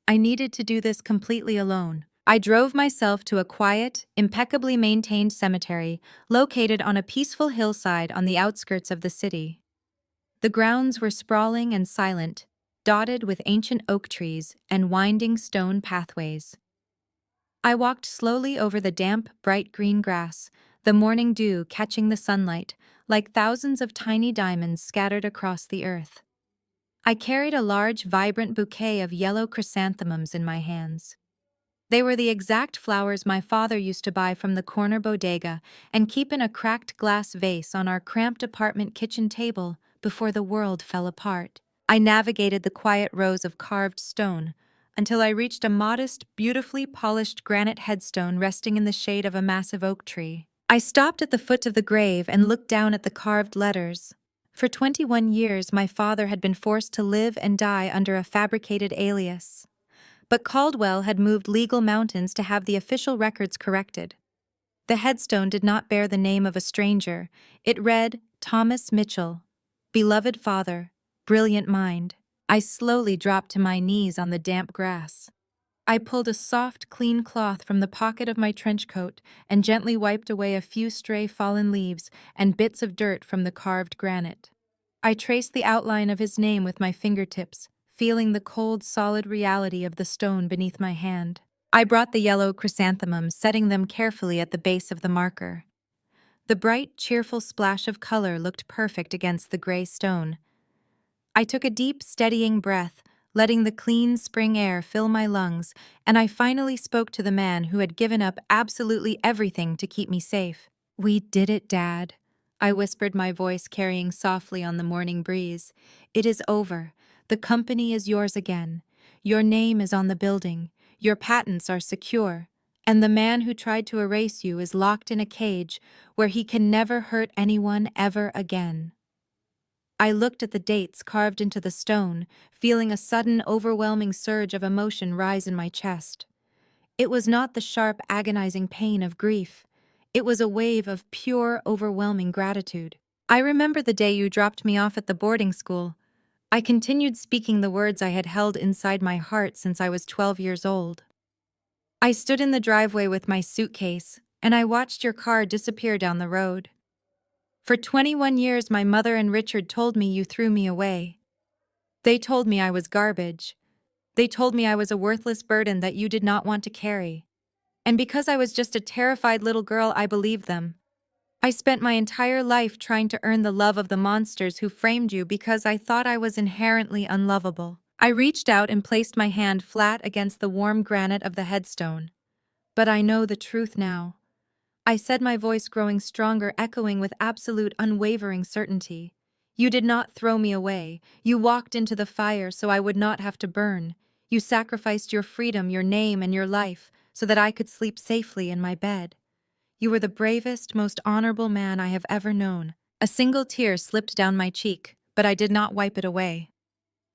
I needed to do this completely alone. I drove myself to a quiet, impeccably maintained cemetery located on a peaceful hillside on the outskirts of the city. The grounds were sprawling and silent, dotted with ancient oak trees and winding stone pathways. I walked slowly over the damp, bright green grass, the morning dew catching the sunlight like thousands of tiny diamonds scattered across the earth. I carried a large, vibrant bouquet of yellow chrysanthemums in my hands. They were the exact flowers my father used to buy from the corner bodega and keep in a cracked glass vase on our cramped apartment kitchen table before the world fell apart. I navigated the quiet rows of carved stone until I reached a modest, beautifully polished granite headstone resting in the shade of a massive oak tree. I stopped at the foot of the grave and looked down at the carved letters. For 21 years, my father had been forced to live and die under a fabricated alias. But Caldwell had moved legal mountains to have the official records corrected. The headstone did not bear the name of a stranger. It read, Thomas Mitchell, beloved father, brilliant mind. I slowly dropped to my knees on the damp grass. I pulled a soft, clean cloth from the pocket of my trench coat and gently wiped away a few stray fallen leaves and bits of dirt from the carved granite. I traced the outline of his name with my fingertips, feeling the cold, solid reality of the stone beneath my hand. I brought the yellow chrysanthemums, setting them carefully at the base of the marker. The bright, cheerful splash of color looked perfect against the gray stone. I took a deep, steadying breath, letting the clean spring air fill my lungs, and I finally spoke to the man who had given up absolutely everything to keep me safe. "We did it, Dad," I whispered, my voice carrying softly on the morning breeze. "It is over. The company is yours again. Your name is on the building. Your patents are secure. And the man who tried to erase you is locked in a cage where he can never hurt anyone ever again." I looked at the dates carved into the stone, feeling a sudden, overwhelming surge of emotion rise in my chest. It was not the sharp, agonizing pain of grief. It was a wave of pure, overwhelming gratitude. "I remember the day you dropped me off at the boarding school." I continued speaking the words I had held inside my heart since I was 12 years old. "I stood in the driveway with my suitcase, and I watched your car disappear down the road. For 21 years, my mother and Richard told me you threw me away. They told me I was garbage. They told me I was a worthless burden that you did not want to carry. And because I was just a terrified little girl, I believed them. I spent my entire life trying to earn the love of the monsters who framed you because I thought I was inherently unlovable." I reached out and placed my hand flat against the warm granite of the headstone. "But I know the truth now," I said, my voice growing stronger, echoing with absolute, unwavering certainty. "You did not throw me away. You walked into the fire so I would not have to burn. You sacrificed your freedom, your name, and your life so that I could sleep safely in my bed. You were the bravest, most honorable man I have ever known." A single tear slipped down my cheek, but I did not wipe it away.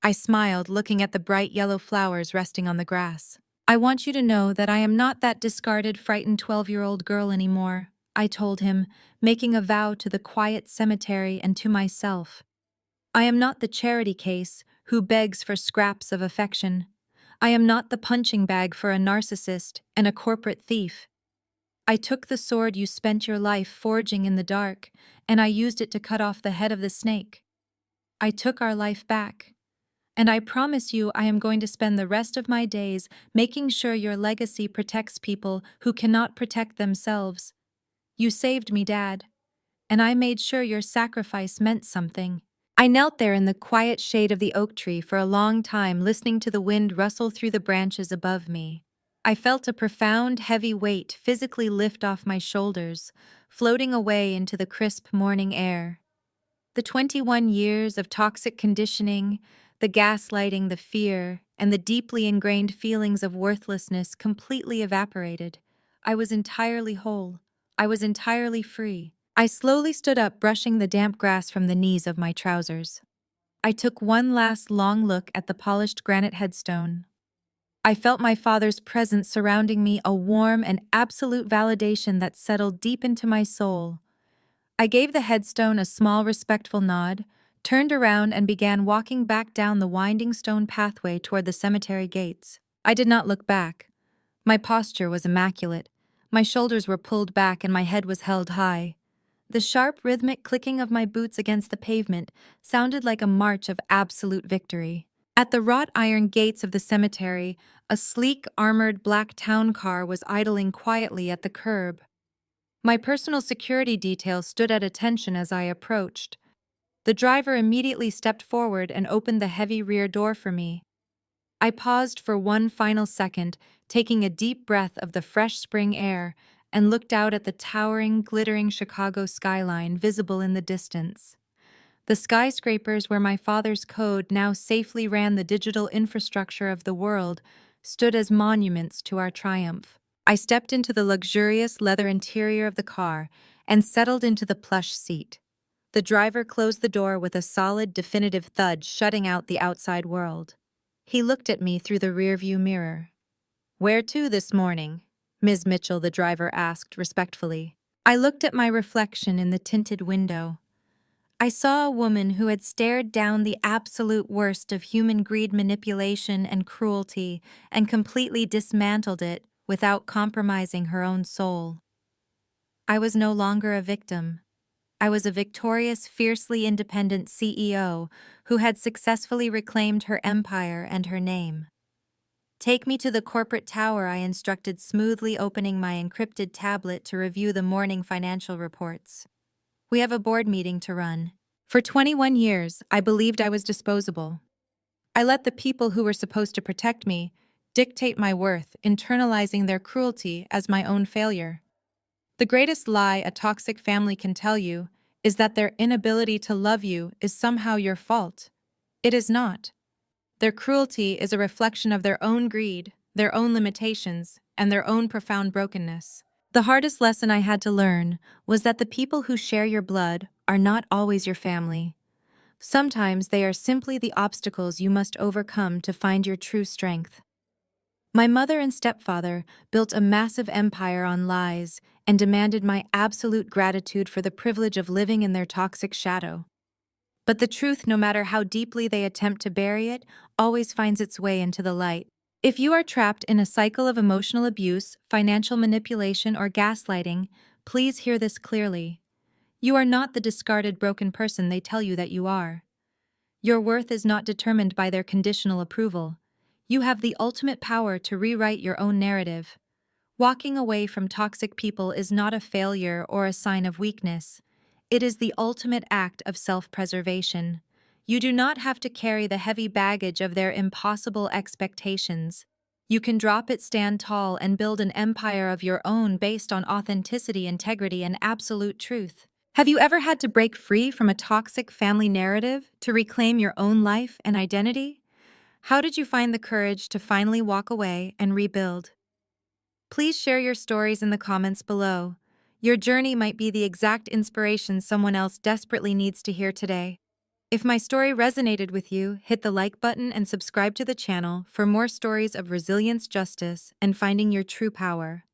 I smiled, looking at the bright yellow flowers resting on the grass. "I want you to know that I am not that discarded, frightened 12-year-old girl anymore," I told him, making a vow to the quiet cemetery and to myself. "I am not the charity case who begs for scraps of affection. I am not the punching bag for a narcissist and a corporate thief. I took the sword you spent your life forging in the dark, and I used it to cut off the head of the snake. I took our life back. And I promise you I am going to spend the rest of my days making sure your legacy protects people who cannot protect themselves. You saved me, Dad, and I made sure your sacrifice meant something." I knelt there in the quiet shade of the oak tree for a long time, listening to the wind rustle through the branches above me. I felt a profound, heavy weight physically lift off my shoulders, floating away into the crisp morning air. The 21 years of toxic conditioning, the gaslighting, the fear, and the deeply ingrained feelings of worthlessness completely evaporated. I was entirely whole. I was entirely free. I slowly stood up, brushing the damp grass from the knees of my trousers. I took one last long look at the polished granite headstone. I felt my father's presence surrounding me, a warm and absolute validation that settled deep into my soul. I gave the headstone a small, respectful nod, turned around, and began walking back down the winding stone pathway toward the cemetery gates. I did not look back. My posture was immaculate. My shoulders were pulled back and my head was held high. The sharp, rhythmic clicking of my boots against the pavement sounded like a march of absolute victory. At the wrought iron gates of the cemetery, a sleek, armored black town car was idling quietly at the curb. My personal security detail stood at attention as I approached. The driver immediately stepped forward and opened the heavy rear door for me. I paused for one final second, taking a deep breath of the fresh spring air, and looked out at the towering, glittering Chicago skyline visible in the distance. The skyscrapers where my father's code now safely ran the digital infrastructure of the world stood as monuments to our triumph. I stepped into the luxurious leather interior of the car and settled into the plush seat. The driver closed the door with a solid, definitive thud, shutting out the outside world. He looked at me through the rearview mirror. "Where to this morning?" Ms. Mitchell, the driver, asked respectfully. I looked at my reflection in the tinted window. I saw a woman who had stared down the absolute worst of human greed, manipulation, and cruelty, and completely dismantled it without compromising her own soul. I was no longer a victim. I was a victorious, fiercely independent CEO who had successfully reclaimed her empire and her name. "Take me to the corporate tower," I instructed, smoothly opening my encrypted tablet to review the morning financial reports. "We have a board meeting to run." For 21 years, I believed I was disposable. I let the people who were supposed to protect me dictate my worth, internalizing their cruelty as my own failure. The greatest lie a toxic family can tell you is that their inability to love you is somehow your fault. It is not. Their cruelty is a reflection of their own greed, their own limitations, and their own profound brokenness. The hardest lesson I had to learn was that the people who share your blood are not always your family. Sometimes they are simply the obstacles you must overcome to find your true strength. My mother and stepfather built a massive empire on lies and demanded my absolute gratitude for the privilege of living in their toxic shadow. But the truth, no matter how deeply they attempt to bury it, always finds its way into the light. If you are trapped in a cycle of emotional abuse, financial manipulation, or gaslighting, please hear this clearly. You are not the discarded, broken person they tell you that you are. Your worth is not determined by their conditional approval. You have the ultimate power to rewrite your own narrative. Walking away from toxic people is not a failure or a sign of weakness. It is the ultimate act of self-preservation. You do not have to carry the heavy baggage of their impossible expectations. You can drop it, stand tall, and build an empire of your own based on authenticity, integrity, and absolute truth. Have you ever had to break free from a toxic family narrative to reclaim your own life and identity? How did you find the courage to finally walk away and rebuild? Please share your stories in the comments below. Your journey might be the exact inspiration someone else desperately needs to hear today. If my story resonated with you, hit the like button and subscribe to the channel for more stories of resilience, justice, and finding your true power.